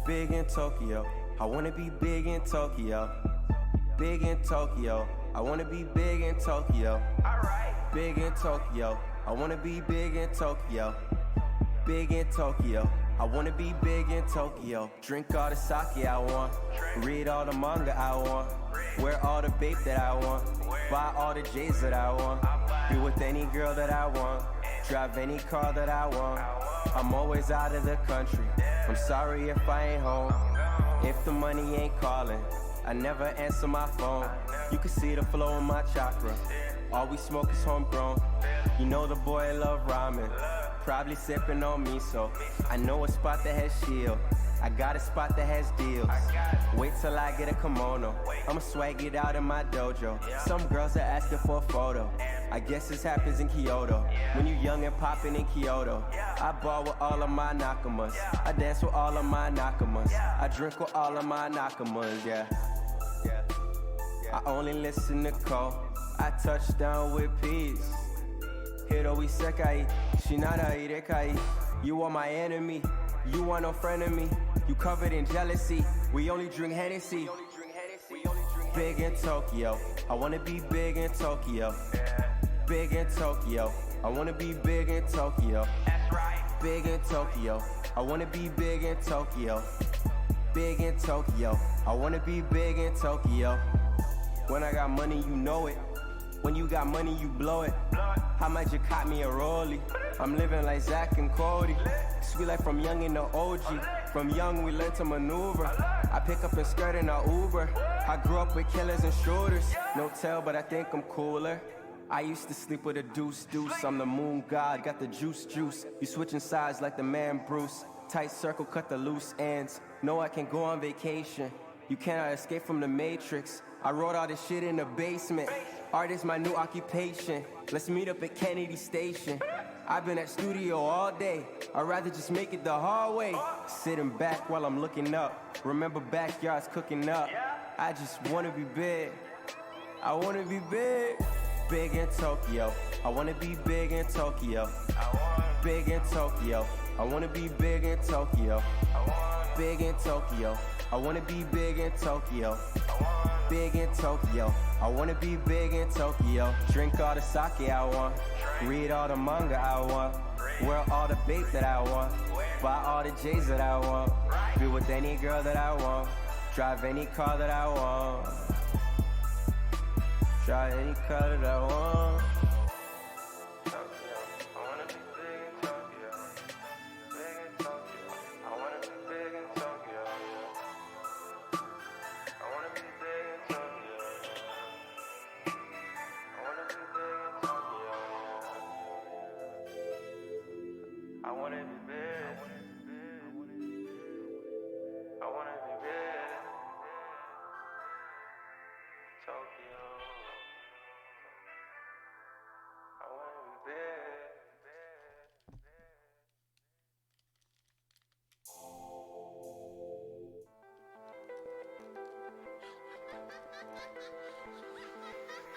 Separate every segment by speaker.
Speaker 1: big in Tokyo. I wanna be big in Tokyo. Big in Tokyo. I wanna be big in Tokyo. Alright. Big in Tokyo. I wanna be big in Tokyo. Big in Tokyo. I wanna be big in Tokyo. Drink all the sake I want. Read all the manga I want. Wear all the bape that I want. Buy all the J's that I want. Be with any girl that I want. Drive any car that I want. I'm always out of the country. I'm sorry if I ain't home. If the money ain't calling, I never answer my phone. You can see the flow in my chakra. All we smoke is homegrown. You know the boy love ramen. Probably sipping on miso. I know a spot that has shield. I got a spot that has deals. Wait till I get a kimono. I'ma swag it out in my dojo. Some girls are asking for a photo. I guess this happens in Kyoto. When you young and poppin' in Kyoto. I ball with all of my nakamas. I dance with all of my nakamas. I drink with all of my nakamas, yeah. I only listen to Cole. I touch down with peace. Hiro isekai, shinara irekai. You are my enemy, you are no friend of me. You covered in jealousy, we only drink Hennessy. Big in Tokyo, I wanna be big in Tokyo. Big in Tokyo, I wanna be big in Tokyo. Big in Tokyo, I wanna be big in Tokyo. Big in Tokyo, I wanna be big in Tokyo. When I got money, you know it. When you got money, you blow it. How much you caught me a rollie? I'm living like Zach and Cody. Sweet like from young in the OG. From young, we learned to maneuver. I pick up and skirt in a Uber. I grew up with killers and shooters. No tell, but I think I'm cooler. I used to sleep with a deuce. I'm the moon god, got the juice. You switching sides like the man Bruce. Tight circle, cut the loose ends. Know I can go on vacation. You cannot escape from the matrix. I wrote all this shit in the basement. Art is my new occupation. Let's meet up at Kennedy Station. I've been at studio all day. I'd rather just make it the hard way. Sitting back while I'm looking up. Remember backyards cooking up. I just wanna be big. I wanna be big. Big in Tokyo. I wanna be big in Tokyo. Big in Tokyo. I wanna be big in Tokyo. Big in Tokyo. I wanna be big in Tokyo. Big in Tokyo. I wanna be big in Tokyo. Drink all the sake I want. Read all the manga I want. Wear all the bape that I want. Buy all the J's that I want. Be with any girl that I want. Drive any car that I want. Drive any car that I want.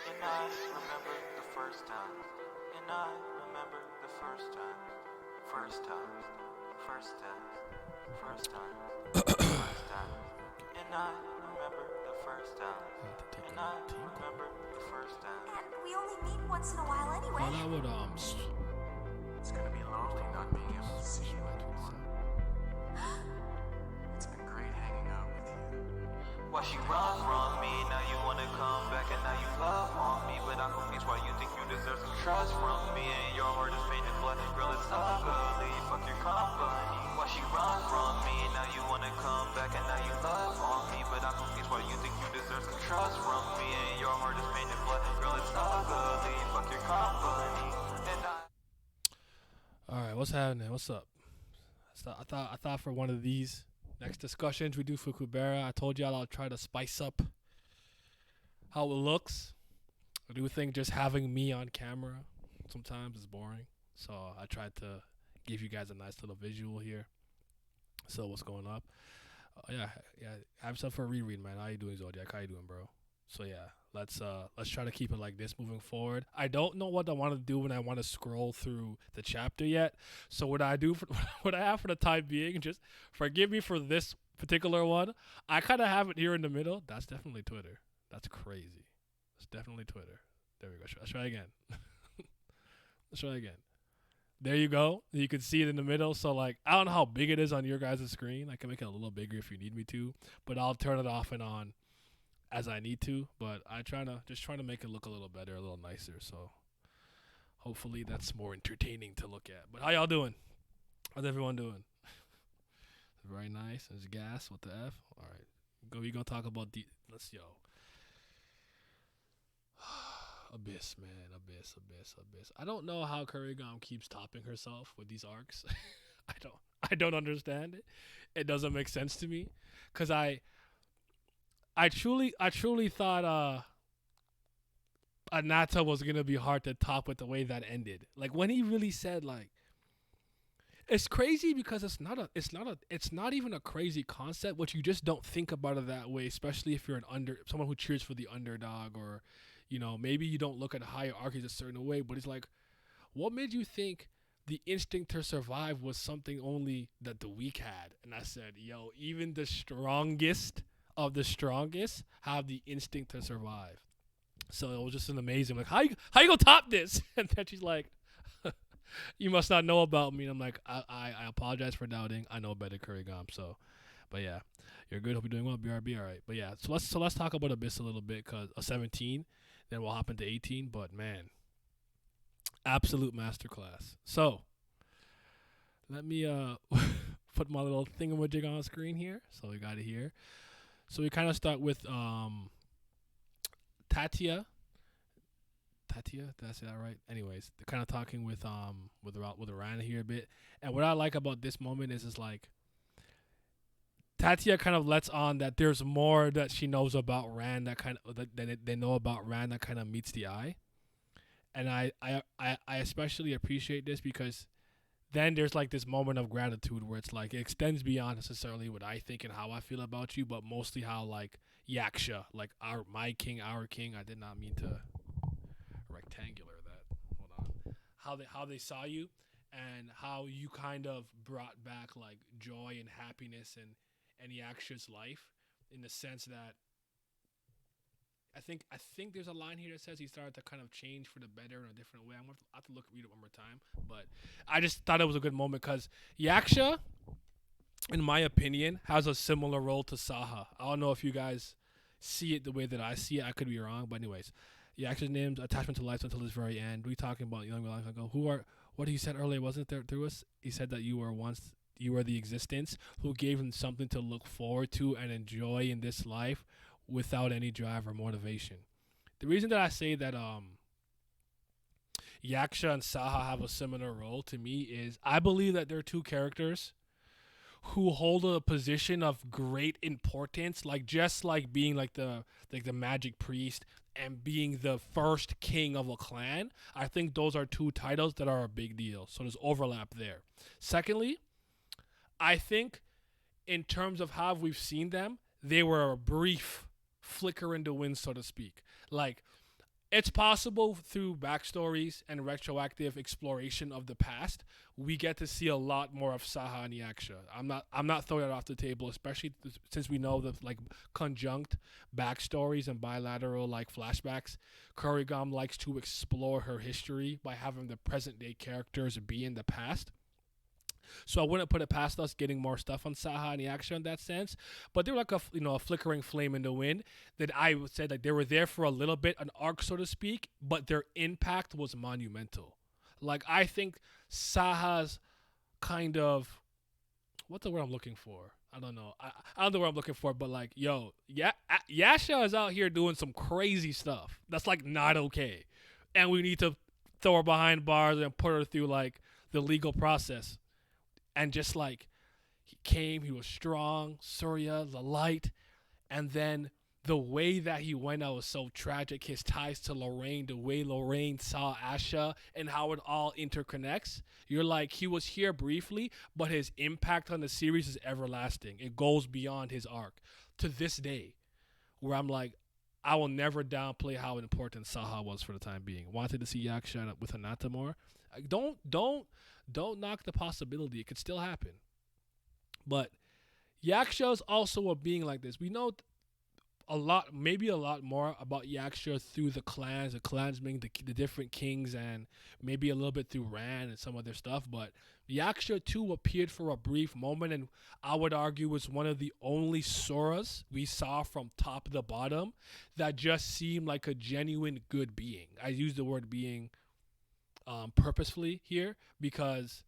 Speaker 2: And I remember the first time. And I remember the first time. First time. First time. First time. First time. And I remember the first time. And I remember the first time.
Speaker 3: And we only meet once in a while anyway.
Speaker 4: Well, I would
Speaker 2: It's gonna be lonely not being able to see you anymore. It's been great hanging out with you. Why she run from me? Now you wanna come back and now you love on me. But I'm confused why you think you deserve some trust from me. And your heart is painted blood. Girl, it's ugly. Fuck your company. Why she run from me? Now you wanna come back and now you love on me. But I'm confused why you think you deserve some trust from me. And your heart is painted blood. Girl, it's ugly. Fuck your company. And
Speaker 4: All right, what's happening? What's up? I thought for one of these next discussions we do Fukubera, I told y'all I'll try to spice up how it looks. I do think just having me on camera sometimes is boring, so I tried to give you guys a nice little visual here. So what's going up? Yeah. Have yourself for a reread, man. How you doing, Zodiac? How you doing, bro? So yeah, let's try to keep it like this moving forward. I don't know what I want to do when I want to scroll through the chapter yet. So what I have for the time being, just forgive me for this particular one. I kind of have it here in the middle. That's definitely Twitter. That's crazy. It's definitely Twitter. There we go. Let's try again. Let's try again. There you go. You can see it in the middle. So, like, I don't know how big it is on your guys' screen. I can make it a little bigger if you need me to, but I'll turn it off and on as I need to. But I trying to make it look a little better, a little nicer. So, hopefully that's more entertaining to look at. But how y'all doing? How's everyone doing? Very nice. There's gas. What the F? All right. We gonna talk about let's yo. Abyss, man. Abyss. I don't know how Kurigam keeps topping herself with these arcs. I don't understand it. It doesn't make sense to me. Cause I truly thought Anata was gonna be hard to top with the way that ended. Like when he really said like, it's crazy because it's not even a crazy concept, but you just don't think about it that way, especially if you're someone who cheers for the underdog, or, you know, maybe you don't look at hierarchies a certain way. But it's like, what made you think the instinct to survive was something only that the weak had? And I said, yo, even the strongest of the strongest have the instinct to survive. So it was just an amazing, like, how you gonna top this? And then she's like, you must not know about me. And I'm like, I apologize for doubting. I know better, Kurigam. So, but yeah, you're good. Hope you're doing well, BRB. All right, but yeah, so let's talk about Abyss a little bit, cause 17, then we'll hop into 18. But man, absolute masterclass. So let me put my little thingamajig on screen here. So we got it here. So we kind of start with Tatia. Did I say that right? Anyways, they're kind of talking with Rana here a bit, and what I like about this moment is like Tatia kind of lets on that there's more that she knows about Ran that they know about Ran that kind of meets the eye, and I especially appreciate this because then there's like this moment of gratitude where it's like it extends beyond necessarily what I think and how I feel about you, but mostly how like Yaksha, like our king. I did not mean to rectangular that. Hold on. How they saw you and how you kind of brought back like joy and happiness and Yaksha's life, in the sense that I think there's a line here that says he started to kind of change for the better in a different way. I'm gonna have to read it one more time, but I just thought it was a good moment because Yaksha, in my opinion, has a similar role to Saha. I don't know if you guys see it the way that I see it. I could be wrong, but anyways, Yaksha's name's attachment to life until his very end. We talking about young life ago. What he said earlier, wasn't there through us? He said that you were the existence who gave him something to look forward to and enjoy in this life without any drive or motivation. The reason that I say that Yaksha and Saha have a similar role to me is I believe that they're two characters who hold a position of great importance, like just like being like the magic priest and being the first king of a clan. I think those are two titles that are a big deal. So there's overlap there. Secondly, I think in terms of how we've seen them, they were a brief flicker in the wind, so to speak. Like, it's possible through backstories and retroactive exploration of the past, we get to see a lot more of Saha and Yaksha. I'm not throwing it off the table, especially since we know the like conjunct backstories and bilateral like flashbacks. Kurigam likes to explore her history by having the present day characters be in the past. So I wouldn't put it past us getting more stuff on Saha and Yaksha in that sense. But they were like a flickering flame in the wind that I would say like they were there for a little bit, an arc so to speak, but their impact was monumental. Like I think Saha's kind of, what's the word I'm looking for? I don't know. I don't know what I'm looking for, but like, yo, Yasha is out here doing some crazy stuff. That's like not okay. And we need to throw her behind bars and put her through like the legal process. And just like he came, he was strong, Surya, the light, and then the way that he went out was so tragic. His ties to Lorraine, the way Lorraine saw Asha, and how it all interconnects. You're like, he was here briefly, but his impact on the series is everlasting. It goes beyond his arc to this day, where I'm like, I will never downplay how important Saha was for the time being. Wanted to see Yaksha with Hinata more. Don't knock the possibility. It could still happen. But Yaksha is also a being like this. We know a lot, maybe a lot more about Yaksha through the clans being the different kings, and maybe a little bit through Ran and some other stuff. But Yaksha too appeared for a brief moment, and I would argue was one of the only Soras we saw from top to bottom that just seemed like a genuine good being. I use the word being purposefully here because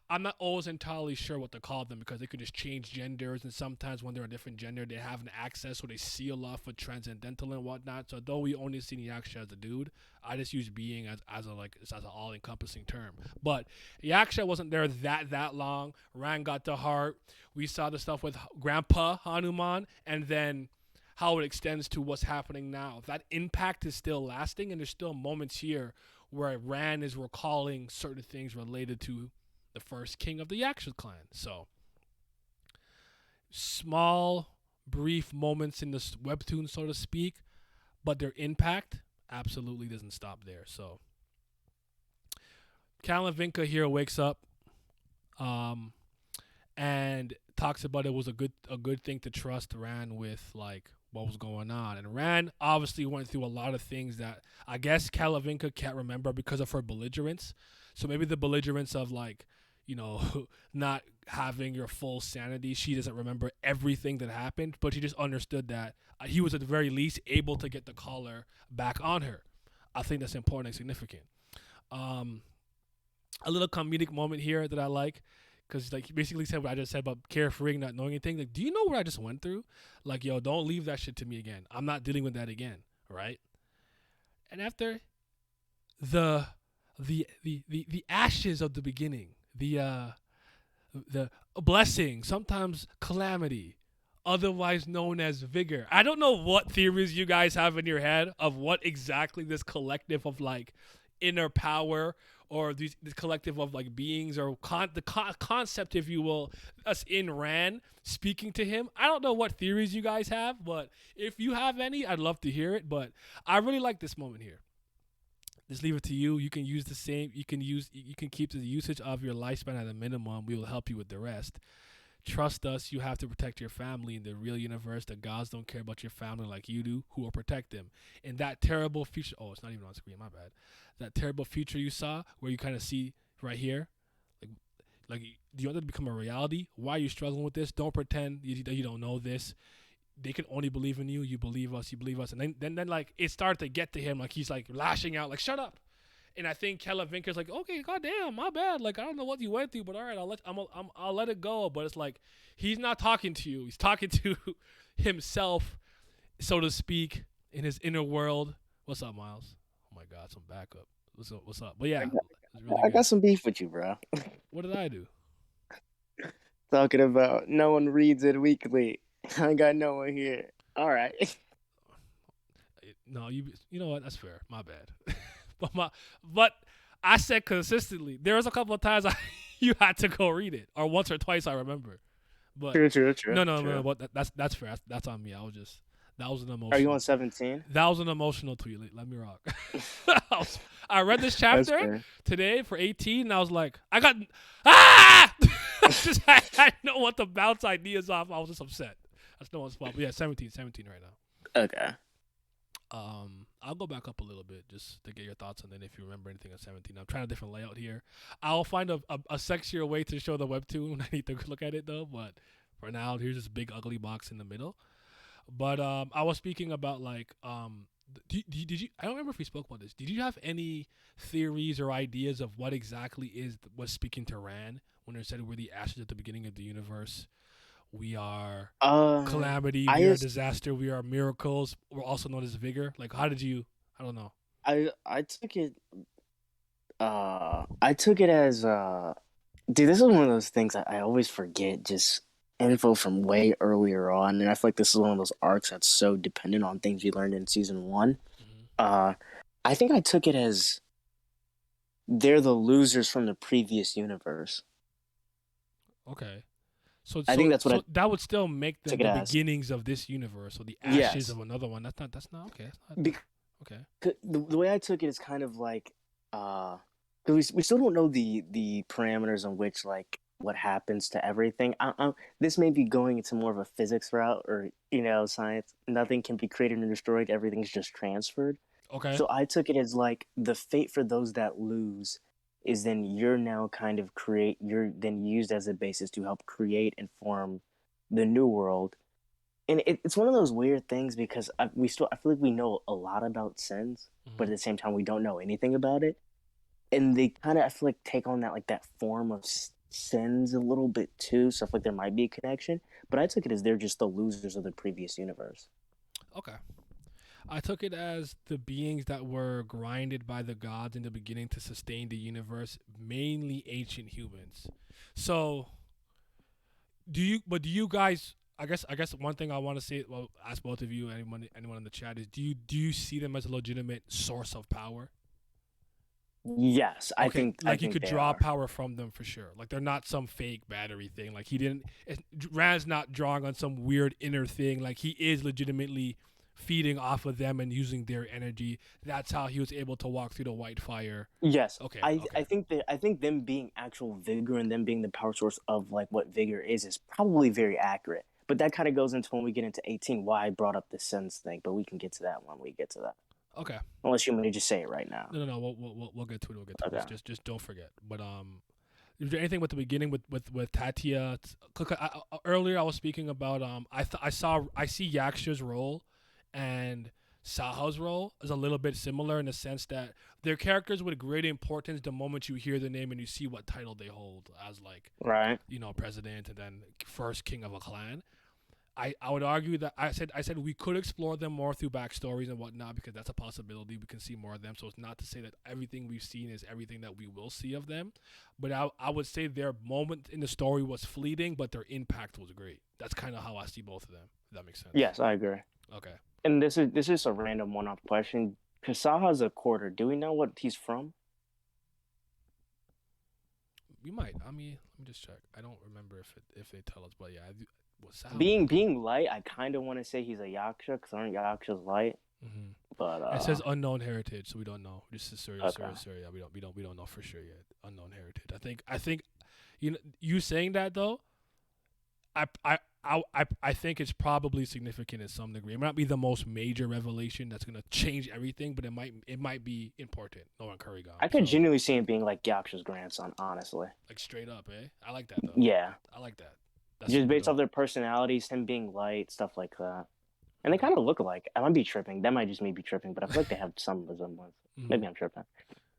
Speaker 4: I'm not always entirely sure what to call them because they could just change genders, and sometimes when they're a different gender, they have an access or they see a lot for transcendental and whatnot. So though we only see Yaksha as a dude, I just use being as an all encompassing term. But Yaksha wasn't there that long. Ran got the heart. We saw the stuff with Grandpa Hanuman, and then how it extends to what's happening now. That impact is still lasting, and there's still moments here where Ran is recalling certain things related to the first king of the Yaksha clan. So, small, brief moments in this webtoon, so to speak, but their impact absolutely doesn't stop there. So, Kalavinka here wakes up, and talks about it was a good thing to trust Ran with like what was going on. And Ran obviously went through a lot of things that I guess Kalavinka can't remember because of her belligerence. So maybe the belligerence of like, not having your full sanity. She doesn't remember everything that happened, but she just understood that he was at the very least able to get the collar back on her. I think that's important and significant. A little comedic moment here that I like. Because like he basically said what I just said about carefree, not knowing anything. Like, do you know what I just went through? Like, yo, don't leave that shit to me again. I'm not dealing with that again, right? And after the ashes of the beginning, the blessing, sometimes calamity, otherwise known as vigor. I don't know what theories you guys have in your head of what exactly this collective of like inner power or this collective of like beings or the concept, if you will, us in Ran speaking to him. I don't know what theories you guys have, but if you have any, I'd love to hear it. But I really like this moment here. Just leave it to you. You can use the same. You can keep the usage of your lifespan at a minimum. We will help you with the rest. Trust us, you have to protect your family in the real universe. The gods don't care about your family like you do, who will protect them. In that terrible future, oh, it's not even on screen, my bad. That terrible future you saw, where you kind of see right here, like, do you want it to become a reality? Why are you struggling with this? Don't pretend that you don't know this. They can only believe in you. You believe us. And then like, it started to get to him, like, he's, like, lashing out, like, shut up. And I think Kella Vinker's like, okay, goddamn, my bad. Like, I don't know what you went through, but all right, I'll let it go. But it's like, he's not talking to you. He's talking to himself, so to speak, in his inner world. What's up, Miles? Oh my God, some backup. What's up? But yeah, it's really
Speaker 5: I
Speaker 4: good.
Speaker 5: got some beef with you, bro.
Speaker 4: What did I do?
Speaker 5: Talking about no one reads it weekly. I got no one here. All right.
Speaker 4: No, you know what? That's fair. My bad. but I said consistently. There was a couple of times you had to go read it, or once or twice I remember. But
Speaker 5: True.
Speaker 4: no. But that's fair. That's on me. That was an emotional.
Speaker 5: Are you on 17?
Speaker 4: That was an emotional tweet. Let me rock. I read this chapter today for 18, and I was like, I know what to bounce ideas off. I was just upset. That's no one's fault. But yeah, 17 right now.
Speaker 5: Okay.
Speaker 4: I'll go back up a little bit just to get your thoughts, and then if you remember anything on 17, I'm trying a different layout here. I'll find a sexier way to show the webtoon when I need to look at it though. But for now, here's this big ugly box in the middle. But I was speaking about like did you? I don't remember if we spoke about this. Did you have any theories or ideas of what exactly was speaking to Ran when they said we're the ashes at the beginning of the universe? We are calamity. We are disaster. We are miracles. We're also known as vigor. Like, how did you? I don't know.
Speaker 5: I took it. I took it as dude. This is one of those things I always forget. Just info from way earlier on, and I feel like this is one of those arcs that's so dependent on things we learned in season 1. Mm-hmm. I think I took it as they're the losers from the previous universe.
Speaker 4: Okay. So
Speaker 5: I think that's what
Speaker 4: that would still make them the beginnings of this universe, or the ashes of another one. That's not okay. Okay.
Speaker 5: The way I took it is kind of like, because we still don't know the parameters on which like what happens to everything. This may be going into more of a physics route or science. Nothing can be created and destroyed. Everything's just transferred.
Speaker 4: Okay.
Speaker 5: So I took it as like the fate for those that lose is then you're now kind of you're then used as a basis to help create and form the new world. And it's one of those weird things because I feel like we know a lot about sins, but at the same time we don't know anything about it. And they kind of I feel like take on that form of sins a little bit too. So I feel like there might be a connection, but I took it as they're just the losers of the previous universe.
Speaker 4: Okay. I took it as the beings that were grinded by the gods in the beginning to sustain the universe, mainly ancient humans. So, do you guys? I guess one thing I want to say, well, ask both of you, anyone in the chat, is do you see them as a legitimate source of power?
Speaker 5: Yes,
Speaker 4: Okay,
Speaker 5: I
Speaker 4: like you
Speaker 5: think
Speaker 4: could
Speaker 5: they
Speaker 4: draw
Speaker 5: are.
Speaker 4: power from them for sure. Like they're not some fake battery thing. Like he didn't. Rand's not drawing on some weird inner thing. Like he is legitimately feeding off of them and using their energy. That's how he was able to walk through the white fire.
Speaker 5: Yes,
Speaker 4: Okay,
Speaker 5: I
Speaker 4: okay,
Speaker 5: think I think them being actual vigor and them being the power source of like what vigor is probably very accurate. But that kind of goes into when we get into 18 why I brought up the sins thing. But we can get to that when we get to that.
Speaker 4: okay.
Speaker 5: Unless you want me to just say it right now.
Speaker 4: No. We'll get to it. We'll get to it.
Speaker 5: Okay.
Speaker 4: Just don't forget. But is there anything with the beginning with Tatia? Earlier I was speaking about I see Yaksha's role and Saha's role is a little bit similar in the sense that they're characters with great importance the moment you hear the name and you see what title they hold as, like,
Speaker 5: Right.
Speaker 4: president and then first king of a clan. I would argue that I said we could explore them more through backstories and whatnot because that's a possibility. We can see more of them. So it's not to say that everything we've seen is everything that we will see of them. But I would say their moment in the story was fleeting, but their impact was great. That's kind of how I see both of them. If that makes sense.
Speaker 5: Yes, I agree.
Speaker 4: Okay.
Speaker 5: And this is a random one-off question. Kasaha's a quarter. Do we know what he's from?
Speaker 4: We might. I mean, let me just check. I don't remember if they tell us, but yeah. What's that?
Speaker 5: Being light, I kind of want to say he's a Yaksha because aren't Yakshas light?
Speaker 4: Mm-hmm.
Speaker 5: But
Speaker 4: It says unknown heritage, so we don't know. This is serious,
Speaker 5: Okay.
Speaker 4: serious. Yeah, we don't know for sure yet. Unknown heritage. I think, you saying that though, I think it's probably significant in some degree. It might not be the most major revelation that's gonna change everything, but it might be important. No one Curry gone.
Speaker 5: I could
Speaker 4: So,
Speaker 5: genuinely see him being like Yaksha's grandson, honestly.
Speaker 4: like straight up, eh? I like that though.
Speaker 5: Yeah.
Speaker 4: I like that. That's
Speaker 5: Just
Speaker 4: super
Speaker 5: based off
Speaker 4: dope.
Speaker 5: their personalities, him being light, stuff like that. And they
Speaker 4: Okay.
Speaker 5: kind of look alike. I might be tripping. That might just me be tripping, but I feel like they have some resemblance.
Speaker 4: Mhm.
Speaker 5: Maybe I'm tripping.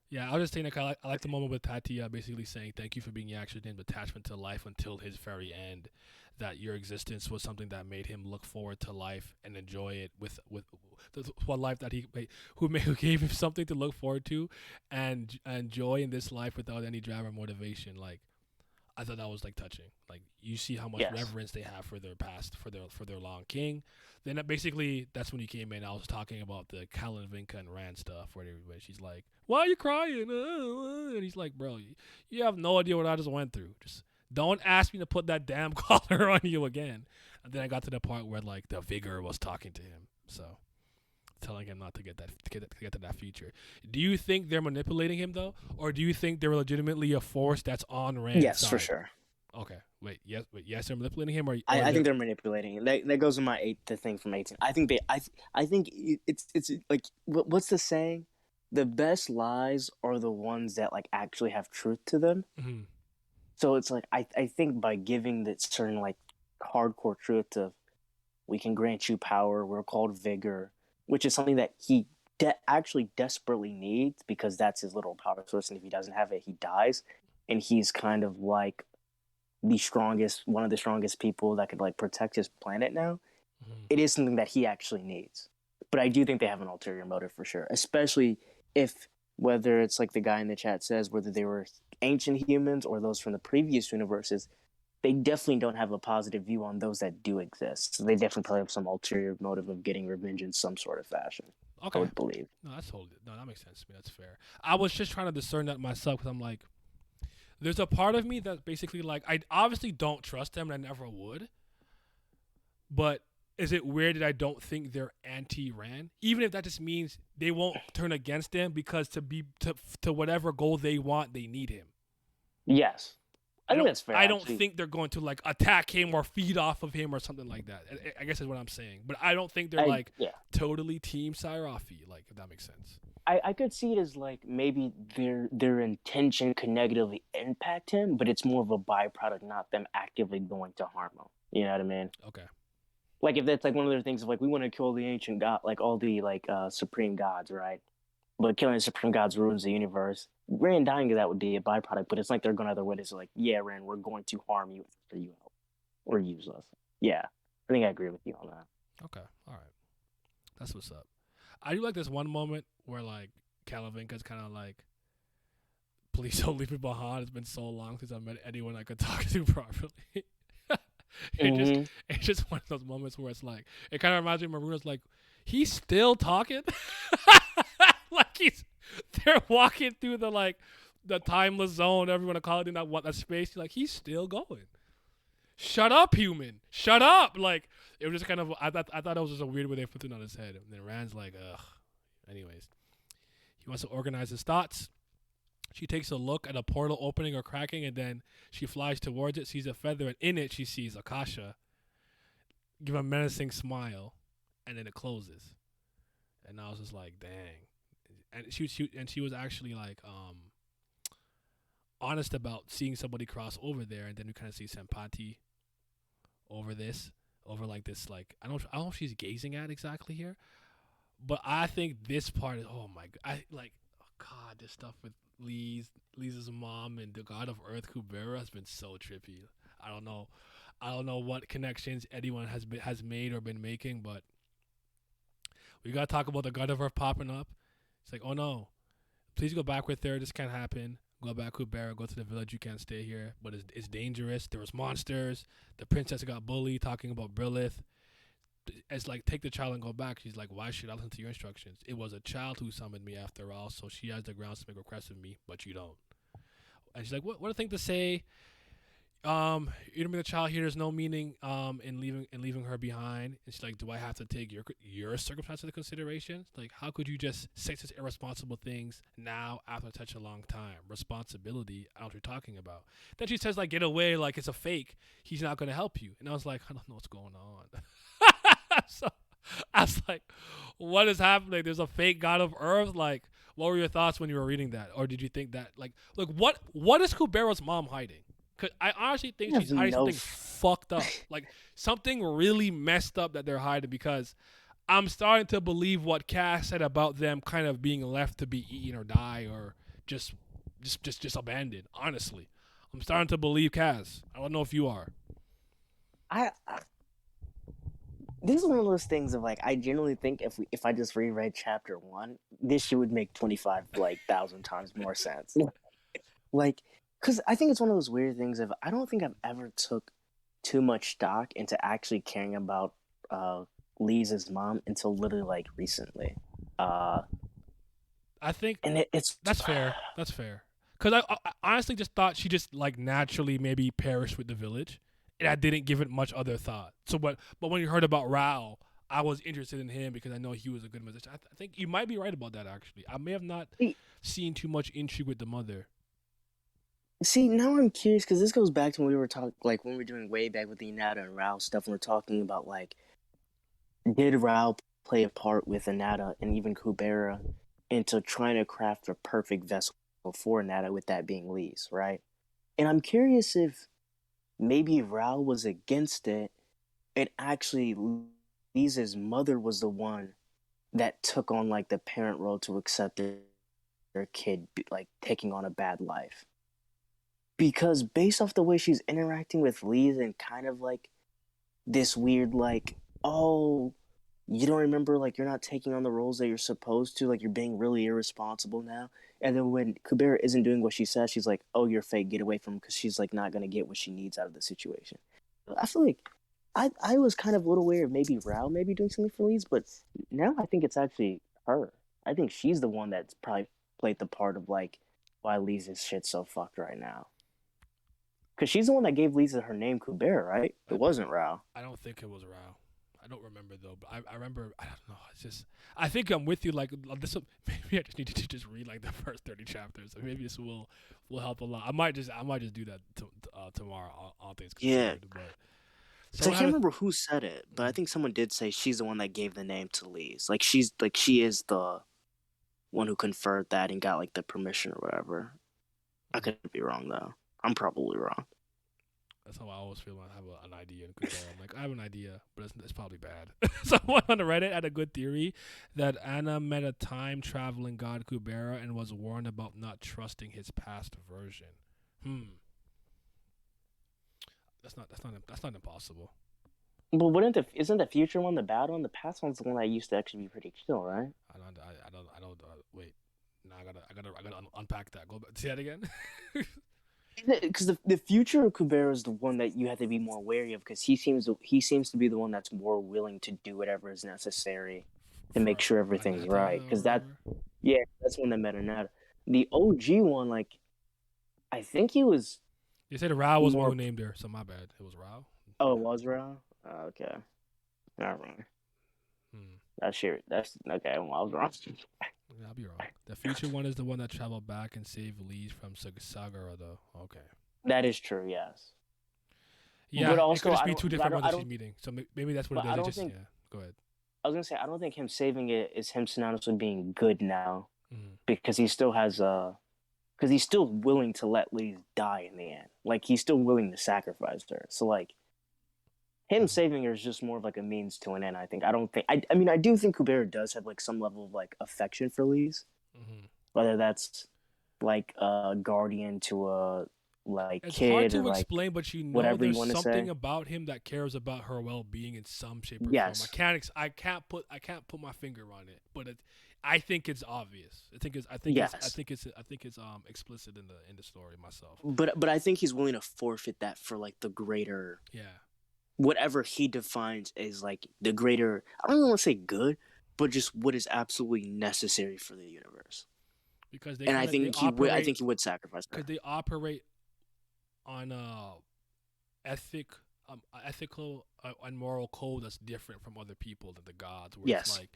Speaker 4: Yeah, I was just saying that I like the moment with Tatia basically saying thank you for being Yaksha's attachment to life until his very end. That your existence was something that made him look forward to life and enjoy it with what life that who gave him something to look forward to, and joy in this life without any drive or motivation. Like I thought that was like touching. Like you see how much
Speaker 5: Yes.
Speaker 4: reverence they have for their past, for their long king. Then basically that's when you came in. I was talking about the Callan Vinca and Rand stuff, where she's like, "Why are you crying?" And he's like, "Bro, you have no idea what I just went through. Just don't ask me to put that damn collar on you again." And then I got to the part where like the vigor was talking to him, so telling him not to get to that future. Do you think they're manipulating him though, or do you think they're legitimately a force that's on Rand's
Speaker 5: Yes,
Speaker 4: side?
Speaker 5: for sure.
Speaker 4: Okay, yes, they're manipulating him, or
Speaker 5: I
Speaker 4: they're,
Speaker 5: think they're manipulating. That goes in the thing from 18. I think it's like what's the saying? The best lies are the ones that like actually have truth to them.
Speaker 4: Mhm.
Speaker 5: So it's like I think by giving that certain like hardcore truth of we can grant you power, we're called vigor, which is something that he actually desperately needs because that's his little power source, and if he doesn't have it, he dies, and he's kind of like one of the strongest people that could like protect his planet now.
Speaker 4: Mhm.
Speaker 5: It is something that he actually needs. But I do think they have an ulterior motive for sure, especially if whether it's like the guy in the chat says, whether they were ancient humans or those from the previous universes, they definitely don't have a positive view on those that do exist. So they definitely probably have some ulterior motive of getting revenge in some sort of fashion. I
Speaker 4: Okay,
Speaker 5: would believe.
Speaker 4: no, that makes sense to me. That's fair. I was just trying to discern that myself because I'm like, there's a part of me that's basically like, I obviously don't trust them, and I never would. But is it weird that I don't think they're anti-Rand? Even if that just means they won't turn against him because to whatever goal they want, they need him.
Speaker 5: Yes. I think that's fair.
Speaker 4: I don't
Speaker 5: Actually,
Speaker 4: think they're going to like attack him or feed off of him or something like that. I guess is what I'm saying. But I don't think they're like
Speaker 5: yeah.
Speaker 4: totally team Sairafi, like if that makes sense.
Speaker 5: I could see it as like maybe their intention could negatively impact him, but it's more of a byproduct, not them actively going to harm him. You know what I mean?
Speaker 4: Okay.
Speaker 5: Like if that's like one of their things of like we want to kill the ancient god, like all the like supreme gods, right? But killing the supreme gods ruins the universe. Rand dying of that would be a byproduct, but it's like they're going other ways. Like, yeah, Rand, we're going to harm you after you help or use us. Yeah, I think I agree with you on that.
Speaker 4: Okay. All right. That's what's up. I do like this one moment where like Calavinka's kind of like, please don't leave me behind. It's been so long since I met anyone I could talk to properly. It's just one of those moments where it's like it kind of reminds me of Maruna's like he's still talking, like they're walking through the like the timeless zone. Everyone to call it in that space. Like he's still going. Shut up, human. Shut up. Like it was just kind of I thought it was just a weird way they put it on his head. And then Rand's like, ugh. Anyways, he wants to organize his thoughts. She takes a look at a portal opening or cracking, and then she flies towards it, sees a feather, and in it she sees Akasha give a menacing smile, and then it closes. And I was just like, dang. And she was actually like honest about seeing somebody cross over there, and then we kind of see Sempati over like this like I don't know if she's gazing at exactly here, but I think this part is oh my god, God, this stuff with Lisa's mom and the god of Earth Kubera has been so trippy. I don't know what connections anyone has made or been making, but we gotta talk about the god of Earth popping up. It's like, oh no, please go back with her. This can't happen. Go back Kubera. Go to the village. You can't stay here. But it's dangerous. There was monsters. The princess got bullied. Talking about Brilith. It's like, take the child and go back. She's like, why should I listen to your instructions? It was a child who summoned me after all, so she has the grounds to make requests of me, but you don't. And she's like, what a thing to say. You don't mean the child here. There's no meaning in leaving her behind. And she's like, do I have to take your circumstances into consideration? Like, how could you just say such irresponsible things now after such a long time? Responsibility, I don't know what you're talking about. Then she says, like, get away, like it's a fake. He's not going to help you. And I was like, I don't know what's going on. So I was like, what is happening? There's a fake god of Earth? Like, what were your thoughts when you were reading that? Or did you think that, like, look, what is Kubera's mom hiding? Cause I honestly think she's hiding something fucked up. Like, something really messed up that they're hiding, because I'm starting to believe what Cass said about them kind of being left to be eaten or die or just abandoned. Honestly, I'm starting to believe Cass. I don't know if you are.
Speaker 5: This is one of those things of like I generally think if I just reread chapter 1, this shit would make 25,000 times more sense. Like, because I think it's one of those weird things of I don't think I've ever took too much stock into actually caring about Lisa's mom until literally like recently.
Speaker 4: I think
Speaker 5: And it's
Speaker 4: that's fair. That's fair. Because I honestly just thought she just like naturally maybe perished with the village, and I didn't give it much other thought. So, but when you heard about Rao, I was interested in him because I know he was a good musician. I think you might be right about that. Actually, I may have not seen too much intrigue with the mother.
Speaker 5: See, now I'm curious because this goes back to when we were talking, like when we were doing way back with the Inada and Rao stuff, and we're talking about like, did Rao play a part with Inada and even Kubera into trying to craft a perfect vessel for Inada, with that being Lee's, right? And I'm curious if maybe Rao was against it, and actually Lisa's mother was the one that took on like the parent role to accept their kid like taking on a bad life. Because based off the way she's interacting with Lisa and kind of like this weird like, oh, you don't remember, like you're not taking on the roles that you're supposed to, like you're being really irresponsible now. And then when Kubera isn't doing what she says, she's like, oh, you're fake, get away from him, because she's like not gonna get what she needs out of the situation. I feel like I was kind of a little aware of maybe Rao maybe doing something for Lisa, but now I think it's actually her. I think she's the one that's probably played the part of like why Lisa's shit's so fucked right now. Because she's the one that gave Lisa her name, Kubera, right? It wasn't Rao.
Speaker 4: I don't think it was Rao. I don't remember though, but I remember. I don't know. It's just I think I'm with you. Like this, maybe I just need to just read like the first 30 chapters. Maybe this will help a lot. I might just do that tomorrow. All things
Speaker 5: Yeah,
Speaker 4: considered, but
Speaker 5: because I
Speaker 4: someone
Speaker 5: can't
Speaker 4: had a
Speaker 5: remember who said it, but I think someone did say she's the one that gave the name to Lee's. Like she is the one who conferred that and got like the permission or whatever. I could be wrong though. I'm probably wrong.
Speaker 4: That's how I always feel when I have an idea. I'm like, I have an idea, but it's probably bad. Someone on Reddit had a good theory that Anna met a time traveling god Kubera and was warned about not trusting his past version. That's not impossible.
Speaker 5: But isn't the future one the bad one? The past one's the one that used to actually be pretty chill, right?
Speaker 4: Wait. Now I gotta unpack that. Go back. See that again.
Speaker 5: Because the future of Kubera is the one that you have to be more wary of because he seems to be the one that's more willing to do whatever is necessary to make sure everything's right. Because that's when they met Anata. The OG one, like, I think he was.
Speaker 4: You said Rao was one who named her, so my bad. It was Rao.
Speaker 5: Oh, it was Rao? Oh, okay. Not wrong. That's okay. Well, I was wrong.
Speaker 4: Yeah, I'll be wrong. The future one is the one that traveled back and saved Lee from Sagara, though. Okay.
Speaker 5: That is true, yes.
Speaker 4: Yeah, but also, it could just be two different brothers she's meeting. So maybe that's what it is. Go ahead.
Speaker 5: I was going to say, I don't think him saving it is him synonymous being good now. Because he still has because he's still willing to let Lee die in the end. Like, he's still willing to sacrifice her. So, like, him saving her is just more of like a means to an end. I think. I mean, I do think Kubera does have like some level of like affection for Lee's, whether that's like a guardian to a like
Speaker 4: it's
Speaker 5: kid
Speaker 4: hard to
Speaker 5: or like
Speaker 4: explain, but you know,
Speaker 5: whatever
Speaker 4: there's
Speaker 5: you want to
Speaker 4: something
Speaker 5: say
Speaker 4: about him that cares about her well-being in some shape or
Speaker 5: yes.
Speaker 4: form. I can't put my finger on it, but I think it's obvious. I think it's explicit in the story myself.
Speaker 5: But I think he's willing to forfeit that for like the greater whatever he defines as like the greater, I don't even want to say good, but just what is absolutely necessary for the universe.
Speaker 4: Because
Speaker 5: I think he would sacrifice that.
Speaker 4: Because they operate on ethical and moral code that's different from other people than the gods. Where it's like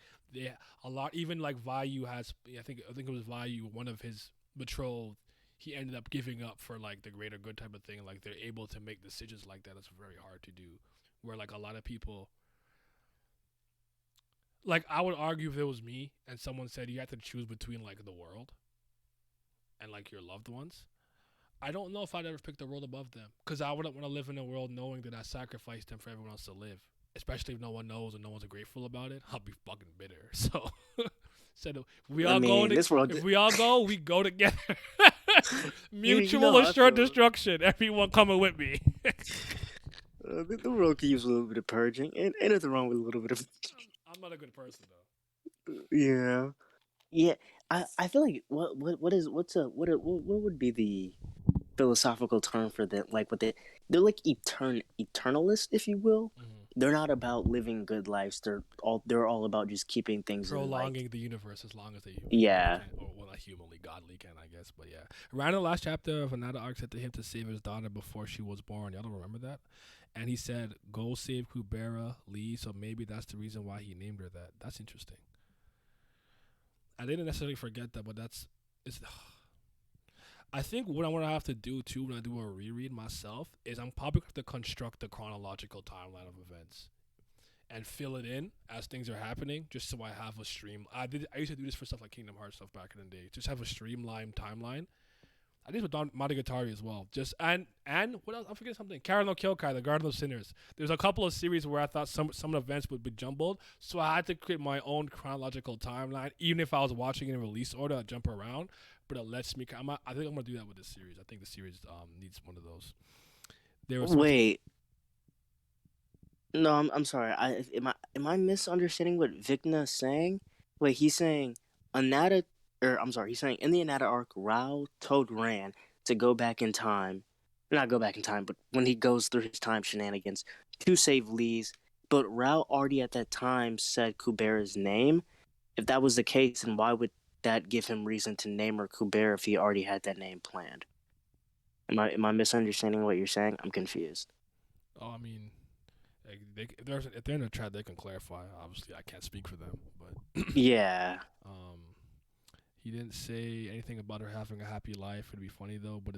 Speaker 4: a lot, even like Vayu has. I think it was Vayu, one of his betrothed. He ended up giving up for like the greater good type of thing. Like they're able to make decisions like that. It's very hard to do. Where like a lot of people, like I would argue if it was me and someone said you have to choose between like the world and like your loved ones, I don't know if I'd ever pick the world above them because I wouldn't want to live in a world knowing that I sacrificed them for everyone else to live. Especially if no one knows and no one's grateful about it, I'll be fucking bitter. So, if we all go, we go together. Mutual assured destruction. Everyone coming with me.
Speaker 5: The world could use a little bit of purging, and nothing wrong with a little bit of.
Speaker 4: I'm not a good person though.
Speaker 5: Yeah. I feel like what would be the philosophical term for that? Like they're like eternalists, if you will. They're not about living good lives. They're all about just keeping things
Speaker 4: prolonging the universe as long as they
Speaker 5: can,
Speaker 4: or well, not humanly, godly can, I guess. But yeah, around the last chapter of Anata arc said to him to save his daughter before she was born. Y'all don't remember that? And he said, "Go save Kubera, Lee." So maybe that's the reason why he named her that. That's interesting. I didn't necessarily forget that, but I think what I'm gonna have to do too when I do a reread myself is I'm probably gonna have to construct a chronological timeline of events and fill it in as things are happening, just so I have a stream. I used to do this for stuff like Kingdom Hearts stuff back in the day. Just have a streamlined timeline. I did with Monogatari as well. Just and what else? I'm forgetting something. Karen no Kyokai, the Garden of Sinners. There's a couple of series where I thought some events would be jumbled, so I had to create my own chronological timeline. Even if I was watching in release order, I'd jump around. But it lets me. I think I'm gonna do that with this series. I think the series needs one of those.
Speaker 5: Wait. No, I'm sorry. Am I misunderstanding what Vikna is saying? Wait, he's saying Anata. I'm sorry, he's saying in the Anata arc, Rao told Ran to go back in time. Not go back in time, but when he goes through his time shenanigans to save Lee's. But Rao already at that time said Kubera's name. If that was the case, then why would that give him reason to name her Kubera if he already had that name planned? Am I misunderstanding what you're saying? I'm confused.
Speaker 4: Oh, I mean, Like if they're in the chat, they can clarify. Obviously, I can't speak for them, but
Speaker 5: Yeah.
Speaker 4: he didn't say anything about her having a happy life. It'd be funny though, but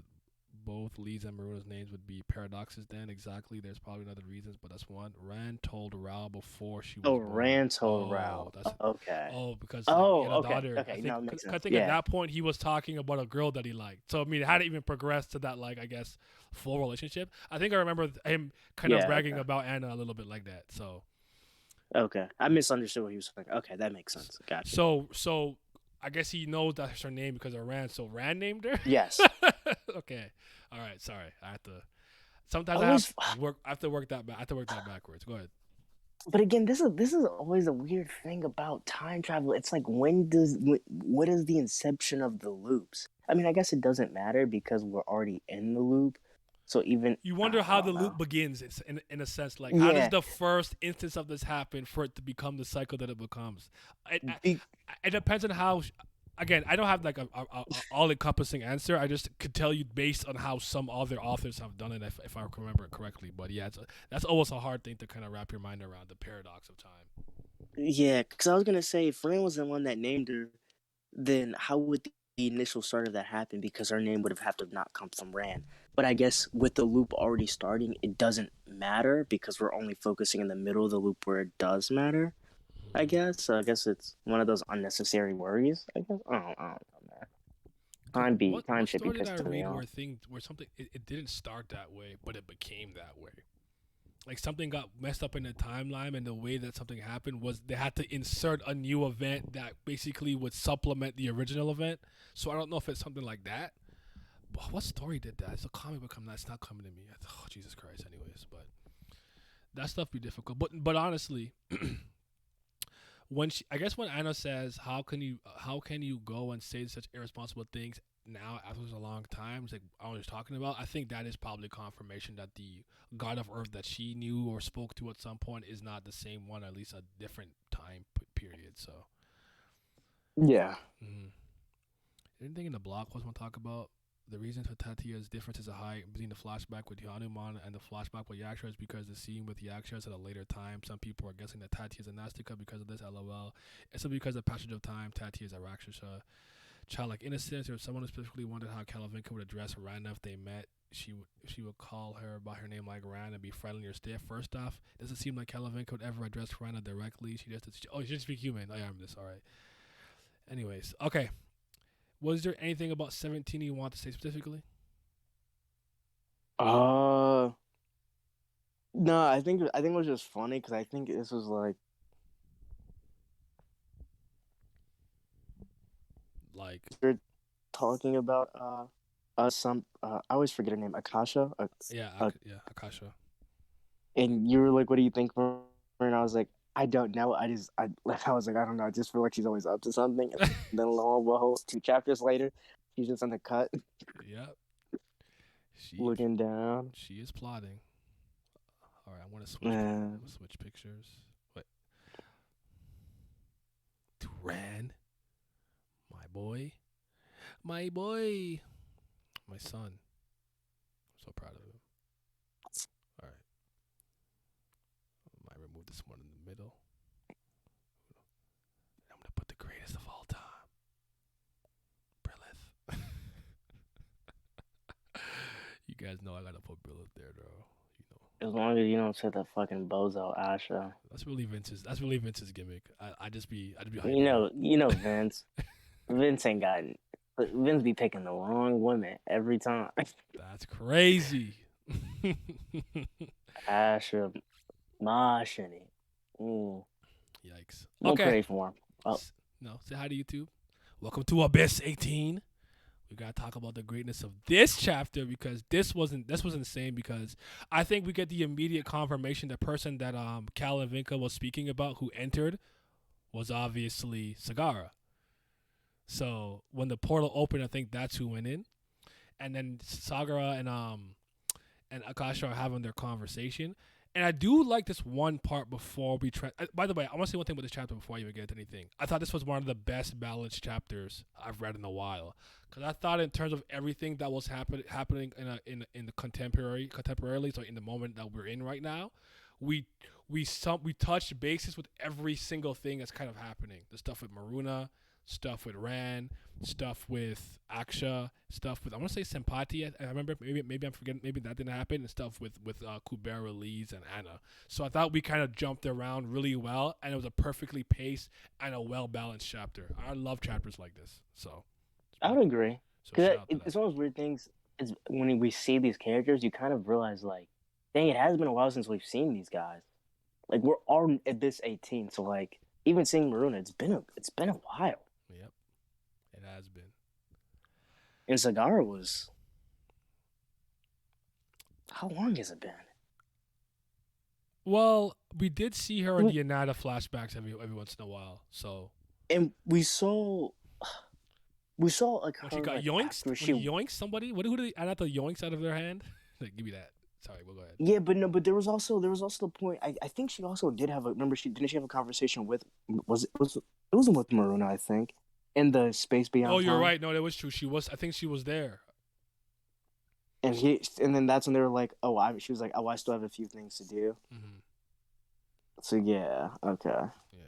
Speaker 4: both Lee's and Maruna's names would be paradoxes. Then exactly, there's probably other reasons, but that's one. Rand told Rao before she was
Speaker 5: Oh,
Speaker 4: born.
Speaker 5: Rand told Rao.
Speaker 4: That's
Speaker 5: Okay.
Speaker 4: because
Speaker 5: Oh,
Speaker 4: he had a
Speaker 5: okay.
Speaker 4: daughter.
Speaker 5: Okay, no, it makes sense.
Speaker 4: I think
Speaker 5: Yeah.
Speaker 4: at that point he was talking about a girl that he liked. So I mean, it hadn't even progressed to that I guess full relationship. I think I remember him kind of bragging about Anna a little bit like that. So.
Speaker 5: Okay, I misunderstood what he was saying. Okay, that makes sense. Gotcha.
Speaker 4: So I guess he knows that's her name because of Rand. So Rand named her.
Speaker 5: Yes.
Speaker 4: Okay. All right. Sorry. I have to. Sometimes I have to work that back. I have to work that backwards. Go ahead.
Speaker 5: But again, this is always a weird thing about time travel. It's like what is the inception of the loops? I mean, I guess it doesn't matter because we're already in the loop. So even
Speaker 4: you wonder how the loop begins. It's in a sense like how does the first instance of this happen for it to become the cycle that it becomes? It depends on how. Again, I don't have like a all-encompassing answer. I just could tell you based on how some other authors have done it, if I remember it correctly. But yeah, that's always a hard thing to kind of wrap your mind around, the paradox of time.
Speaker 5: Yeah, because I was gonna say if Rand was the one that named her, then how would the initial start of that happen? Because her name would have to not come from Rand. But I guess with the loop already starting, it doesn't matter because we're only focusing in the middle of the loop where it does matter. I guess. So I guess it's one of those unnecessary worries. I guess. I don't know, man. Time should be pissed me off.
Speaker 4: Where something it didn't start that way, but it became that way. Like something got messed up in the timeline, and the way that something happened was they had to insert a new event that basically would supplement the original event. So I don't know if it's something like that. But what story did that? It's a comic book. It's not coming to me. Oh, Jesus Christ. Anyways, but that stuff be difficult. But honestly. When Anna says, how can you go and say such irresponsible things now after a long time? It's like I was talking about. I think that is probably confirmation that the God of Earth that she knew or spoke to at some point is not the same one, at least a different time period. So,
Speaker 5: yeah.
Speaker 4: Mm-hmm. Anything in the blog post want to talk about? The reason for Tatia's difference is a high between the flashback with Hanuman and the flashback with Yaksha is because the scene with Yaksha is at a later time. Some people are guessing that Tatia is a Nastica because of this, lol. It's because of the passage of time, Tatia is a Rakshasa. Childlike innocence, or someone who specifically wondered how Kalavinka would address Rana if they met. She would call her by her name like Rana and be friendly or stiff. First off, it doesn't seem like Kalavinka would ever address Rana directly. She just speak human. I am this, alright. Anyways, okay. Was there anything about 17 you want to say specifically?
Speaker 5: No, I think it was just funny because I think this was like you're talking about some I always forget her name, Akasha.
Speaker 4: Akasha.
Speaker 5: And you were like, "What do you think?" And I was like, "I don't know. I was like, I don't know. I just feel like she's always up to something." And then lo and behold, 2 chapters later, she's just on the cut.
Speaker 4: Yep.
Speaker 5: Looking down.
Speaker 4: She is plotting. All right, I want to switch. Switch pictures. Wait. Duran. My boy. My son. I'm so proud of him. All right. I might remove this one in the middle. I'm going to put the greatest of all time. Brilith. You guys know I got to put Brilith there, bro. You know.
Speaker 5: As long as you don't say the fucking bozo Asha.
Speaker 4: That's really Vince's gimmick. I'd just be
Speaker 5: you know Vince. Vince ain't gotten. Vince be picking the wrong women every time.
Speaker 4: That's crazy.
Speaker 5: Asha, Mashini.
Speaker 4: Yikes.
Speaker 5: Don't pray for him. Oh.
Speaker 4: No, say hi to YouTube. Welcome to Abyss 18. We gotta talk about the greatness of this chapter because this was insane because I think we get the immediate confirmation the person that Cal and Vinca was speaking about who entered was obviously Sagara. So when the portal opened, I think that's who went in, and then Sagara and Akasha are having their conversation. And I do like this one part before we try. By the way, I want to say one thing about this chapter before I even get to anything. I thought this was one of the best balanced chapters I've read in a while, because I thought in terms of everything that was happening in the contemporarily, so in the moment that we're in right now, we touched bases with every single thing that's kind of happening. The stuff with Maruna, stuff with Ran, stuff with Aksha, stuff with I want to say Sempati. I remember maybe I'm forgetting, maybe that didn't happen, and stuff with Kubera, Lees, and Anna. So I thought we kind of jumped around really well, and it was a perfectly paced and a well balanced chapter. I love chapters like this. So
Speaker 5: I would agree.
Speaker 4: So
Speaker 5: Because
Speaker 4: shout out to
Speaker 5: it's
Speaker 4: that.
Speaker 5: one of those weird things. It's when we see these characters, you kind of realize like, dang, it has been a while since we've seen these guys. Like we're all at this 18, so like even seeing Maruna, it's been a while.
Speaker 4: Yep, it has been.
Speaker 5: And Sagara was how long has it been?
Speaker 4: Well, we did see her in the Anata flashbacks every once in a while. So
Speaker 5: And we saw like
Speaker 4: when
Speaker 5: her
Speaker 4: she got
Speaker 5: like,
Speaker 4: yoinked,
Speaker 5: after
Speaker 4: when
Speaker 5: she
Speaker 4: you yoinked somebody, who did Anata yoinks out of their hand? Like, give me that. Sorry, we'll go ahead.
Speaker 5: yeah, but no, but there was also the point. I think she also did have a remember she have a conversation with it wasn't with Maruna, I think, in the space beyond.
Speaker 4: Oh, you're
Speaker 5: time.
Speaker 4: right. No, that was true. I think she was there.
Speaker 5: And then that's when they were like, she was like, I still have a few things to do.
Speaker 4: Mm-hmm.
Speaker 5: So yeah, okay.
Speaker 4: Yeah.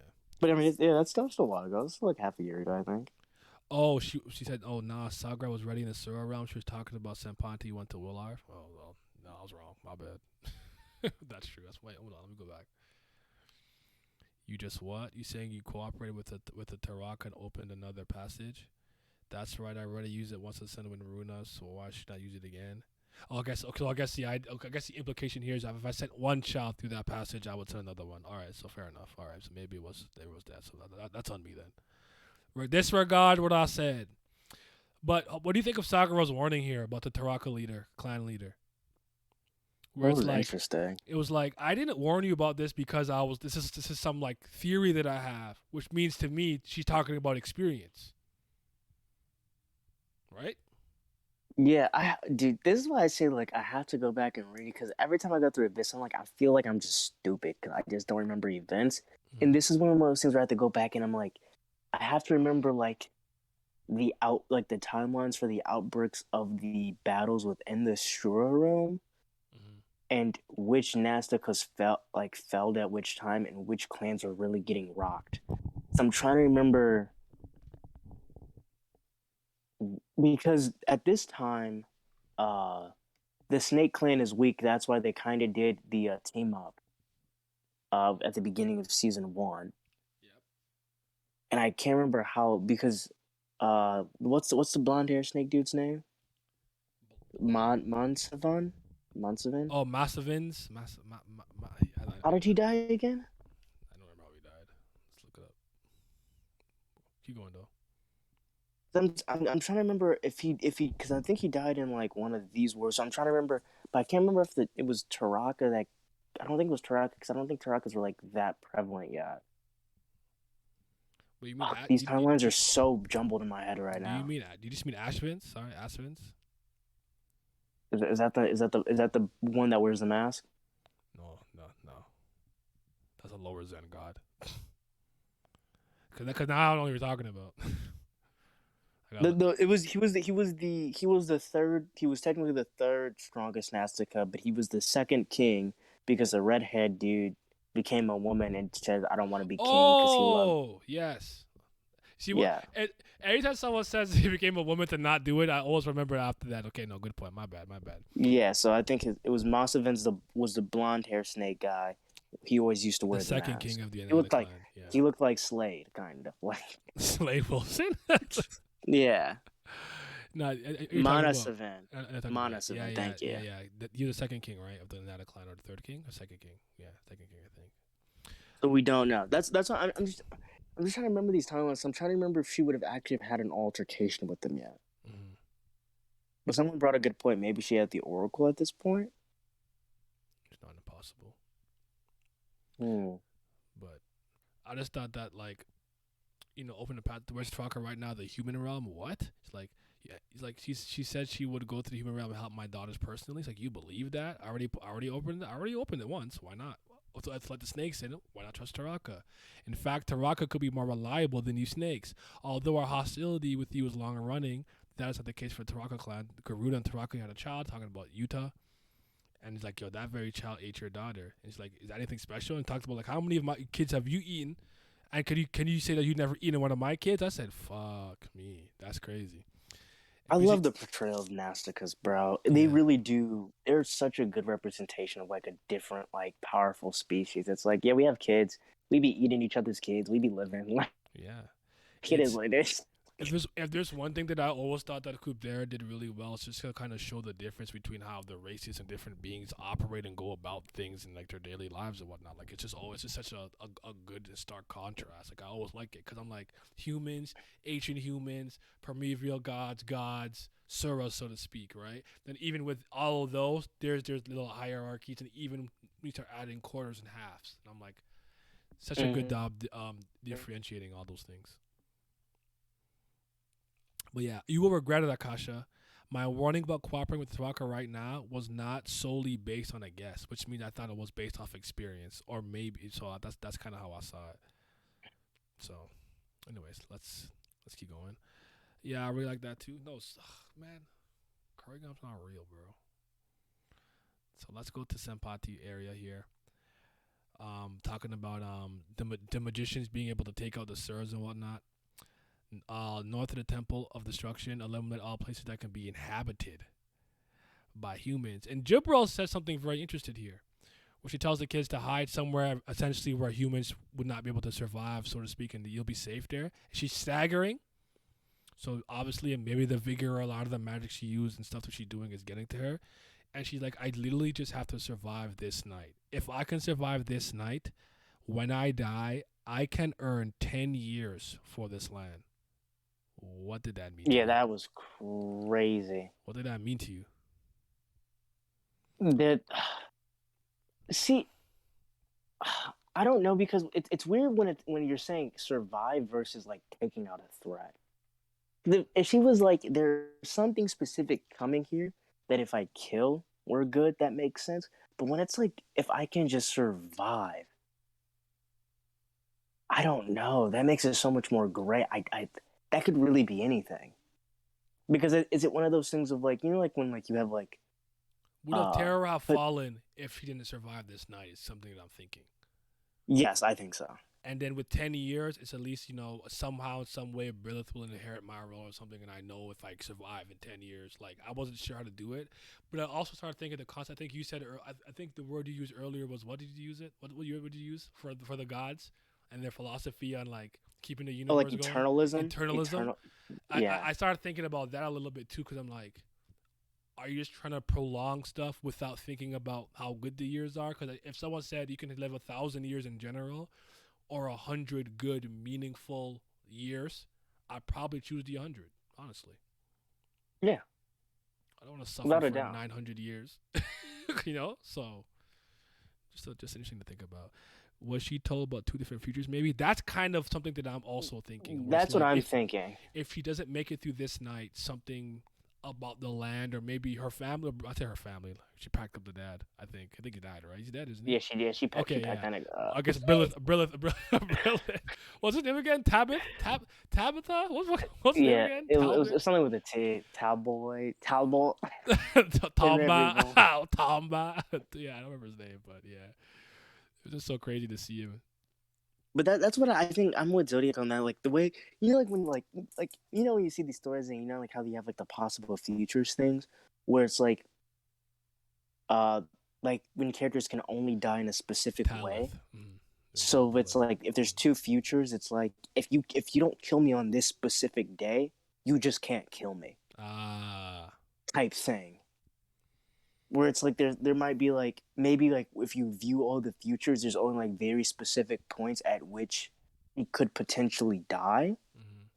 Speaker 5: But I mean, that's still a while ago. It's like half a year ago, I think.
Speaker 4: Oh, she said, oh, nah, Sagra was ready in the Sura realm. She was talking about Senpanti went to Willar. Oh, well, no, I was wrong. My bad. That's true. Wait, hold on. Let me go back. You just what? You saying you cooperated with the Taraka and opened another passage? That's right. I already used it once I sent it with Maruna, so why should I use it again? Oh, I guess the implication here is that if I sent one child through that passage, I would send another one. All right, so fair enough. All right, so maybe there was that. So that's on me then. Disregard what I said. But what do you think of Sakura's warning here about the Taraka leader, clan leader? Where
Speaker 5: That
Speaker 4: it's
Speaker 5: was
Speaker 4: like
Speaker 5: interesting.
Speaker 4: it was like I didn't warn you about this because this is some like theory that I have, which means to me she's talking about experience. Right?
Speaker 5: Yeah, dude, this is why I say like I have to go back and read it because every time I go through this, I'm like I feel like I'm just stupid because I just don't remember events.
Speaker 4: Mm-hmm.
Speaker 5: And this is one of those things where I have to go back and I'm like, I have to remember like the timelines for the outbreaks of the battles within the Shura realm, and which Nastikas fell at which time and which clans are really getting rocked. So I'm trying to remember because at this time, the Snake Clan is weak. That's why they kind of did the team up at the beginning of season 1.
Speaker 4: Yep.
Speaker 5: And I can't remember how because what's the blonde hair snake dude's name? Monsavin?
Speaker 4: Oh, Massivins.
Speaker 5: How did he die again?
Speaker 4: I don't remember how he died. Let's look it up. Keep going though.
Speaker 5: I'm trying to remember if he because I think he died in like one of these wars. So I'm trying to remember, but I can't remember if it was Taraka that. I don't think it was Taraka because I don't think Tarakas were like that prevalent yet.
Speaker 4: But you mean
Speaker 5: These timelines are so jumbled in my head right now.
Speaker 4: Do you just mean Ashvins? Sorry, Ashvins.
Speaker 5: Is that the one that wears the mask?
Speaker 4: No. That's a lower Zen god. Cause now I don't know what you're talking about.
Speaker 5: He was the third. He was technically the third strongest Nastica, but he was the second king because the redhead dude became a woman and said, "I don't want to be king."
Speaker 4: Oh, yes. See,
Speaker 5: yeah.
Speaker 4: Every time someone says he became a woman to not do it, I always remember after that. Okay, no, good point. My bad.
Speaker 5: Yeah, so I think it was Masavin's was the blonde hair snake guy. He always used to wear the
Speaker 4: second
Speaker 5: mask.
Speaker 4: king of the
Speaker 5: He looked
Speaker 4: clan.
Speaker 5: He looked like Slade, kind of like
Speaker 4: Slade Wilson.
Speaker 5: Yeah.
Speaker 4: No,
Speaker 5: Mana Savin.
Speaker 4: Yeah,
Speaker 5: thank you.
Speaker 4: Yeah. You're the second king, right, of the Nana clan, or the third king, or second king? Yeah, second king, I think.
Speaker 5: So we don't know. That's why I'm just trying to remember these timelines. I'm trying to remember if she would have actually had an altercation with them yet.
Speaker 4: Mm-hmm.
Speaker 5: But someone brought a good point. Maybe she had the Oracle at this point.
Speaker 4: It's not impossible.
Speaker 5: Hmm.
Speaker 4: But I just thought that, like, open the path towards Tracker right now, the human realm. What? It's like, yeah, it's like she said she would go to the human realm and help my daughters personally. It's like, you believe that? I already opened it once. Why not? Let's let the snakes in. Why not trust Taraka? In fact, Taraka could be more reliable than you snakes. Although our hostility with you is long running, that is not the case for Taraka clan. Garuda and Taraka had a child, talking about Utah. And he's like, yo, that very child ate your daughter. And he's like, is that anything special? And talked about like, how many of my kids have you eaten? And can you say that you never eaten one of my kids? I said, fuck me, that's crazy.
Speaker 5: I
Speaker 4: Because
Speaker 5: love the portrayal of Nasticus, bro. They
Speaker 4: yeah,
Speaker 5: really do. They're such a good representation of like a different, like powerful species. It's like, yeah, we have kids. We be eating each other's kids. We be living. Like,
Speaker 4: yeah.
Speaker 5: it is
Speaker 4: It's
Speaker 5: what it is.
Speaker 4: if there's one thing that I always thought that Kubera did really well, it's just to kind of show the difference between how the races and different beings operate and go about things in like their daily lives and whatnot. Like it's just always just such a good and stark contrast. Like I always like it because I'm like humans, ancient humans, primordial gods, Sura, so to speak, right? Then even with all of those, there's little hierarchies, and even we start adding quarters and halves. And I'm like, such a good job differentiating all those things. But yeah, you will regret it, Akasha. My warning about cooperating with Tawaka right now was not solely based on a guess, which means I thought it was based off experience, or maybe so. That's kind of how I saw it. So, anyways, let's keep going. Yeah, I really like that too. No, man, Korrigan's not real, bro. So let's go to Senpati area here. Talking about the magicians being able to take out the Surs and whatnot. North of the Temple of Destruction, eliminate all places that can be inhabited by humans. And Jibril says something very interesting here, where she tells the kids to hide somewhere, essentially where humans would not be able to survive, so to speak, and you'll be safe there. She's staggering, so obviously, maybe the vigor, a lot of the magic she used and stuff that she's doing is getting to her. And she's like, I literally just have to survive this night. If I can survive this night, when I die, I can earn 10 years for this land. What did that mean to
Speaker 5: Yeah,
Speaker 4: you?
Speaker 5: that was crazy.
Speaker 4: What did that mean to you?
Speaker 5: That see, I don't know because it's weird when you're saying survive versus like taking out a threat. If she was like, there's something specific coming here that if I kill, we're good. That makes sense. But when it's like, if I can just survive, I don't know. That makes it so much more great. I that could really be anything. Because is it one of those things of like, like when like you have like
Speaker 4: Would have Terror have
Speaker 5: but
Speaker 4: fallen if she didn't survive this night? Is something that I'm thinking.
Speaker 5: yes, I think so.
Speaker 4: And then with 10 years, it's at least, somehow, some way, Brilith will inherit my role or something, and I know if I survive in 10 years. Like, I wasn't sure how to do it. But I also started thinking the concept. I think you said, I think the word you used earlier was, what did you use it? What word would you use for the gods and their philosophy on, like, keeping the
Speaker 5: Oh, like
Speaker 4: universe going?
Speaker 5: eternalism.
Speaker 4: Eternalism.
Speaker 5: Yeah.
Speaker 4: I started thinking about that a little bit, too, because I'm like, are you just trying to prolong stuff without thinking about how good the years are? Because if someone said you can live 1,000 years in general, or 100 good, meaningful years, I'd probably choose the 100, honestly.
Speaker 5: Yeah.
Speaker 4: I don't want to suffer
Speaker 5: Without a
Speaker 4: for
Speaker 5: doubt.
Speaker 4: 900 years, So, just interesting to think about. Was she told about two different futures? Maybe that's kind of something that I'm also thinking.
Speaker 5: That's what I'm thinking.
Speaker 4: If she doesn't make it through this night, something about the land, or maybe her family. I say her family. She packed up the dad. I think he died, right? He's dead, isn't he?
Speaker 5: Yeah, she did. She packed.
Speaker 4: Okay,
Speaker 5: She packed
Speaker 4: yeah.
Speaker 5: that.
Speaker 4: I guess Brilith. What's his name again? Tabitha? What's his name
Speaker 5: Yeah,
Speaker 4: again?
Speaker 5: it was something with a T. Talboy.
Speaker 4: Tamba. Tamba. Yeah, I don't remember his name, but yeah. It was just so crazy to see him.
Speaker 5: But that's what I think. I'm with Zodiac on that. Like the way like when like when you see these stories and like how they have like the possible futures things, where it's like when characters can only die in a specific way. So it's like if there's two futures, it's like if you don't kill me on this specific day, you just can't kill me. Type thing. Where it's like there might be like maybe like if you view all the futures, there's only like very specific points at which he could potentially die,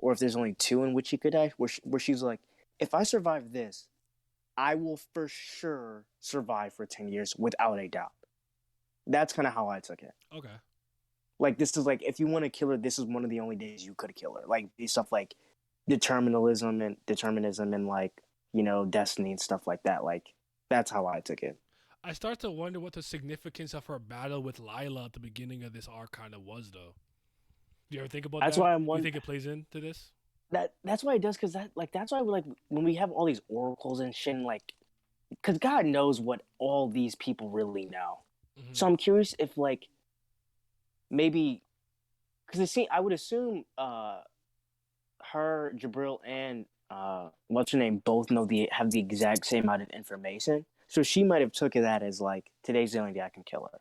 Speaker 5: or if there's only two in which he could die. Where she's like, if I survive this, I will for sure survive for 10 years without a doubt. That's kind of how I took it.
Speaker 4: Okay.
Speaker 5: Like this is like if you want to kill her, this is one of the only days you could kill her. Like stuff like determinism and like destiny and stuff like that. Like. That's how I took it.
Speaker 4: I start to wonder what the significance of her battle with Lila at the beginning of this arc kind of was, though. Do you ever think about
Speaker 5: that's
Speaker 4: that?
Speaker 5: Why I'm
Speaker 4: you think it plays into this?
Speaker 5: That's why it does, because that's why we like when we have all these oracles and shit, and like because God knows what all these people really know.
Speaker 4: Mm-hmm.
Speaker 5: So I'm curious if like maybe because I would assume her, Jabril, and what's her name both have the exact same amount of information. So she might have took that as like today's the only day I can kill her.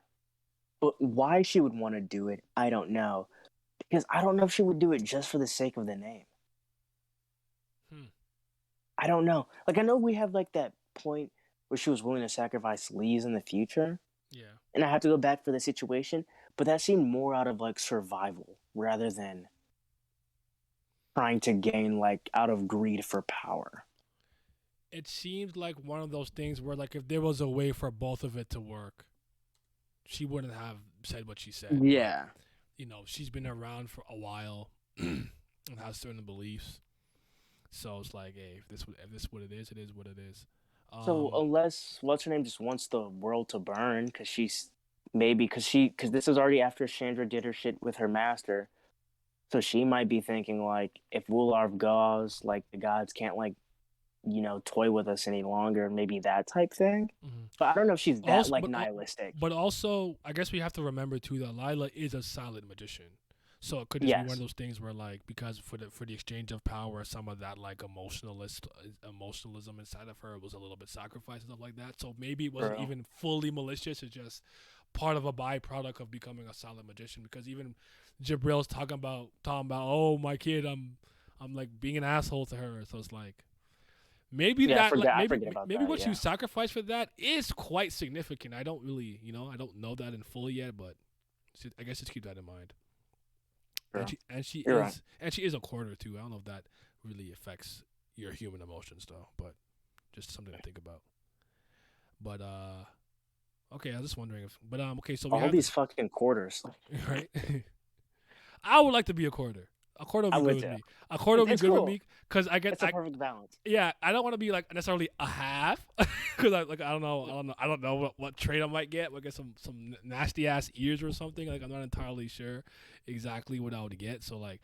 Speaker 5: But why she would want to do it, I don't know. Because I don't know if she would do it just for the sake of the name.
Speaker 4: Hmm.
Speaker 5: I don't know. Like I know we have like that point where she was willing to sacrifice Lee's in the future,
Speaker 4: Yeah.
Speaker 5: and I have to go back for the situation. But that seemed more out of like survival rather than trying to gain like out of greed for power.
Speaker 4: It seems like one of those things where, like, if there was a way for both of it to work, she wouldn't have said what she said. But
Speaker 5: Yeah.
Speaker 4: she's been around for a while and has certain beliefs. So it's like, hey, if this what it is what it is.
Speaker 5: So unless what's her name just wants the world to burn because she's maybe because this is already after Chandra did her shit with her master, so she might be thinking like if Wularv goes, like the gods can't like toy with us any longer, maybe that type thing.
Speaker 4: Mhm.
Speaker 5: But I don't know if she's that
Speaker 4: Also,
Speaker 5: like nihilistic.
Speaker 4: but also, I guess we have to remember too that Lila is a silent magician. So it could just be one of
Speaker 5: Yes.
Speaker 4: those things where, like, because for the exchange of power, some of that like emotionalism inside of her was a little bit sacrificed and stuff like that. So maybe it wasn't
Speaker 5: True.
Speaker 4: even fully malicious. It's just part of a byproduct of becoming a silent magician. Because even Jabril's talking about, oh, my kid, I'm like being an asshole to her. So it's like, maybe
Speaker 5: Yeah,
Speaker 4: that, like,
Speaker 5: I forget about
Speaker 4: maybe
Speaker 5: that.
Speaker 4: what you
Speaker 5: Yeah.
Speaker 4: sacrifice for that is quite significant. I don't really, I don't know that in full yet, but I guess just keep that in mind.
Speaker 5: True.
Speaker 4: And she
Speaker 5: You're
Speaker 4: is
Speaker 5: right.
Speaker 4: and she is a quarter too. I don't know if that really affects your human emotions though, but just something to think about. But okay, I was just wondering if, but okay, so we
Speaker 5: All
Speaker 4: have
Speaker 5: these
Speaker 4: this,
Speaker 5: fucking quarters.
Speaker 4: right. I would like to be a quarter. A quarter would
Speaker 5: I
Speaker 4: be good
Speaker 5: would
Speaker 4: with
Speaker 5: too.
Speaker 4: me. A quarter would be
Speaker 5: It's
Speaker 4: good with
Speaker 5: cool.
Speaker 4: me because
Speaker 5: It's a perfect balance.
Speaker 4: yeah, I don't want to be like necessarily a half because I don't know what trait I might get. I get some nasty ass ears or something. Like I'm not entirely sure exactly what I would get. So like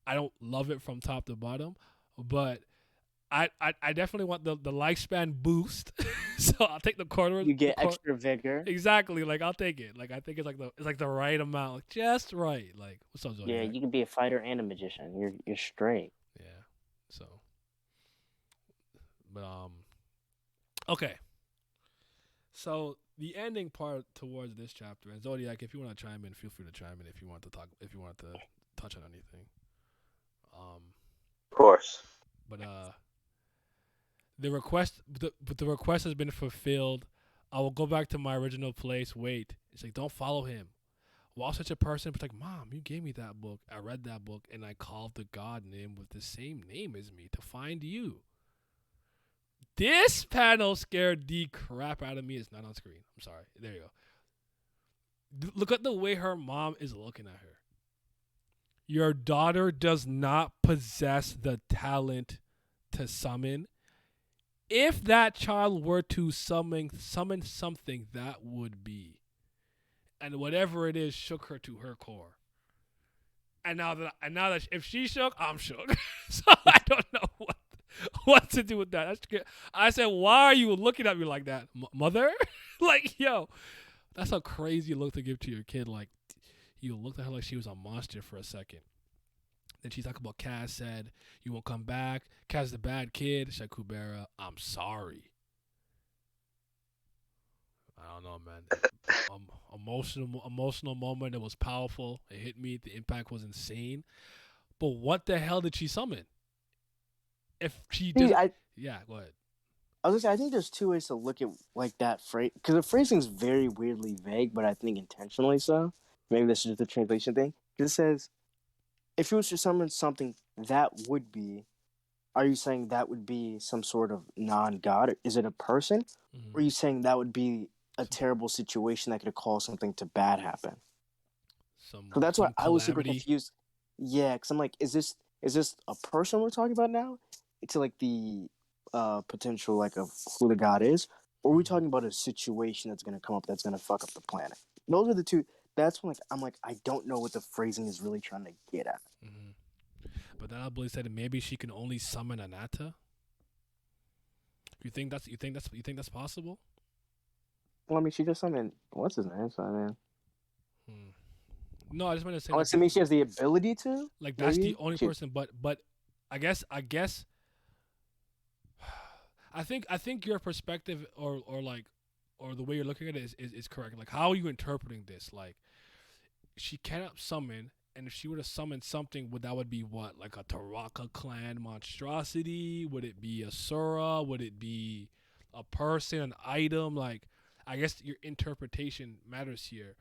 Speaker 4: I don't love it from top to bottom, but I definitely want the lifespan boost. So I'll take the quarter.
Speaker 5: You get extra vigor.
Speaker 4: Exactly. Like I'll take it. Like I think it's like the right amount, like just right. Like what's up,
Speaker 5: Yeah,
Speaker 4: Zodiac?
Speaker 5: you can be a fighter and a magician. You're straight.
Speaker 4: Yeah. So, but okay. So the ending part towards this chapter, and Zodiac, if you want to chime in, feel free to chime in if you want to talk, if you want to touch on anything.
Speaker 6: Of course.
Speaker 4: But the request has been fulfilled. I will go back to my original place. Wait, it's like don't follow him. While such a person was like, Mom, you gave me that book. I read that book, and I called the god name with the same name as me to find you. This panel scared the crap out of me. It's not on screen. I'm sorry. There you go. Look at the way her mom is looking at her. Your daughter does not possess the talent to summon. If that child were to summon something, that would be. And whatever it is shook her to her core. And now that if she shook, I'm shook. So I don't know what to do with that. I said, why are you looking at me like that, mother? Like, yo, that's a crazy look to give to your kid. Like, you looked at her like she was a monster for a second. Then she's talking about Kaz said, you won't come back. Kaz the bad kid. Shakubera, I'm sorry. I don't know, man. Emotional moment. It was powerful. It hit me. The impact was insane. But what the hell did she summon? If she did, yeah, go ahead.
Speaker 5: I was gonna say, I think there's two ways to look at like that phrase because the phrasing's very weirdly vague, but I think intentionally so. Maybe this is just a translation thing. Because it says, if you was to summon something, that would be. Are you saying that would be some sort of non-god? Is it a person?
Speaker 4: Mm-hmm.
Speaker 5: Or are you saying that would be a terrible situation that could cause something to bad happen? So that's why I was super confused. Yeah, because I'm like, is this a person we're talking about now? It's like the potential like of who the god is, or are we talking about a situation that's gonna come up that's gonna fuck up the planet? Those are the two. That's when I'm like, I don't know what the phrasing is really trying to get at.
Speaker 4: Mm-hmm. But then I believe said maybe she can only summon Anatta. You think that's possible?
Speaker 5: Well, I mean, she just summoned what's his name? So I mean,
Speaker 4: Hmm. No, I just want to say
Speaker 5: I'm
Speaker 4: like
Speaker 5: assuming she has the ability to.
Speaker 4: that's the
Speaker 5: Maybe
Speaker 4: only
Speaker 5: she.
Speaker 4: person. But I guess I think your perspective or the way you're looking at it is correct. Like how are you interpreting this? Like she cannot summon, and if she were to summon something, would be what, like a Taraka clan monstrosity? Would it be a Sura? Would it be a person, an item? Like I guess your interpretation matters here.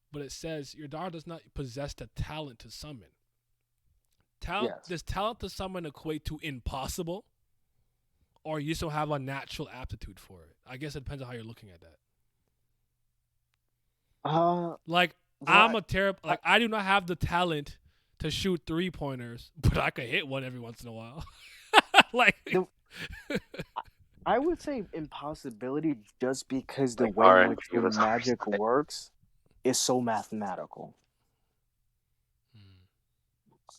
Speaker 4: But it says your daughter does not possess the talent to summon. Talent
Speaker 5: Yes.
Speaker 4: does talent to summon equate to impossible, or you just don't have a natural aptitude for it? I guess it depends on how you're looking at that. Like I'm
Speaker 5: What?
Speaker 4: a terrible.
Speaker 5: I,
Speaker 4: Like I do not have the talent to shoot 3 pointers, but I could hit one every once in a while. like
Speaker 5: the, I would say impossibility just because the
Speaker 6: Like
Speaker 5: way in which
Speaker 6: RNG
Speaker 5: your
Speaker 6: was
Speaker 5: magic works is so mathematical.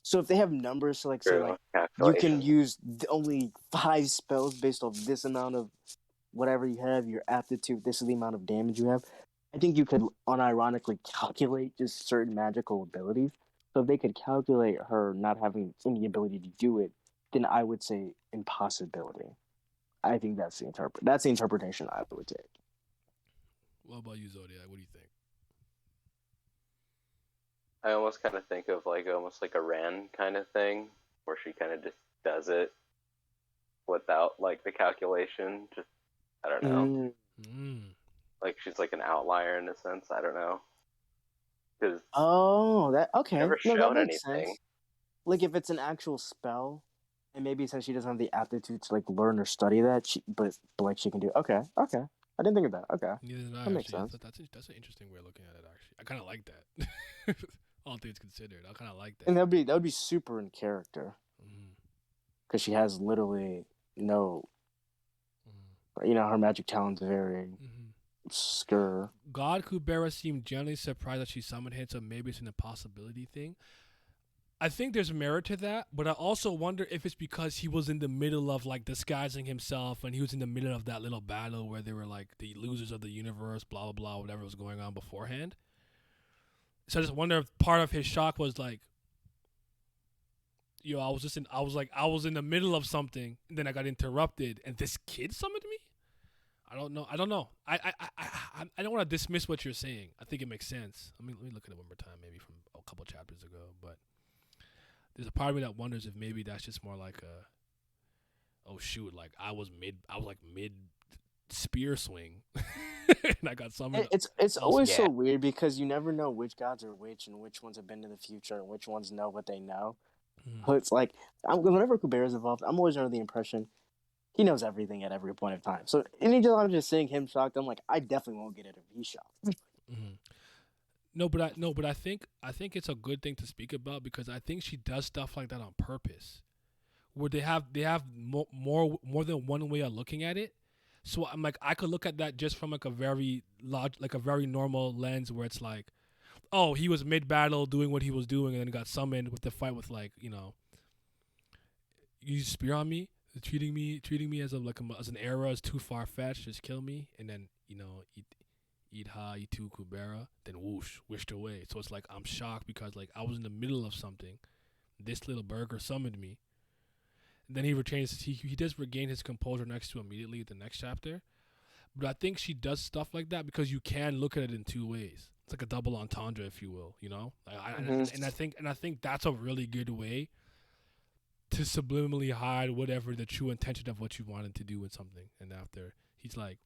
Speaker 5: So if they have numbers to like say
Speaker 6: true
Speaker 5: like you can
Speaker 6: calculation.
Speaker 5: use only 5 spells based off this amount of whatever you have, your aptitude, this is the amount of damage you have. I think you could unironically calculate just certain magical abilities. So if they could calculate her not having any ability to do it, then I would say impossibility. I think that's the interpretation I would take.
Speaker 4: what about you, Zodiac? What do you think?
Speaker 6: I almost kind of think of like almost like a Ran kind of thing, where she kind of just does it without like the calculation. Just I don't know.
Speaker 5: Mm.
Speaker 4: Mm.
Speaker 6: Like she's like an outlier in a sense. I don't know because
Speaker 5: Oh, that okay.
Speaker 6: never
Speaker 5: No, that
Speaker 6: shown
Speaker 5: makes
Speaker 6: anything.
Speaker 5: sense. Like if it's an actual spell, and maybe since she doesn't have the aptitude to like learn or study that, but like she can do. Okay, okay. I didn't think of that. Okay,
Speaker 4: Neither did
Speaker 5: that
Speaker 4: I
Speaker 5: makes
Speaker 4: actually.
Speaker 5: sense.
Speaker 4: That's an interesting way of looking at it. Actually, I kind of like that. All things considered, I kind of like
Speaker 5: And
Speaker 4: that.
Speaker 5: that would be super in character
Speaker 4: Mm-hmm.
Speaker 5: because she has literally no, her magic talent's very
Speaker 4: Mm-hmm.
Speaker 5: obscure.
Speaker 4: God Kubera seemed genuinely surprised that she summoned him, so maybe it's an impossibility thing. I think there's merit to that, but I also wonder if it's because he was in the middle of like disguising himself and he was in the middle of that little battle where they were like the losers of the universe, blah blah blah, whatever was going on beforehand. So I just wonder if part of his shock was like, yo, I was in the middle of something, and then I got interrupted, and this kid summoned me. I don't know. I don't know. I don't want to dismiss what you're saying. I think it makes sense. Let me look at it one more time, maybe from a couple chapters ago. But there's a part of me that wonders if maybe that's just more like oh shoot, like I was like mid spear swing, and I got summoned.
Speaker 5: It's always
Speaker 4: Elsewhere.
Speaker 5: so weird because you never know which gods are which and which ones have been to the future and which ones know what they know.
Speaker 4: Mhm.
Speaker 5: So it's like whenever Kubera's involved, I'm always under the impression he knows everything at every point of time. So anytime I'm just seeing him shocked, I'm like, I definitely won't get it if he's shocked.
Speaker 4: Mhm. No, but I think it's a good thing to speak about because I think she does stuff like that on purpose, where they have more than one way of looking at it. So I'm like, I could look at that just from like a very like a very normal lens, where it's like, oh, he was mid battle doing what he was doing, and then got summoned with the fight with like, you spear on me, treating me as as an error, as too far fetched, just kill me, and then eat ha, eat two kubera, then whoosh, wished away. So it's like I'm shocked because like I was in the middle of something. This little burger summoned me. And then he retains he does regain his composure next to immediately the next chapter. But I think she does stuff like that because you can look at it in two ways. It's like a double entendre, if you will. And I think that's a really good way to subliminally hide whatever the true intention of what you wanted to do with something. And after he's like,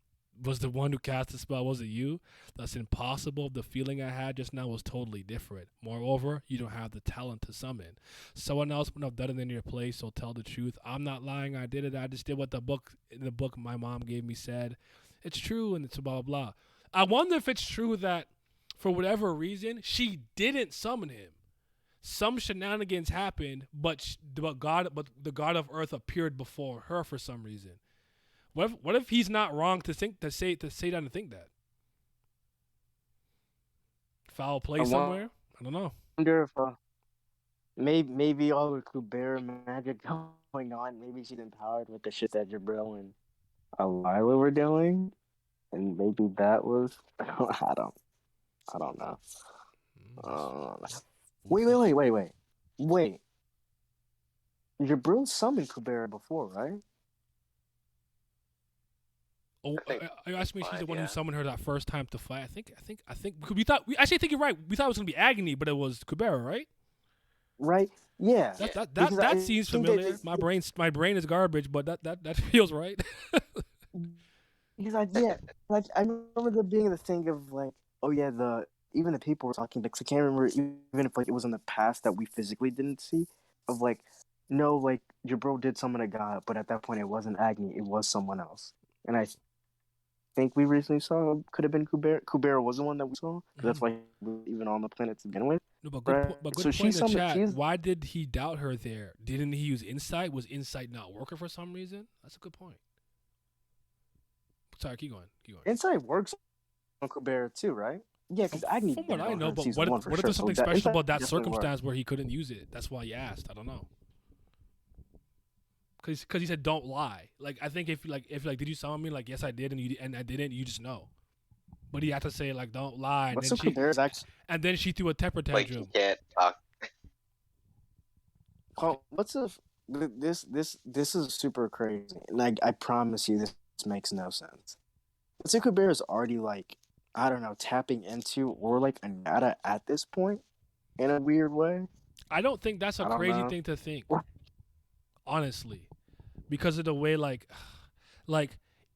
Speaker 4: was the one who cast the spell, was it you? That's impossible. The feeling I had just now was totally different. Moreover, you don't have the talent to summon. Someone else would have done it in your place, so tell the truth. I'm not lying. I did it. I just did what the book my mom gave me said. It's true, and it's blah, blah, blah. I wonder if it's true that for whatever reason, she didn't summon him. Some shenanigans happened, but the God of Earth appeared before her for some reason. What if he's not wrong to say that and think that? Foul play
Speaker 5: I
Speaker 4: somewhere? I don't know.
Speaker 5: wonder if maybe all the Kubera magic going on, maybe she's empowered with the shit that Jabril and Lila were doing, and maybe that was I don't know. Uh, wait. Jabril summoned Kubera before, right?
Speaker 4: Oh,
Speaker 6: I think
Speaker 4: are you asking me if she's the one who
Speaker 6: yeah.
Speaker 4: summoned her that first time to fight? I think we thought we actually think you're right. We thought it was gonna be Agony, but it was Kubera, right?
Speaker 5: Right? Yeah. Because
Speaker 4: That
Speaker 5: I
Speaker 4: seems
Speaker 5: think that
Speaker 4: familiar. My brain is garbage, but that feels right.
Speaker 5: because I remember there being the thing of like, oh yeah, the even the people were talking because I can't remember even if like it was in the past that we physically didn't see of like, no, like Jabril did summon a god, but at that point it wasn't Agni, it was someone else, and I think we recently saw could have been Kubera. Kubera was the one that we saw because that's why he was even on the planet to begin with.
Speaker 4: No, but
Speaker 5: Right?
Speaker 4: good
Speaker 5: So
Speaker 4: point in
Speaker 5: she's
Speaker 4: the
Speaker 5: summoned.
Speaker 4: chat.
Speaker 5: She's
Speaker 4: Why did he doubt her there? Didn't he use insight? Was insight not working for some reason? That's a good point. Sorry, keep going. Keep going.
Speaker 5: Insight works on Kubera too, right? Yeah, because Agni
Speaker 4: From
Speaker 5: did
Speaker 4: what
Speaker 5: it
Speaker 4: I
Speaker 5: on her
Speaker 4: know,
Speaker 5: in
Speaker 4: but
Speaker 5: season one for
Speaker 4: what if
Speaker 5: sure.
Speaker 4: there's
Speaker 5: So
Speaker 4: something
Speaker 5: that
Speaker 4: special
Speaker 5: Insight
Speaker 4: about that
Speaker 5: definitely works.
Speaker 4: circumstance where he couldn't use it? That's why he asked. I don't know. Cause he said don't lie. Like I think if did you summon me? Like yes I did and I didn't. You just know. But he had to say like don't lie and
Speaker 5: What's
Speaker 4: then
Speaker 5: so Kubera's actually?
Speaker 4: she threw a temper
Speaker 6: Like he
Speaker 4: tantrum.
Speaker 6: can't talk.
Speaker 5: Well, what's a this is super crazy, and I promise you this makes no sense. What's if Kubera is already like I don't know tapping into or like a Nada at this point in a weird way.
Speaker 4: I don't think that's a
Speaker 5: I don't
Speaker 4: crazy
Speaker 5: know.
Speaker 4: thing to think, honestly, because of the way like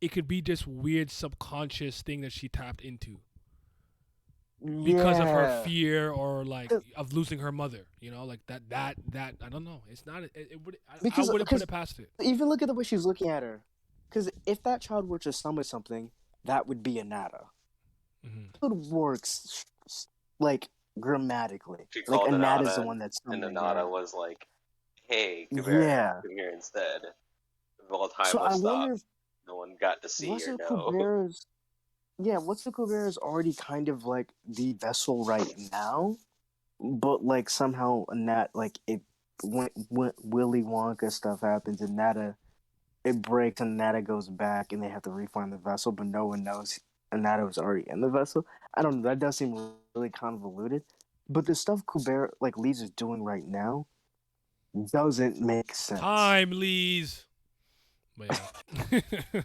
Speaker 4: it could be this weird subconscious thing that she tapped into because of her
Speaker 5: Yeah.
Speaker 4: fear or like of losing her mother. You know, like that I don't know. It's not. It would. I wouldn't put
Speaker 5: Because
Speaker 4: it past it.
Speaker 5: even look at the way she's looking at her. Because if that child were to summon something, that would be a Nada.
Speaker 4: Mm-hmm.
Speaker 5: It works like grammatically.
Speaker 6: She
Speaker 5: Like
Speaker 6: called
Speaker 5: Anata's the
Speaker 6: Anata,
Speaker 5: one that's
Speaker 6: and
Speaker 5: summoning
Speaker 6: Anata
Speaker 5: her.
Speaker 6: was like, "Hey, Kubera,
Speaker 5: Yeah.
Speaker 6: come here instead." Well, time
Speaker 5: So
Speaker 6: was
Speaker 5: I wonder
Speaker 6: stopped.
Speaker 5: if
Speaker 6: No one got to see
Speaker 5: what's
Speaker 6: or
Speaker 5: the
Speaker 6: know.
Speaker 5: Kubera's what's the Kubera's already kind of like the vessel right now, but like somehow Nat like it when Willy Wonka stuff happens and Nata it breaks and Nata goes back and they have to refine the vessel, but no one knows Nata was already in the vessel. I don't know. That does seem really convoluted. But the stuff Kubera like Lee's is doing right now doesn't make sense.
Speaker 4: Time, Lees. But yeah.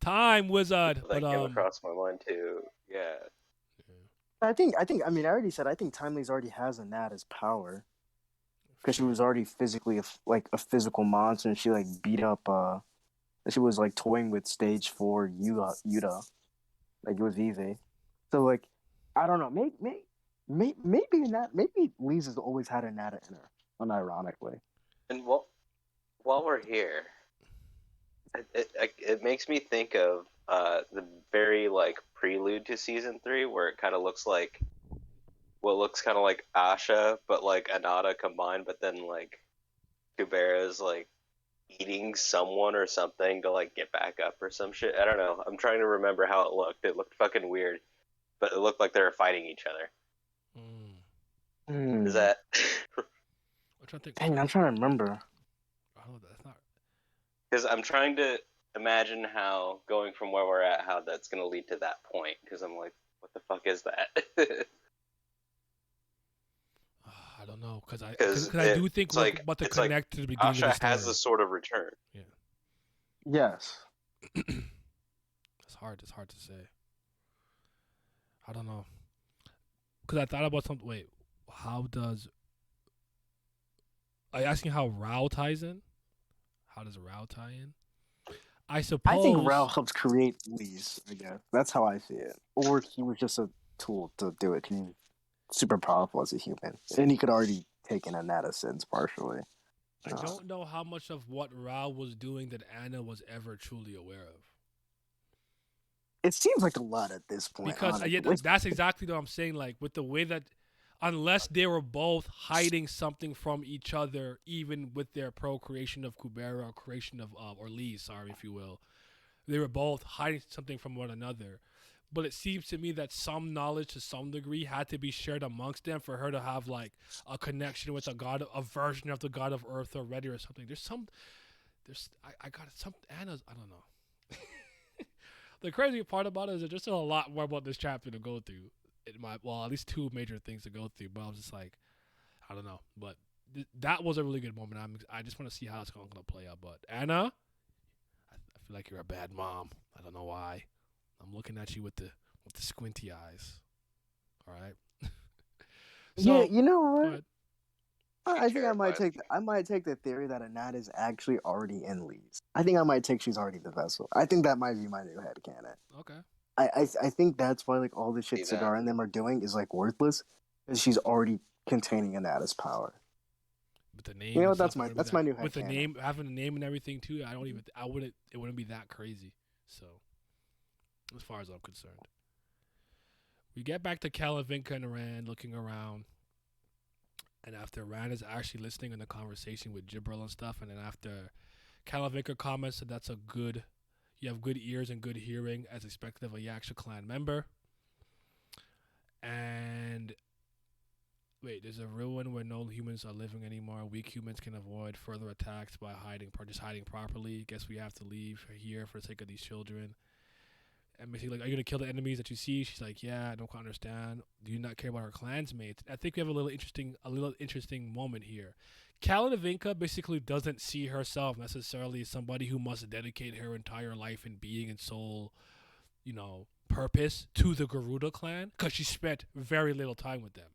Speaker 4: Time wizard. But
Speaker 6: That came across my mind too. Yeah.
Speaker 5: I mean I already said I think Timely's already has a Nata's power because she was already physically like a physical monster and she like beat up she was like toying with stage 4 Yuta like it was easy. So like I don't know maybe not maybe Lisa's always had a Nata in her unironically.
Speaker 6: And while we're here, it makes me think of the very like prelude to season 3, where it kind of looks like what looks kind of like Asha, but like Anata combined. But then like Kubera's like eating someone or something to like get back up or some shit. I don't know. I'm trying to remember how it looked. It looked fucking weird, but it looked like they were fighting each other. Is that?
Speaker 4: I'm trying to think.
Speaker 5: Dang, I'm trying to remember.
Speaker 4: Oh, that's not.
Speaker 6: Because I'm trying to imagine how going from where we're at, how that's going to lead to that point. Because I'm like, what the fuck is that?
Speaker 4: I don't know because
Speaker 6: Because
Speaker 4: I do think
Speaker 6: it's
Speaker 4: we're
Speaker 6: like
Speaker 4: about to
Speaker 6: it's like
Speaker 4: connect to the beginning of the
Speaker 6: Asha
Speaker 4: story.
Speaker 6: has a sort of return.
Speaker 4: Yeah,
Speaker 5: Yes.
Speaker 4: it's hard. It's hard to say. I don't know because I thought about something. Wait, how does? Are you asking how Rao ties in? How does Rao tie in? I suppose.
Speaker 5: I think Rao helped create Lee's, I guess. That's how I see it. Or he was just a tool to do it. He's super powerful as a human. And he could already take in Anata's sins partially.
Speaker 4: I don't know how much of what Rao was doing that Anna was ever truly aware of.
Speaker 5: It seems like a lot at this point.
Speaker 4: Because that's exactly what I'm saying. Like with the way that, unless they were both hiding something from each other, even with their procreation of Kubera or creation of or Lee, sorry if you will, they were both hiding something from one another. But it seems to me that some knowledge to some degree had to be shared amongst them for her to have like a connection with a version of the god of Earth already or something. I got some Anna's. I don't know. The crazy part about it is there's just a lot more about this chapter to go through. At least two major things to go through. But I was just like, I don't know. But that was a really good moment. I just want to see how it's going to play out. But Anna, I feel like you're a bad mom. I don't know why. I'm looking at you with the squinty eyes. All right.
Speaker 5: Yeah, you know
Speaker 4: go
Speaker 5: what?
Speaker 4: ahead.
Speaker 5: I think
Speaker 6: Terrified.
Speaker 5: I might take the theory that Anat is actually already in Lee's. I think I might take she's already the vessel. I think that might be my new headcanon.
Speaker 4: Okay.
Speaker 5: I think that's why like all the shit
Speaker 6: See
Speaker 5: Cigar
Speaker 6: that.
Speaker 5: and them are doing is like worthless, because she's already containing Anata's power.
Speaker 4: With the name,
Speaker 5: You know
Speaker 4: and
Speaker 5: what?
Speaker 4: stuff,
Speaker 5: That's my new
Speaker 4: with the
Speaker 5: headcanon.
Speaker 4: name, having the name and everything too. It wouldn't be that crazy. So, as far as I'm concerned, we get back to Kalavinka and Rand looking around, and after Rand is actually listening in the conversation with Jibril and stuff, and then after Kalavinka comments that you have good ears and good hearing as expected of a Yaksha clan member, and wait, there's a ruin where no humans are living anymore. Weak humans can avoid further attacks by just hiding properly. Guess we have to leave here for the sake of these children. And basically, like, are you gonna kill the enemies that you see? She's like, yeah, I don't quite understand. Do you not care about our clansmates? I think we have a little interesting moment here. Kalinavinka basically doesn't see herself necessarily as somebody who must dedicate her entire life and being and soul, purpose to the Garuda clan, because she spent very little time with them,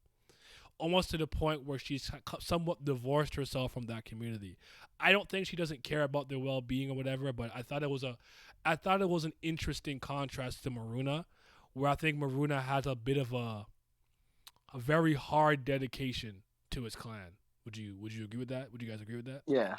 Speaker 4: almost to the point where she's somewhat divorced herself from that community. I don't think she doesn't care about their well-being or whatever, but I thought it was an interesting contrast to Maruna, where I think Maruna has a bit of a very hard dedication to his clan. Would you agree with that? Would you guys agree with that?
Speaker 5: Yeah,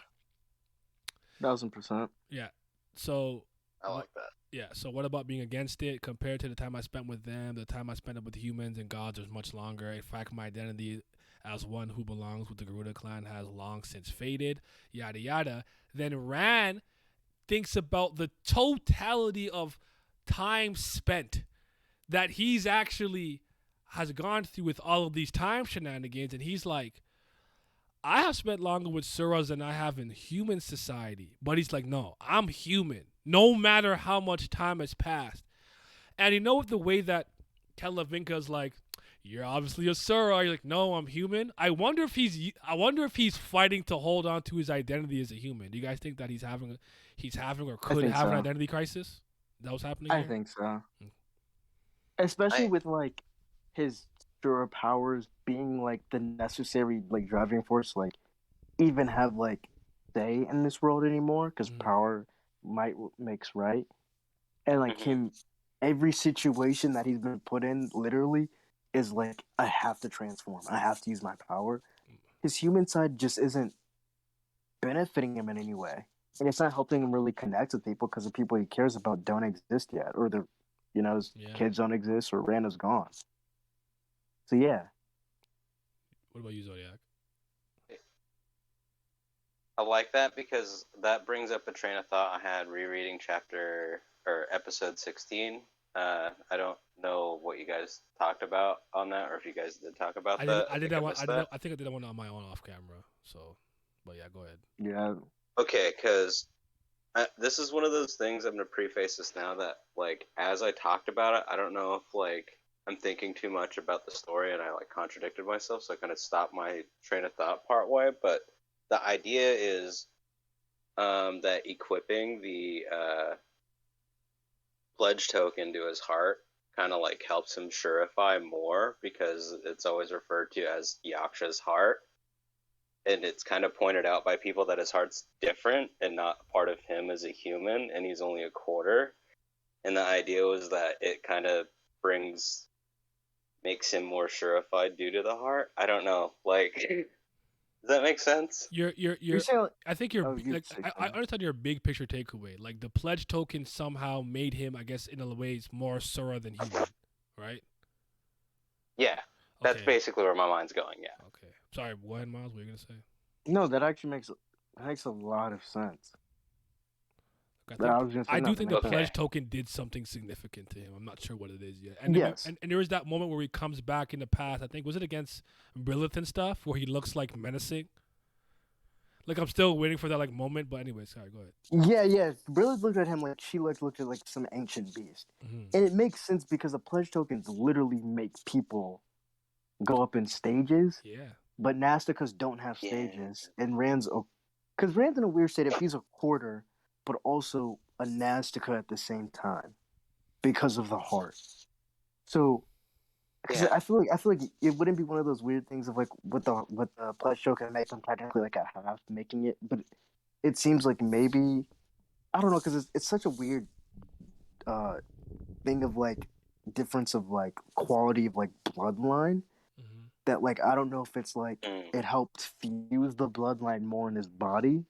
Speaker 5: 1000%.
Speaker 4: Yeah. So
Speaker 6: I like that.
Speaker 4: yeah, so what about being against it compared to the time I spent with them, the time I spent with humans and gods was much longer. In fact, my identity as one who belongs with the Garuda clan has long since faded, yada yada. Then Ran thinks about the totality of time spent that he's actually has gone through with all of these time shenanigans, and he's like, I have spent longer with Suras than I have in human society. But he's like, no, I'm human, no matter how much time has passed. And with the way that Kalavinka's like, you're obviously a Sura. You're like, no, I'm human. I wonder if he's fighting to hold on to his identity as a human. Do you guys think that he's having or could have an identity crisis? That was happening
Speaker 5: I
Speaker 4: here?
Speaker 5: think so. Especially with like his Sura powers being like the necessary like driving force, like even have like say in this world anymore, because power might makes right, and like him, every situation that he's been put in literally is like, I have to transform, I have to use my power. His human side just isn't benefiting him in any way, and it's not helping him really connect with people because the people he cares about don't exist yet, or his kids don't exist, or Rand is gone. So yeah.
Speaker 4: What about you, Zodiac?
Speaker 6: I like that because that brings up a train of thought I had rereading episode 16. I don't know what you guys talked about on that, or if you guys did talk about that.
Speaker 4: I think I did that one on my own off camera. So, but yeah, go ahead.
Speaker 5: Yeah.
Speaker 6: Okay, because this is one of those things. I'm gonna preface this now that, like, as I talked about it, I don't know if like I'm thinking too much about the story and I like contradicted myself, so I kind of stopped my train of thought part way. But the idea is that equipping the pledge token to his heart kind of like helps him surefy more, because it's always referred to as Yaksha's heart, and it's kind of pointed out by people that his heart's different and not part of him as a human, and he's only a quarter. And the idea was that it kind of makes him more surefied due to the heart. I don't know, like, does that make sense?
Speaker 4: You're
Speaker 5: saying,
Speaker 4: I think you're
Speaker 5: you
Speaker 4: like,
Speaker 5: say
Speaker 4: I understand your big picture takeaway. Like, the pledge token somehow made him, I guess, in a ways more Sura than human, right?
Speaker 6: Yeah, that's
Speaker 4: Okay.
Speaker 6: basically where my mind's going. Yeah.
Speaker 4: Okay. Sorry, go ahead, Miles. What were you gonna say?
Speaker 5: No, that actually makes a lot of sense.
Speaker 4: I do think the
Speaker 6: Okay.
Speaker 4: pledge token did something significant to him. I'm not sure what it is yet. And
Speaker 5: Yes.
Speaker 4: and there was that moment where he comes back in the past. I think, was it against Brilith and stuff, where he looks like menacing. Like I'm still waiting for that like moment. But anyway, sorry, go ahead.
Speaker 5: Yeah. Brilliant looked at him like she looked at like some ancient beast,
Speaker 4: Mm-hmm.
Speaker 5: and it makes sense because the pledge tokens literally make people go up in stages,
Speaker 4: Yeah.
Speaker 5: but Nastikas don't have
Speaker 6: Yeah.
Speaker 5: stages, and because Rand's in a weird state if he's a quarter, but also a Nastica at the same time because of the heart. So, because
Speaker 6: Yeah.
Speaker 5: I feel like it wouldn't be one of those weird things of like with the pledge token makes them technically like a half making it, but it seems like maybe I don't know because it's such a weird uh thing of like difference of like quality of like bloodline
Speaker 4: Mm-hmm.
Speaker 5: that like I don't know if it's like
Speaker 6: Mm.
Speaker 5: it helped fuse the bloodline more in his body,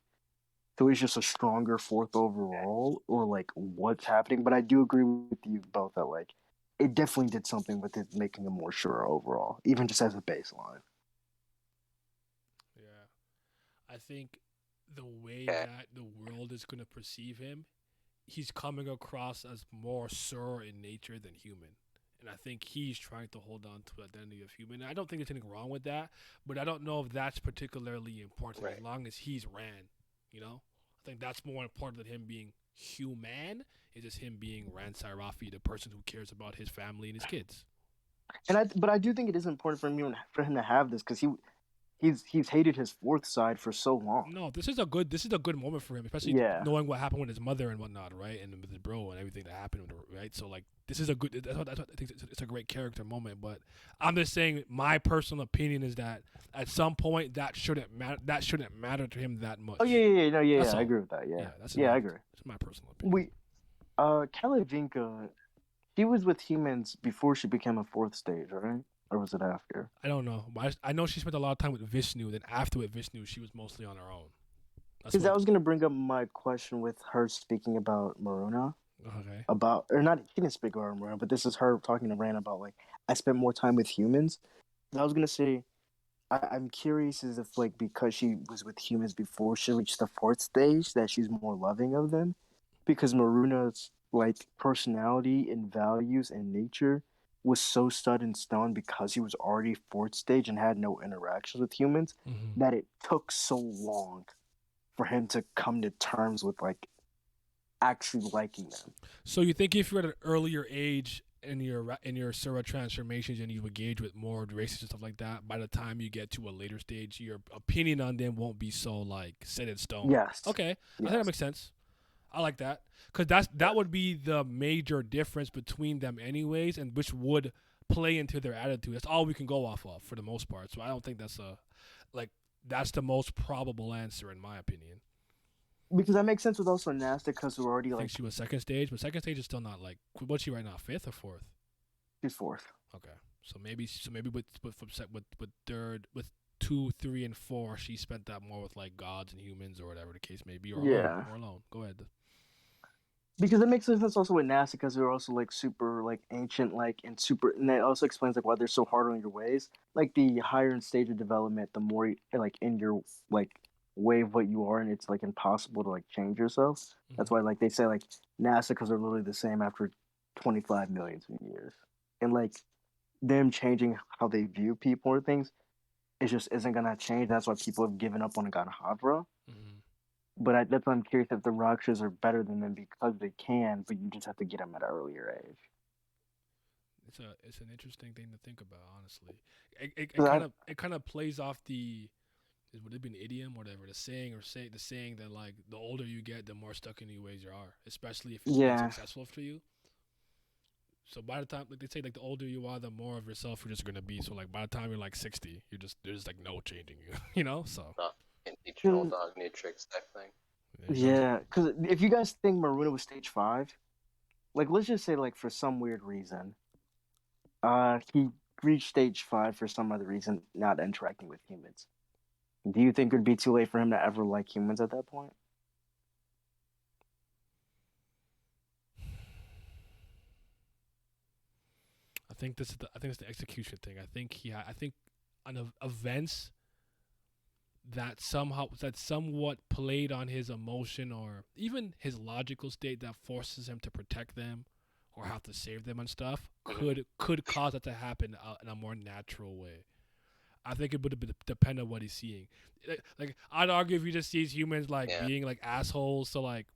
Speaker 5: so he's just a stronger fourth overall, or like what's happening. But I do agree with you both that like it definitely did something with it making him more sure overall, even just as a baseline.
Speaker 4: Yeah. I think the way
Speaker 6: Okay.
Speaker 4: that the world is gonna perceive him, he's coming across as more sure in nature than human. And I think he's trying to hold on to the identity of human. And I don't think there's anything wrong with that, but I don't know if that's particularly important
Speaker 6: Right.
Speaker 4: as long as he's Ran, you know? I think that's more important than him being human, is just him being Ran Sairafi, the person who cares about his family and his kids.
Speaker 5: But I do think it is important for him to have this because he's hated his fourth side for so long.
Speaker 4: No, this is a good moment for him, especially
Speaker 5: Yeah.
Speaker 4: knowing what happened with his mother and whatnot, right? And with his bro and everything that happened with her, right? So like this is a good. That's what I think it's a great character moment. But I'm just saying, my personal opinion is that at some point that shouldn't matter. That shouldn't matter to him that much.
Speaker 5: Oh yeah, no,
Speaker 4: That's
Speaker 5: I
Speaker 4: all.
Speaker 5: agree with that. Yeah,
Speaker 4: That's
Speaker 5: I agree.
Speaker 4: That's my personal opinion.
Speaker 5: We Kalavinka, she was with humans before she became a fourth stage, right? Or was it after?
Speaker 4: I don't know, but I know she spent a lot of time with Vishnu. Then after with Vishnu, she was mostly on her own. That's
Speaker 5: Because I
Speaker 4: what.
Speaker 5: was gonna bring up my question with her speaking about Maruna.
Speaker 4: Okay.
Speaker 5: About or not she didn't speak about Maruna, but this is her talking to Rand about like I spent more time with humans. I was gonna say I'm curious as if like because she was with humans before she reached the fourth stage that she's more loving of them. Because Maruna's like personality and values and nature was so set in stone because he was already fourth stage and had no interactions with humans
Speaker 4: Mm-hmm.
Speaker 5: that it took so long for him to come to terms with like actually liking them.
Speaker 4: So you think if you're at an earlier age in your Sura transformations and you engage with more races and stuff like that, by the time you get to a later stage, your opinion on them won't be so like set in stone.
Speaker 5: Yes.
Speaker 4: Okay, I think
Speaker 5: Yes.
Speaker 4: that makes sense. I like that because that would be the major difference between them, anyways, and which would play into their attitude. That's all we can go off of for the most part. So I don't think that's that's the most probable answer in my opinion.
Speaker 5: Because that makes sense with also Nasty because we're already
Speaker 4: I
Speaker 5: like
Speaker 4: think she was second stage, but second stage is still not like what's she right now, fifth or fourth?
Speaker 5: she's fourth.
Speaker 4: Okay, so maybe with third with 2, 3, and 4, she spent that more with like gods and humans or whatever the case may be, or
Speaker 5: Yeah.
Speaker 4: alone. Go ahead.
Speaker 5: Because it makes sense also with NASA because they're also like super like ancient like and super and that also explains like why they're so hard on your ways. Like the higher in stage of development, the more like in your like way of what you are, and it's like impossible to like change yourself. That's why like they say like NASA because they're literally the same after 25 million years, and like them changing how they view people or things, it just isn't gonna change. That's why people have given up on Ganahadra.
Speaker 4: Mm-hmm.
Speaker 5: But that's why I'm curious if the Rakshas are better than them because they can, but you just have to get them at an earlier age.
Speaker 4: It's an interesting thing to think about, honestly. It
Speaker 5: 'Cause
Speaker 4: kind of plays off would it be an idiom or whatever, the saying that like the older you get, the more stuck in your ways you are, especially if it's been
Speaker 5: Yeah.
Speaker 4: successful for you. So by the time, like they say, like the older you are, the more of yourself you're just gonna be. So like by the time you're like 60, there's like no changing you, you know. So
Speaker 6: Can't teach an old dog new tricks type thing.
Speaker 5: Yeah, because if you guys think Maruna was stage 5, like let's just say like for some weird reason, he reached stage 5 for some other reason, not interacting with humans. Do you think it would be too late for him to ever like humans at that point?
Speaker 4: I think it's the execution thing. I think on events that somewhat played on his emotion or even his logical state that forces him to protect them or have to save them and stuff could cause it to happen in a more natural way. I think it would depend on what he's seeing. Like I'd argue if he just sees humans like
Speaker 6: Yeah.
Speaker 4: being like assholes to like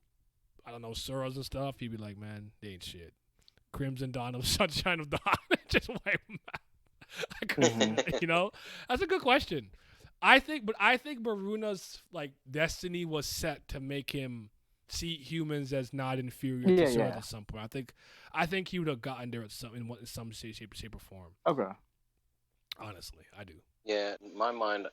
Speaker 4: I don't know Soros and stuff, he'd be like, man, they ain't shit. Crimson Dawn of Sunshine of Dawn, just wipe them out. I couldn't, you know, that's a good question. I think Maruna's like destiny was set to make him see humans as not inferior to
Speaker 5: Yeah,
Speaker 4: Soros
Speaker 5: yeah.
Speaker 4: at some point. I think he would have gotten there at some shape or form.
Speaker 5: Okay.
Speaker 4: Honestly, I do.
Speaker 6: Yeah, in my mind,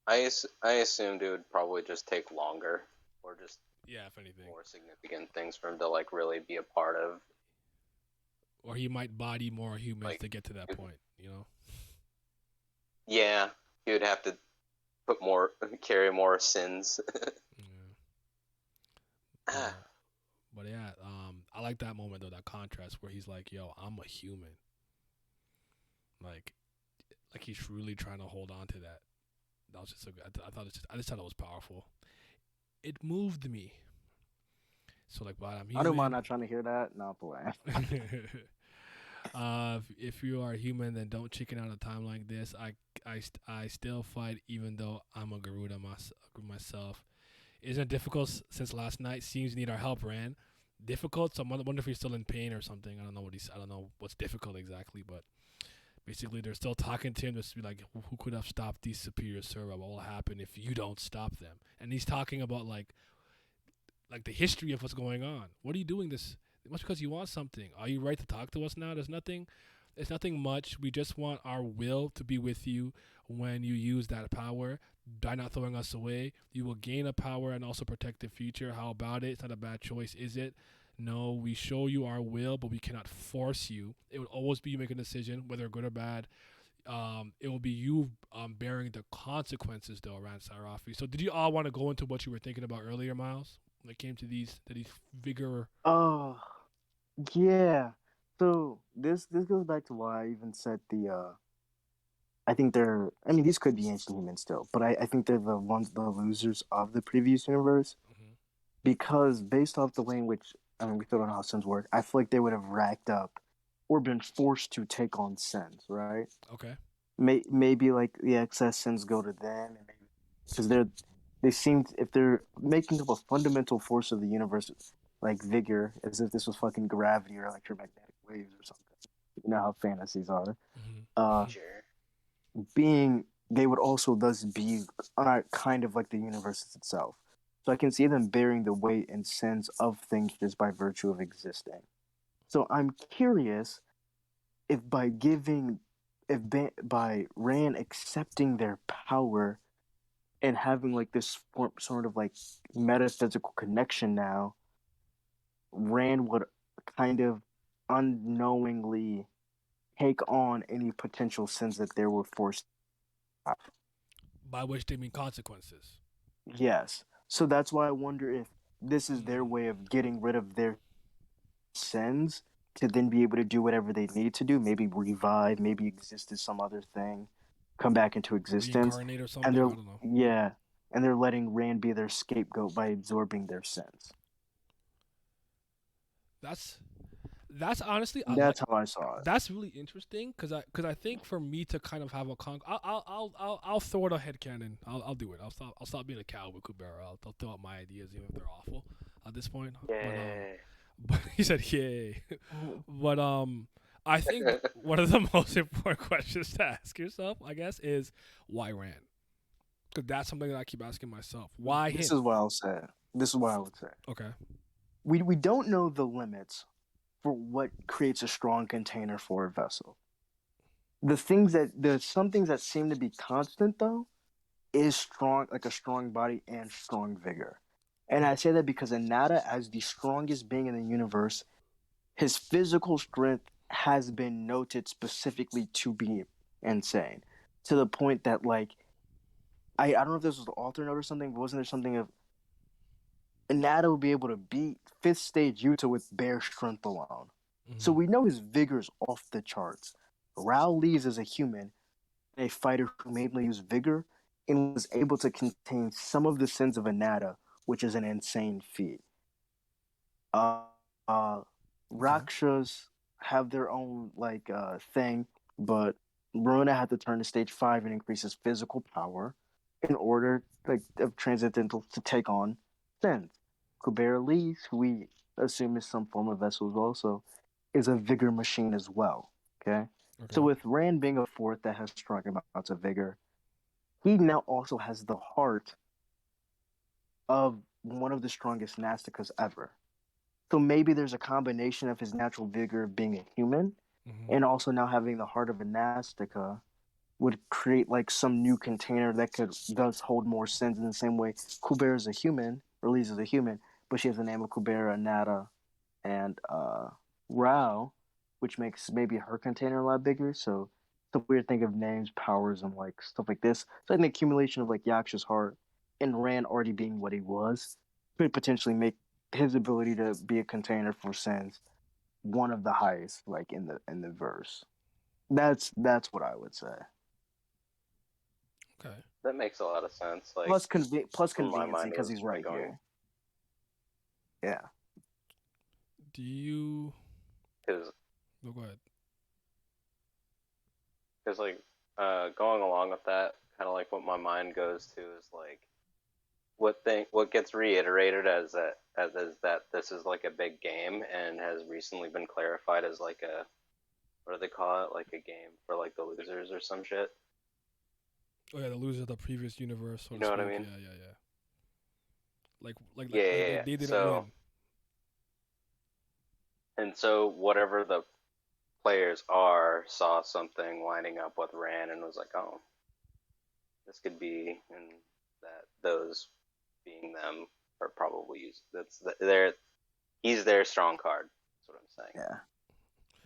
Speaker 6: I assumed it would probably just take longer, or just
Speaker 4: Yeah, if anything,
Speaker 6: more significant things for him to like really be a part of.
Speaker 4: or he might body more humans
Speaker 6: Like,
Speaker 4: to get to that point. You know.
Speaker 6: Yeah, he would have to put more, carry more sins.
Speaker 4: Yeah. But yeah, I like that moment though, that contrast where he's like, "Yo, I'm a human." Like, he's really trying to hold on to that. That was just so good. I just thought it was powerful. It moved me. So like, but I'm
Speaker 5: I don't mind
Speaker 4: human.
Speaker 5: not trying to hear that. No, playing.
Speaker 4: If you are human, then don't chicken out a time like this. I still fight even though I'm a Garuda myself. Isn't it difficult since last night? Seems you need our help, Ran. Difficult. So I wonder if you're still in pain or something. I don't know what's difficult exactly, but basically they're still talking to him. Just to be like, who could have stopped these superior Serra? What will happen if you don't stop them? And he's talking about like the history of what's going on. What are you doing this? It must because you want something. Are you right to talk to us now? There's nothing. It's nothing much. We just want our will to be with you when you use that power. By not throwing us away, you will gain a power and also protect the future. How about it? It's not a bad choice, is it? No, we show you our will, but we cannot force you. It will always be you make a decision, whether good or bad. It will be you bearing the consequences, though, around Sarafi. So, did you all want to go into what you were thinking about earlier, Miles? When it came to these vigor.
Speaker 5: Oh, yeah. So this goes back to why I even said I think they're. I mean, these could be ancient humans still, but I think they're the losers of the previous universe
Speaker 4: Mm-hmm.
Speaker 5: because based off the way in which I mean we still don't know how sins work. I feel like they would have racked up or been forced to take on sins, right?
Speaker 4: Okay.
Speaker 5: Maybe like the excess sins go to them, and because they seem if they're making up a fundamental force of the universe like vigor, as if this was fucking gravity or electromagnetic waves or something. You know how fantasies are. Uh,
Speaker 4: Mm-hmm.
Speaker 6: Sure.
Speaker 5: being they would also thus be kind of like the universe itself. So I can see them bearing the weight and sense of things just by virtue of existing. So I'm curious if by giving, if by Rand accepting their power and having like this sort of like metaphysical connection now, Rand would kind of unknowingly take on any potential sins that they were forced.
Speaker 4: By which they mean consequences.
Speaker 5: Yes. So that's why I wonder if this is their
Speaker 4: Mm.
Speaker 5: way of getting rid of their sins to then be able to do whatever they need to do, maybe revive, maybe exist as some other thing, come back into existence.
Speaker 4: Reincarnate or
Speaker 5: And
Speaker 4: something.
Speaker 5: they're
Speaker 4: I don't know.
Speaker 5: yeah, and they're letting Rand be their scapegoat by absorbing their sins.
Speaker 4: That's honestly I like.
Speaker 5: That's how I saw it.
Speaker 4: That's really interesting because I think for me to kind of have a I'll throw it a headcanon. I'll do it. I'll stop being a cow with Kubera. I'll throw out my ideas even if they're awful at this point.
Speaker 6: Yay.
Speaker 4: But he said yay. But I think one of the most important questions to ask yourself, I guess, is why Rand? Because that's something that I keep asking myself. Why
Speaker 5: This
Speaker 4: him?
Speaker 5: is what I'll say. This is what I would say.
Speaker 4: Okay.
Speaker 5: We don't know the limits for what creates a strong container for a vessel. There's some things that seem to be constant though is strong, like a strong body and strong vigor. And I say that because Anata, as the strongest being in the universe, his physical strength has been noted specifically to be insane. To the point that like I don't know if this was the author note or something, but wasn't there something of Anata will be able to beat fifth stage Yuta with bare strength alone. So
Speaker 4: Mm-hmm.
Speaker 5: we know his vigor's off the charts. Rao leaves as a human, a fighter who mainly used vigor and was able to contain some of the sins of Anata, which is an insane feat. Uh, uh,
Speaker 4: Okay.
Speaker 5: Rakshas have their own thing, but Rona had to turn to stage 5 and increase his physical power in order of Transcendental to take on Sins. Kubera Lee, who we assume is some form of vessel as well, so is a vigor machine as well. Okay? So
Speaker 4: Okay.
Speaker 5: with Rand being a fourth that has strong amounts of vigor, he now also has the heart of one of the strongest Nastikas ever. So maybe there's a combination of his natural vigor of being a human
Speaker 4: Mm-hmm.
Speaker 5: and also now having the heart of a Nastica would create like some new container that could thus hold more sins in the same way Kubera is a human, or Lise is a human, but she has the name of Kubera, Nada, and Rao, which makes maybe her container a lot bigger. So it's a weird thing of names, powers, and like stuff like this. So I think the accumulation of like Yaksha's heart and Rand already being what he was could potentially make his ability to be a container for sins one of the highest, like in the verse. That's what I would say.
Speaker 4: Okay.
Speaker 6: That makes a lot of sense. Like,
Speaker 5: Plus
Speaker 6: in my
Speaker 5: conveniency
Speaker 6: mind, it
Speaker 5: because
Speaker 6: was
Speaker 5: he's
Speaker 6: kind of
Speaker 5: right
Speaker 6: going
Speaker 5: here. Yeah.
Speaker 4: Do you?
Speaker 6: because
Speaker 4: No, go ahead.
Speaker 6: like going along with that, kind of like what my mind goes to is like what gets reiterated as that this is like a big game and has recently been clarified as like a what do they call it, like a game for like the losers or some shit.
Speaker 4: Oh yeah, the loser of the previous universe, so
Speaker 6: You
Speaker 4: to
Speaker 6: know what I
Speaker 4: speak.
Speaker 6: mean?
Speaker 4: Yeah. Like
Speaker 6: Yeah.
Speaker 4: they didn't
Speaker 6: So
Speaker 4: win.
Speaker 6: and so whatever the players are saw something lining up with Ran and was like, oh, this could be, and that those being them are probably used. He's their strong card. That's what I'm saying.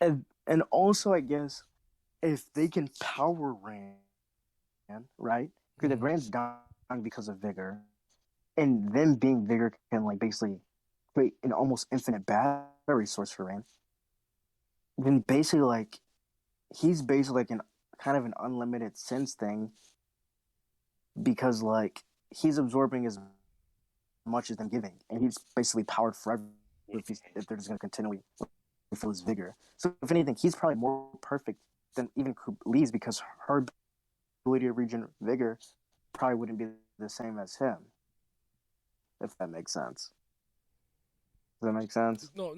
Speaker 5: Yeah. And also I guess if they can power Rand, right? Because if
Speaker 4: Mm-hmm.
Speaker 5: Rand's dying because of vigor, and them being vigor can like basically create an almost infinite battery source for Rand, then basically like he's basically like an kind of an unlimited sense thing because like he's absorbing as much as them giving, and he's basically powered forever if they're just going to continually feel his vigor. So if anything, he's probably more perfect than even Lee's because her ability to regen vigor probably wouldn't be the same as him. If that makes sense. Does that make sense?
Speaker 4: No.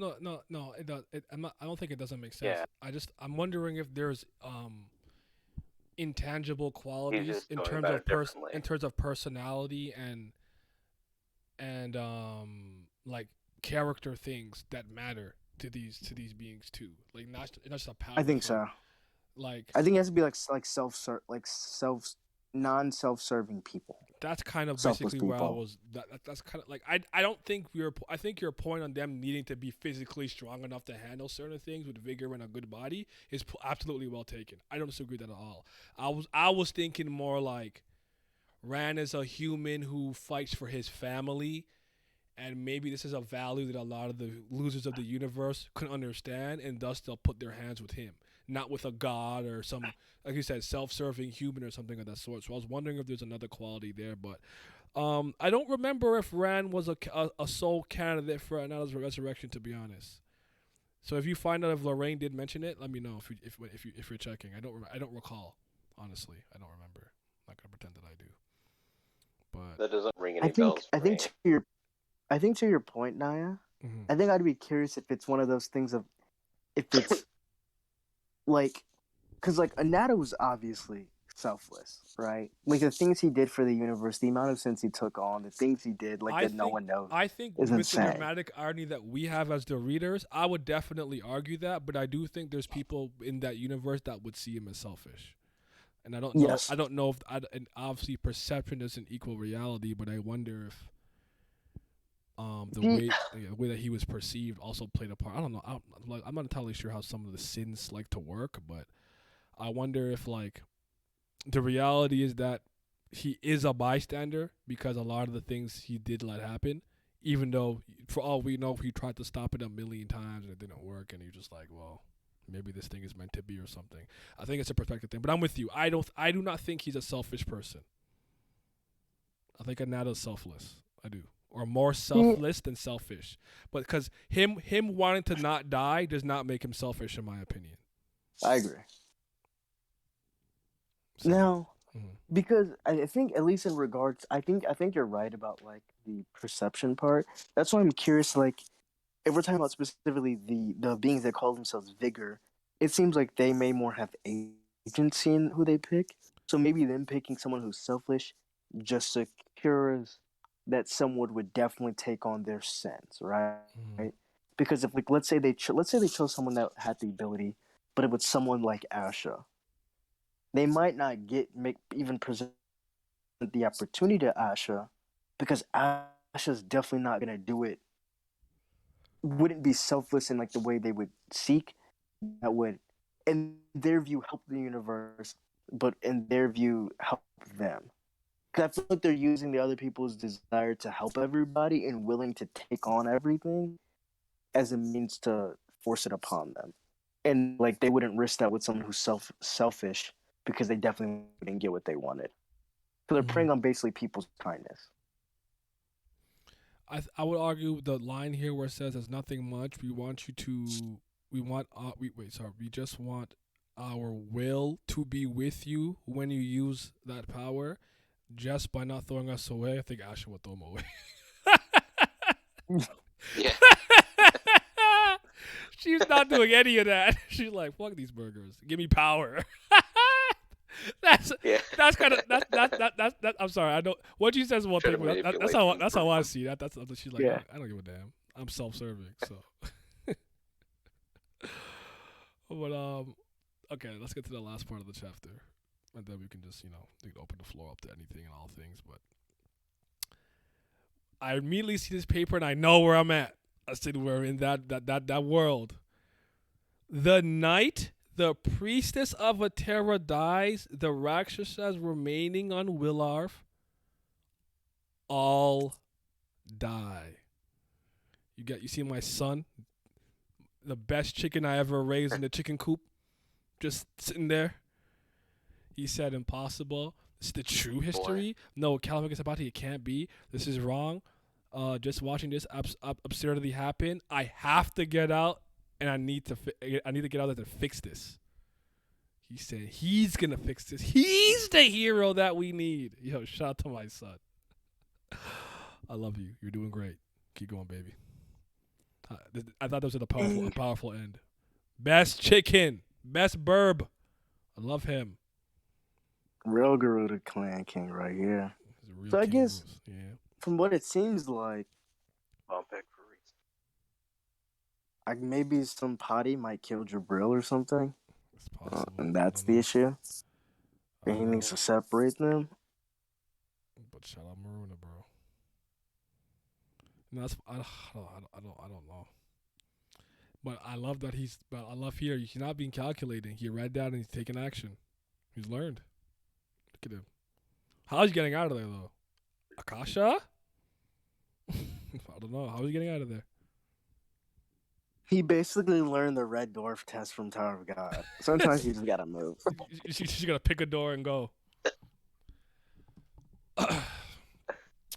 Speaker 4: It does. I don't think it doesn't make sense.
Speaker 6: Yeah,
Speaker 4: I'm wondering if there's intangible
Speaker 6: he's
Speaker 4: qualities
Speaker 6: just going about it differently.
Speaker 4: in terms of personality and like character things that matter to these beings too. Like not just a power
Speaker 5: I think
Speaker 4: thing.
Speaker 5: so.
Speaker 4: Like
Speaker 5: I think it has to be like self non self serving people,
Speaker 4: that's kind of
Speaker 5: selfless
Speaker 4: basically where I
Speaker 5: people.
Speaker 4: was. That's kind of like I don't think I think your point on them needing to be physically strong enough to handle certain things with vigor and a good body is absolutely well taken. I don't disagree with that at all. I was thinking more like Rand is a human who fights for his family, and maybe this is a value that a lot of the losers of the universe can understand, and thus they'll put their hands with him, not with a god or some, like you said, self-serving human or something of that sort. So I was wondering if there's another quality there, but I don't remember if Rand was a sole candidate for Anata's resurrection, to be honest. So if you find out if Lorraine did mention it, let me know if you're checking. I don't recall, honestly. I don't remember. I'm not gonna pretend that I do. But
Speaker 6: That doesn't ring
Speaker 5: I
Speaker 6: any
Speaker 5: think
Speaker 6: bells
Speaker 5: I
Speaker 6: for
Speaker 5: think
Speaker 6: me.
Speaker 5: to your point, Naya.
Speaker 4: mhm.
Speaker 5: I think I'd be curious if it's one of those things of if it's like because like Anata was obviously selfless, right? Like the things he did for the universe, the amount of sense he took on, the things he did, like
Speaker 4: I
Speaker 5: that no
Speaker 4: think
Speaker 5: one knows,
Speaker 4: I think
Speaker 5: is
Speaker 4: with the
Speaker 5: insane.
Speaker 4: dramatic irony that we have as the readers, I would definitely argue that, but I do think there's people in that universe that would see him as selfish. And
Speaker 5: Yes,
Speaker 4: I don't know if and obviously perception doesn't equal reality, but I wonder if
Speaker 5: he,
Speaker 4: the way that he was perceived also played a part. I don't know. I'm not entirely sure how some of the sins like to work, but I wonder if like the reality is that he is a bystander because a lot of the things he did let happen, even though for all we know he tried to stop it a million times and it didn't work, and you're just like, well, maybe this thing is meant to be or something. I think it's a perspective thing, but I'm with you. I do not think he's a selfish person. I think Anata's selfless. I do. Or more
Speaker 5: he,
Speaker 4: selfless than selfish. But because him wanting to not die does not make him selfish in my opinion.
Speaker 5: I agree.
Speaker 4: So,
Speaker 5: Now,
Speaker 4: mhm.
Speaker 5: because I think at least in regards, I think you're right about like the perception part. That's why I'm curious. Like, if we're talking about specifically the beings that call themselves vigor, it seems like they may more have agency in who they pick. So maybe them picking someone who's selfish just secures that someone would definitely take on their sins, right?
Speaker 4: Mhm.
Speaker 5: Because if like let's say they chose someone that had the ability, but it was someone like Asha, they might not get make even present the opportunity to Asha because Asha's definitely not gonna do it. Wouldn't be selfless in like the way they would seek. That would, in their view, help the universe, but in their view, help them. Because I feel like they're using the other people's desire to help everybody and willing to take on everything as a means to force it upon them. And like they wouldn't risk that with someone who's selfish because they definitely wouldn't get what they wanted. So they're
Speaker 4: Mhm.
Speaker 5: preying on basically people's kindness.
Speaker 4: I would argue the line here where it says there's nothing much. We want you to. We want. Wait. Sorry. We just want our will to be with you when you use that power. Just by not throwing us away, I think Asha would throw him away.
Speaker 6: Yeah.
Speaker 4: She's not doing any of that. She's like, fuck these burgers. Give me power. that's
Speaker 6: Yeah.
Speaker 4: that's kind of that. I'm sorry. I don't. What she says is one
Speaker 6: Try
Speaker 4: thing,
Speaker 6: to
Speaker 4: but
Speaker 6: manipulate them
Speaker 4: that's
Speaker 6: for
Speaker 4: how I
Speaker 6: fun.
Speaker 4: see that. That's she's like,
Speaker 5: Yeah.
Speaker 4: I don't give a damn. I'm self-serving. So, but okay. Let's get to the last part of the chapter, and then we can just we can open the floor up to anything and all things. But I immediately see this paper and I know where I'm at. I said we're in that world. The night the priestess of Atera dies, the Rakshasas remaining on Willarf all die. You see my son, the best chicken I ever raised in the chicken coop, just sitting there. He said impossible. This is the true history. No, Calamik is about it. It can't be. This is wrong. Just watching this absurdity happen. I have to get out, and I need to get out there to fix this. He said he's gonna fix this. He's the hero that we need. Yo, shout out to my son. I love you. You're doing great. Keep going, baby. I thought this was a powerful end. Best chicken, best burb. I love him.
Speaker 5: Real Garuda Clan King right here.
Speaker 4: He's a real
Speaker 5: So I
Speaker 4: King
Speaker 5: guess
Speaker 4: Bruce. Yeah.
Speaker 5: from what it seems like,
Speaker 6: Bomb pick for a reason.
Speaker 5: maybe some potty might kill Jabril or something,
Speaker 4: It's possible.
Speaker 5: and
Speaker 4: I
Speaker 5: that's
Speaker 4: don't
Speaker 5: the
Speaker 4: know.
Speaker 5: issue.
Speaker 4: I
Speaker 5: And he
Speaker 4: don't
Speaker 5: needs
Speaker 4: know.
Speaker 5: to separate them.
Speaker 4: But shout out Maruna, bro. No, that's I don't know. But I love that but I love here he's not being calculating. He read that and he's taking action. He's learned. Look at him. How's he getting out of there though? Akasha? I don't know. How's he getting out of there?
Speaker 5: He basically learned the Red Dwarf test from Tower of God. Sometimes you just gotta move.
Speaker 4: She's gonna pick a door and go.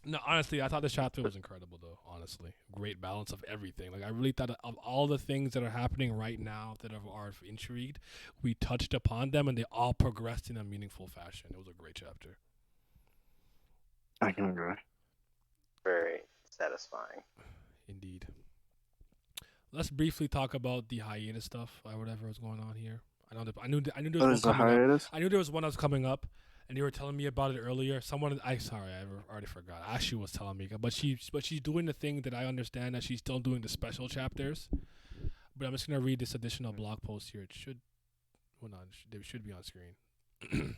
Speaker 4: No, honestly, I thought this chapter was incredible, though. Honestly, great balance of everything. Like I really thought of all the things that are happening right now that are intrigued, we touched upon them, and they all progressed in a meaningful fashion. It was a great chapter.
Speaker 5: I can agree.
Speaker 6: Very satisfying.
Speaker 4: Indeed. Let's briefly talk about the hiatus stuff or whatever was going on here. I knew there was one
Speaker 5: There's a
Speaker 4: coming up.
Speaker 5: hiatus.
Speaker 4: I knew there was one that was coming up, and you were telling me about it earlier. I already forgot. Ashley was telling me, but she's doing the thing that I understand that she's still doing the special chapters. But I'm just gonna read this additional blog post here. It should, hold on, they should be on screen.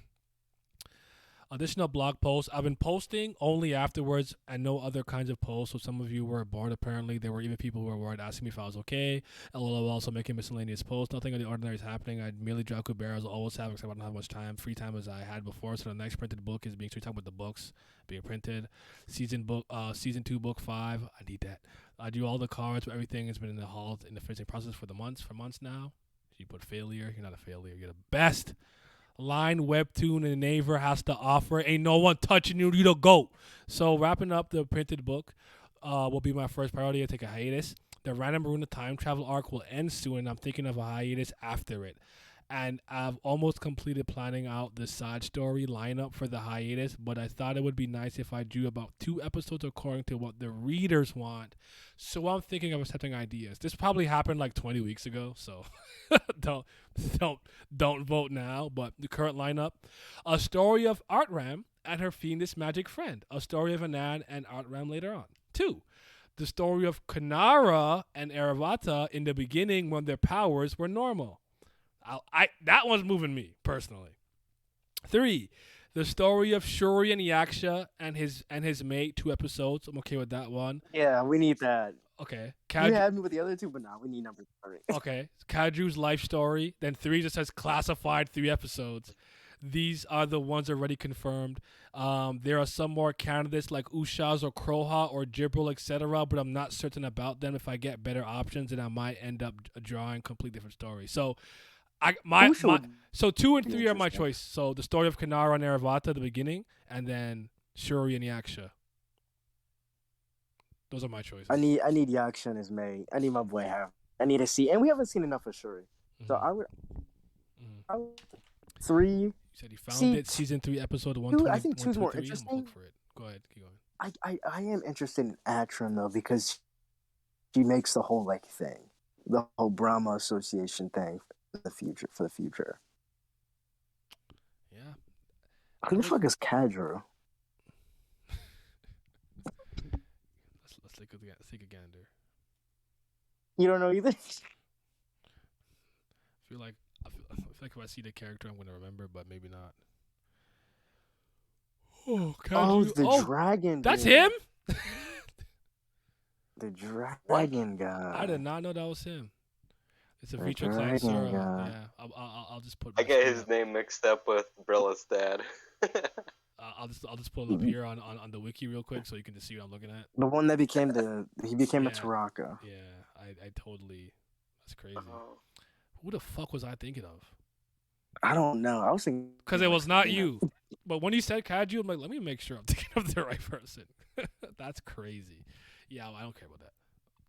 Speaker 4: Additional blog posts. I've been posting only afterwards and no other kinds of posts. So some of you were bored apparently. There were even people who were worried asking me if I was okay. LOL, also making miscellaneous posts. Nothing of the ordinary is happening. I merely draw Kubera as I always have, except I don't have much time. Free time as I had before. So the next printed book is being talking about the books being printed. Season 2, book 5. I need that. I do all the cards, but everything has been in the halt in the finishing process for months now. You put failure. You're not a failure. You're the best line webtoon and Naver has to offer. Ain't no one touching you. You the GOAT. So wrapping up the printed book will be my first priority. I take a hiatus. The Random Maruna time travel arc will end soon, and I'm thinking of a hiatus after it. and I've almost completed planning out the side story lineup for the hiatus, but I thought it would be nice if I drew about 2 episodes according to what the readers want. So I'm thinking of accepting ideas. This probably happened like 20 weeks ago, so don't don't don't vote now. But the current lineup: a story of Artram and her fiendish magic friend. A story of Anand and Artram later on. 2. The story of Kanara and Aravata in the beginning when their powers were normal. I that one's moving me personally. 3. The story of Shuri and Yaksha and his mate. 2 episodes. I'm okay with that one.
Speaker 5: Yeah, we need that.
Speaker 4: Okay.
Speaker 5: You had me with the other two, but now we need number 3.
Speaker 4: Okay. Kadru's life story. Then 3 just says classified 3 episodes. These are the ones already confirmed. There are some more candidates like Ushaz or Kroha or Jibril, etc., but I'm not certain about them. If I get better options, then I might end up drawing complete different stories. So, so 2 and 3 are my choice. So the story of Kanara and Aravata at the beginning, and then Shuri and Yaksha. Those are my choices.
Speaker 5: I need Yaksha and his mate. I need my boy Harry. I need to see, and we haven't seen enough of Shuri. So I would 3.
Speaker 4: You said you found it. Season 3, episode 120.
Speaker 5: I think 2's more interesting.
Speaker 4: Look for it. Go ahead. Keep going.
Speaker 5: I am interested in Atram though, because she makes the whole thing, the whole Brahma Association thing for the future.
Speaker 4: Yeah.
Speaker 5: Who the fuck is Kadru?
Speaker 4: Let's take a gander.
Speaker 5: You don't know either.
Speaker 4: I feel like if I see the character, I'm gonna remember, but maybe not. Oh,
Speaker 5: the dragon.
Speaker 4: That's
Speaker 5: dude.
Speaker 4: him.
Speaker 5: The dragon guy.
Speaker 4: I did not know that was him. It's a feature clan Sora. Yeah, I'll just put.
Speaker 6: I get his name mixed up with Brilla's dad.
Speaker 4: I'll just pull it up here on the wiki real quick so you can just see what I'm looking at.
Speaker 5: The one that became a Taraka.
Speaker 4: Yeah, I totally. That's crazy.
Speaker 6: Oh.
Speaker 4: Who the fuck was I thinking of?
Speaker 5: I don't know. I was thinking
Speaker 4: because it was not you. But when you said Kaju, I'm like, let me make sure I'm thinking of the right person. That's crazy. Yeah, I don't care about that.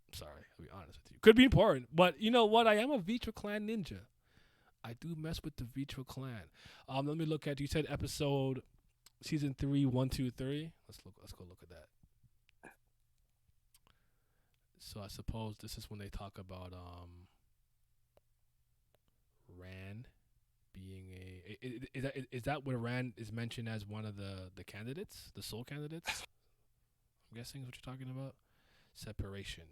Speaker 4: I'm sorry, I'll be honest with you. Could be important, but you know what? I am a Vitra Clan ninja. I do mess with the Vitra Clan. Let me look at. You said episode, season 3, 1, 2, 3. Let's go look at that. So I suppose this is when they talk about Rand being is that where Rand is mentioned as one of the candidates, the soul candidates? I'm guessing is what you're talking about. Separation.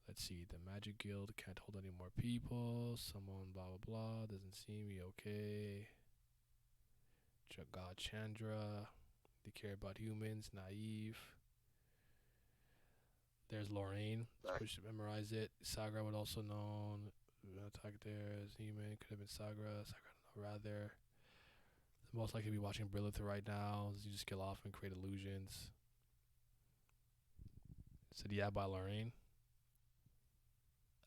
Speaker 4: Let's see. The Magic Guild can't hold any more people. Someone blah blah blah doesn't see me. Okay. God Chandra. They care about humans. Naive. There's Lorraine. We should memorize it. Sagra would also known. Attack there. He-Man could have been Sagra. Rather. Most likely be watching Brilith right now. You just kill off and create illusions. Said yeah by Lorraine.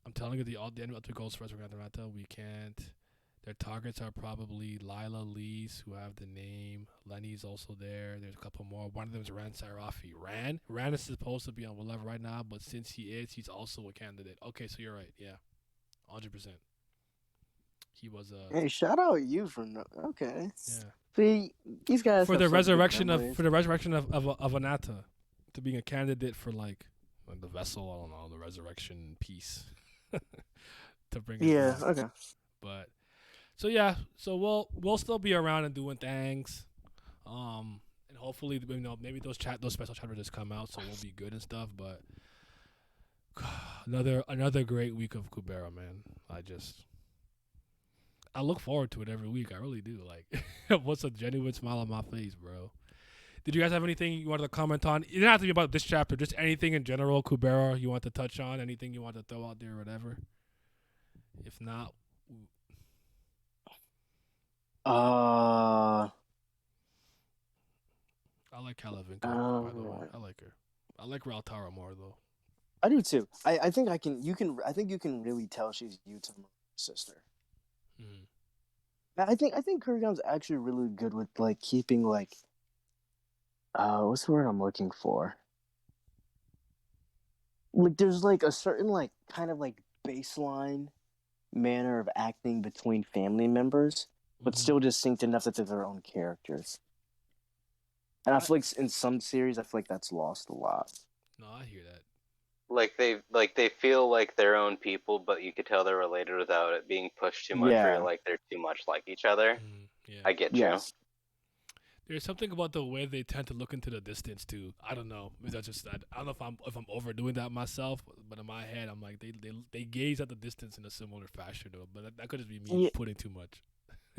Speaker 4: I'm telling you the end of the goals for us we can't. Their targets are probably Lila Lees, who have the name. Lenny's also there. There's a couple more. One of them is Ran Sarafi. Ran is supposed to be on Whatever right now, but since he's also a candidate. Okay, so you're right. Yeah, 100%. He was a.
Speaker 5: Hey, shout out you for okay.
Speaker 4: Yeah.
Speaker 5: See, these guys
Speaker 4: for the resurrection of Anata, to being a candidate for like the vessel. I don't know, the resurrection piece. To bring.
Speaker 5: Yeah. Okay.
Speaker 4: But. So yeah, we'll still be around and doing things, and hopefully maybe those special chapters just come out, so we'll be good and stuff. But another great week of Kubera, man. I look forward to it every week. I really do. Like, what's a genuine smile on my face, bro? Did you guys have anything you wanted to comment on? It didn't have to be about this chapter, just anything in general, Kubera, you want to touch on, anything you want to throw out there, or whatever. If not. I like Calavinka, by the way. I like her. I like Raltara more though.
Speaker 5: I do too. I think I think you can really tell she's Utama's sister. I think Kurigam's actually really good with like keeping like what's the word I'm looking for? Like there's like a certain like kind of like baseline manner of acting between family members, but
Speaker 4: Mhm.
Speaker 5: still distinct enough that they're their own characters. And I feel like in some series, I feel like that's lost a lot.
Speaker 4: No, I hear that.
Speaker 6: Like they feel like their own people, but you could tell they're related without it being pushed too much, or
Speaker 5: Yeah.
Speaker 6: like they're too much like each other.
Speaker 4: Yeah.
Speaker 6: I get you.
Speaker 5: Yes.
Speaker 4: There's something about the way they tend to look into the distance too. I don't know. Maybe that's just I don't know if I'm overdoing that myself, but in my head I'm like they gaze at the distance in a similar fashion though. But that could just be me
Speaker 5: Yeah.
Speaker 4: putting too much.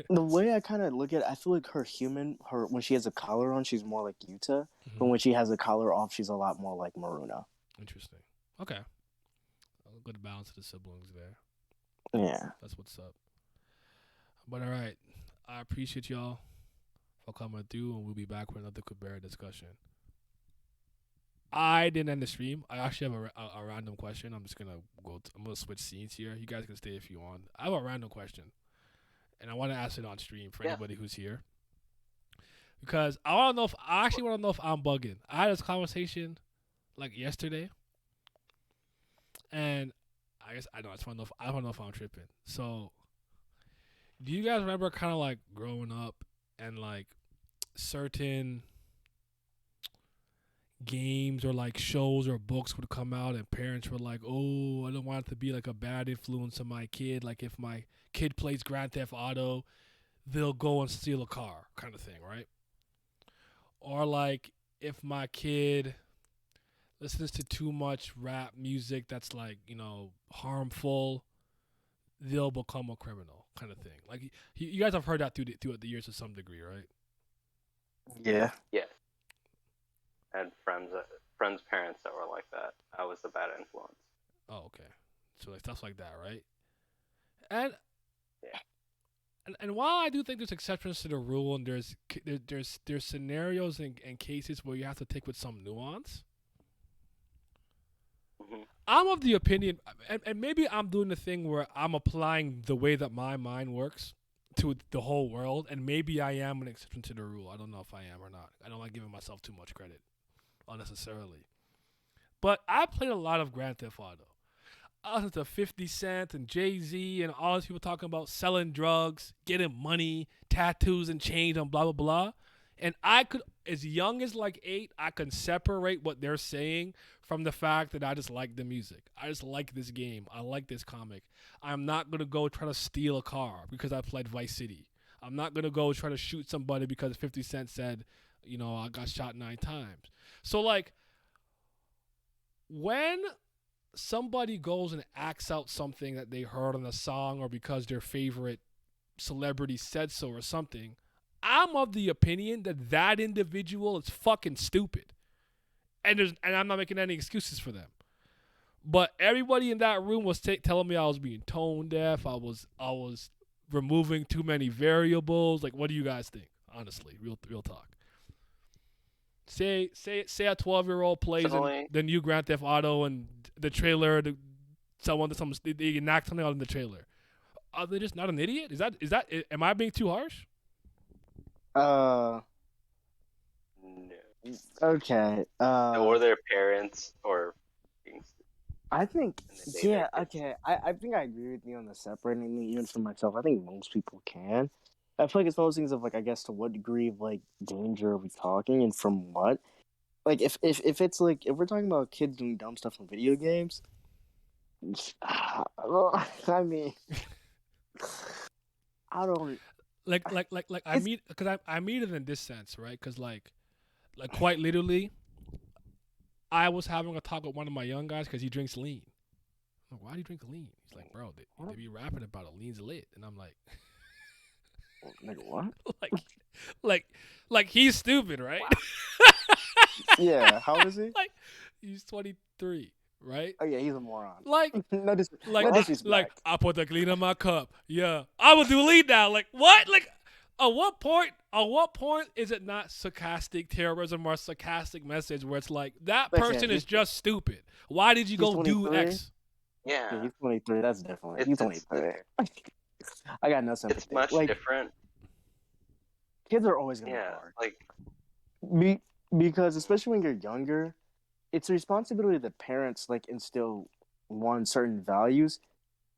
Speaker 5: The way I kind of look at it, I feel like her when she has a collar on, she's more like Yuta, but when she has a collar off, she's a lot more like Maruna.
Speaker 4: Interesting. Okay. A good balance of the siblings there.
Speaker 5: Yeah.
Speaker 4: That's what's up. But all right, I appreciate y'all for coming through, and we'll be back with another Kubera discussion. I didn't end the stream. I actually have a random question. I'm just gonna I'm gonna switch scenes here. You guys can stay if you want. I have a random question, and I want to ask it on stream for anybody who's here. Because I actually want to know if I'm bugging. I had this conversation like yesterday, and I guess I don't know if I'm tripping. So, do you guys remember kind of like growing up and like certain games or like shows or books would come out and parents were like, "Oh, I don't want it to be like a bad influence on my kid. Like if my kid plays Grand Theft Auto, they'll go and steal a car," kind of thing, right? Or like if my kid listens to too much rap music that's like, harmful, they'll become a criminal, kind of thing. Like you guys have heard that throughout the years to some degree, right?
Speaker 5: Yeah.
Speaker 6: Yeah. And friends' parents that were like that. I was the bad influence.
Speaker 4: Oh, okay. So like stuff like that, right? And
Speaker 6: Yeah.
Speaker 4: and while I do think there's exceptions to the rule, and there's scenarios and cases where you have to take with some nuance, I'm of the opinion, and maybe I'm doing the thing where I'm applying the way that my mind works to the whole world, and maybe I am an exception to the rule. I don't know if I am or not. I don't like giving myself too much credit unnecessarily. But I played a lot of Grand Theft Auto. I listened to 50 Cent and Jay-Z and all these people talking about selling drugs, getting money, tattoos and chains and blah, blah, blah. And I could, as young as like 8, I can separate what they're saying from the fact that I just like the music. I just like this game. I like this comic. I'm not going to go try to steal a car because I played Vice City. I'm not going to go try to shoot somebody because 50 Cent said, I got shot 9 times. So, like, when somebody goes and acts out something that they heard on a song or because their favorite celebrity said so or something, I'm of the opinion that that individual is fucking stupid. And I'm not making any excuses for them. But everybody in that room was telling me I was being tone deaf. I was removing too many variables. Like, what do you guys think? Honestly, real talk. Say a 12-year-old plays the new Grand Theft Auto and the trailer. They enact something out in the trailer. Are they just not an idiot? Is that? Am I being too harsh?
Speaker 6: No.
Speaker 5: Okay.
Speaker 6: Or their parents, or
Speaker 5: I think, yeah, okay. I think I agree with you on the separating, even for myself. I think most people can. I feel like it's one of those things of, like, I guess to what degree of, like, danger are we talking and from what? Like, if it's, like, if we're talking about kids doing dumb stuff in video games, I mean, I don't...
Speaker 4: I mean, because I mean it in this sense, right? Because, like quite literally, I was having a talk with one of my young guys because he drinks lean. I'm like, why do you drink lean? He's like, bro, they be rapping about it. Lean's lit. And I'm like...
Speaker 5: Like what?
Speaker 4: like he's stupid, right?
Speaker 5: Yeah, how old is he?
Speaker 4: Like he's 23, right?
Speaker 5: Oh yeah, he's a moron.
Speaker 4: Like
Speaker 5: no disrespect.
Speaker 4: Like I put the clean in my cup. Yeah, I will do lean now. Like what? Like at what point is it not sarcastic terrorism or sarcastic message where it's like that person is just stupid? Why did you go do X?
Speaker 6: Yeah,
Speaker 5: he's 23. That's different. He's 23. I got no sympathy.
Speaker 6: It's much different.
Speaker 5: Kids are always gonna be hard. Because especially when you're younger, it's the responsibility of the parents like instill certain values,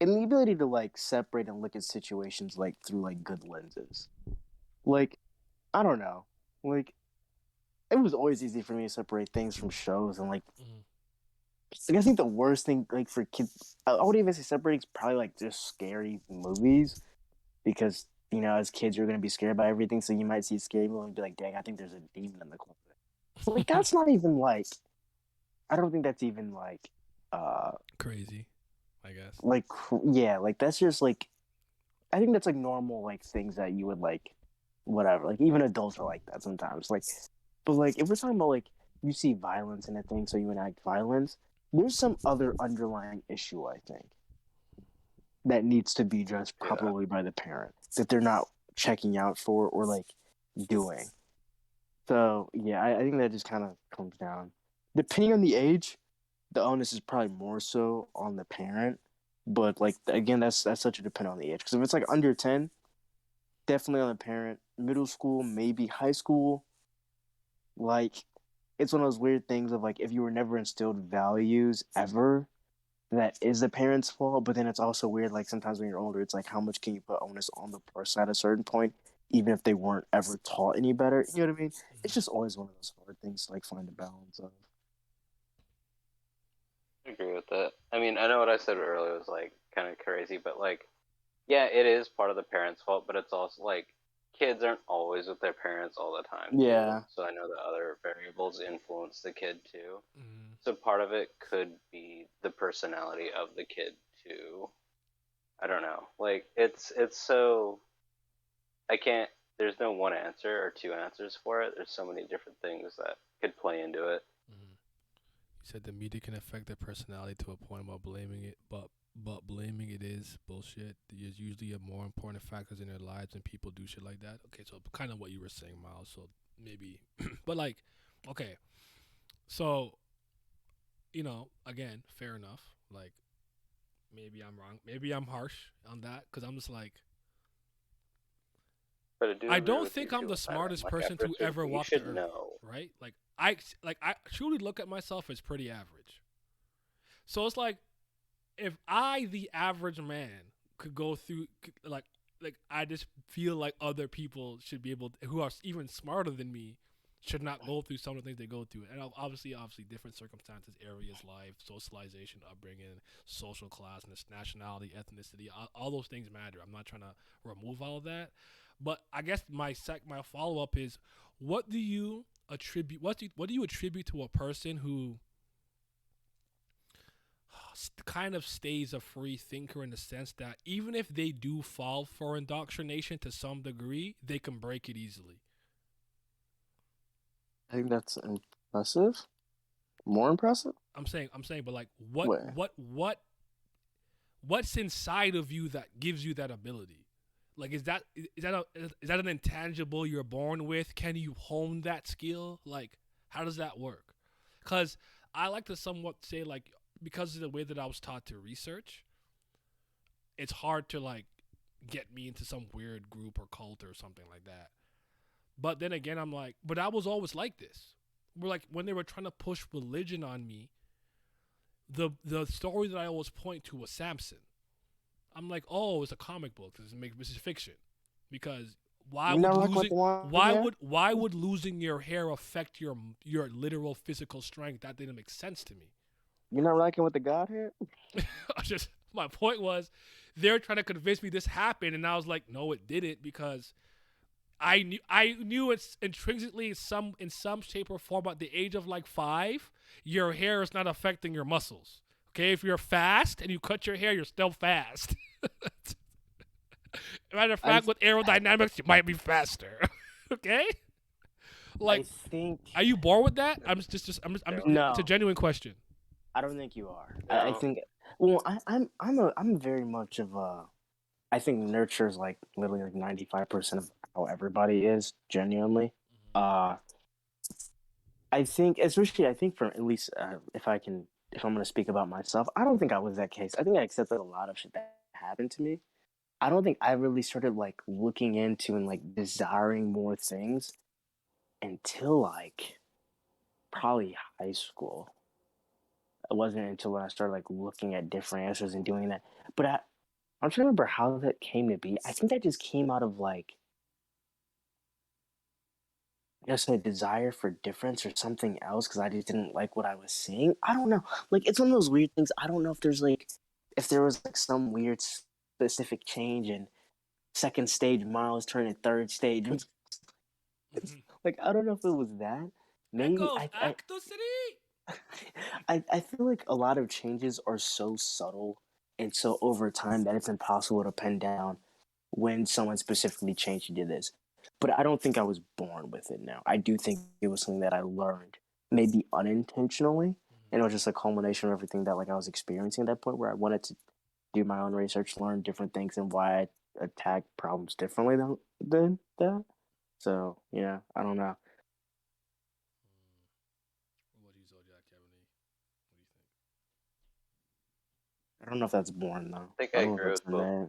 Speaker 5: and the ability to like separate and look at situations like through like good lenses. Like, I don't know. Like, it was always easy for me to separate things from shows, and like, I think the worst thing like for kids, I would even say separating is probably like just scary movies because as kids you're gonna be scared by everything, so you might see a scary movie and be like, "Dang, I think there's a demon in the closet." So like that's not even like I don't think that's even uh
Speaker 4: Crazy, I guess.
Speaker 5: like yeah, like that's just like I think that's like normal like things that you would like whatever. Like even adults are like that sometimes. Like but like if we're talking about like you see violence in a thing so you enact violence, there's some other underlying issue I think that needs to be addressed
Speaker 6: Yeah.
Speaker 5: probably by the parent that they're not checking out for or like doing. So yeah, I think that just kind of comes down. Depending on the age, the onus is probably more so on the parent. But like again, that's such a depend on the age. Because if it's like under 10, definitely on the parent. Middle school, maybe high school. Like it's one of those weird things of like if you were never instilled values ever, that is the parent's fault. But then it's also weird. Like sometimes when you're older, it's like how much can you put onus on the person at a certain point, even if they weren't ever taught any better. You know what I mean? It's just always one of those hard things to like find a balance of.
Speaker 6: I agree with that. I mean, I know what I said earlier was like kind of crazy, but like, yeah, it is part of the parents' fault, but it's also like kids aren't always with their parents all the time too.
Speaker 5: Yeah.
Speaker 6: So I know that other variables influence the kid too.
Speaker 4: Mm.
Speaker 6: So part of it could be the personality of the kid too. I don't know. Like it's so I can't. There's no one answer or two answers for it. There's so many different things that could play into it.
Speaker 4: Mm. You said the media can affect their personality to a point while blaming it, but blaming it is bullshit. There's usually a more important factors in their lives and people do shit like that. Okay, so kind of what you were saying, Miles. So maybe, but like, okay, so again, fair enough. Like maybe I'm wrong. Maybe I'm harsh on that because I'm just like
Speaker 6: But I do
Speaker 4: I
Speaker 6: agree
Speaker 4: don't
Speaker 6: with you
Speaker 4: think I'm
Speaker 6: too
Speaker 4: the
Speaker 6: on that.
Speaker 4: smartest
Speaker 6: Like
Speaker 4: person
Speaker 6: after a
Speaker 4: to
Speaker 6: certain
Speaker 4: ever
Speaker 6: point, you
Speaker 4: walk the
Speaker 6: should
Speaker 4: earth,
Speaker 6: know.
Speaker 4: right? I truly look at myself as pretty average. So it's like if I, the average man, could go through like I just feel like other people should be able who are even smarter than me should not go through some of the things they go through. And obviously different circumstances, areas, life, socialization, upbringing, social class, nationality, ethnicity, all those things matter. I'm not trying to remove all of that. But I guess my follow up is what do you attribute what do you attribute to a person who kind of stays a free thinker in the sense that even if they do fall for indoctrination to some degree, they can break it easily.
Speaker 5: I think that's impressive. More impressive?
Speaker 4: I'm saying, but like,
Speaker 5: What?
Speaker 4: what's inside of you that gives you that ability? Like, is that an intangible you're born with? Can you hone that skill? Like, how does that work? Because I like to somewhat say like because of the way that I was taught to research, it's hard to like get me into some weird group or cult or something like that. But then again, I'm like, but I was always like this. We're like when they were trying to push religion on me, the story that I always point to was Samson. I'm like, oh, it's a comic book. This is fiction, because
Speaker 5: You not rocking with the long hair?
Speaker 4: why would losing your hair affect your literal physical strength? That didn't make sense to me.
Speaker 5: You not rocking with the God hair?
Speaker 4: Just my point was, they're trying to convince me this happened, and I was like, no, it didn't, because I knew it's intrinsically in some shape or form at the age of like 5, your hair is not affecting your muscles. Okay, if you're fast and you cut your hair, you're still fast. Matter of fact, with aerodynamics, you might be faster. Okay, like,
Speaker 5: I think
Speaker 4: are you bored with that?
Speaker 5: no.
Speaker 4: It's a genuine question.
Speaker 5: I don't think you are. I
Speaker 6: No.
Speaker 5: think. Well, I'm very much of a. I think nurture is like literally like 95% of how everybody is genuinely. Uh, I think, especially, I think for at least if I'm gonna speak about myself, I don't think I was that case. I think I accepted a lot of shit that happened to me. I don't think I really started like looking into and like desiring more things until like probably high school. It wasn't until when I started like looking at different answers and doing that. But I'm trying to remember how that came to be. I think that just came out of like just a desire for difference or something else because I just didn't like what I was seeing. I don't know. Like it's one of those weird things. I don't know if there's like if there was like some weird specific change in second stage Miles turning third stage. Like I don't know if it was that. Maybe
Speaker 4: Echoes, Acto City.
Speaker 5: I feel like a lot of changes are so subtle and so over time that it's impossible to pin down when someone specifically changed you did this. But I don't think I was born with it now. I do think it was something that I learned, maybe unintentionally. And it was just a culmination of everything that like I was experiencing at that point where I wanted to do my own research, learn different things and why I attack problems differently than that. So yeah, I don't know.
Speaker 4: What about you, Zodiac Kevin? What do you think?
Speaker 5: I don't know if that's born though.
Speaker 6: I think
Speaker 5: I
Speaker 6: I
Speaker 5: don't know if
Speaker 6: agree
Speaker 5: that's
Speaker 6: with both.
Speaker 5: innate.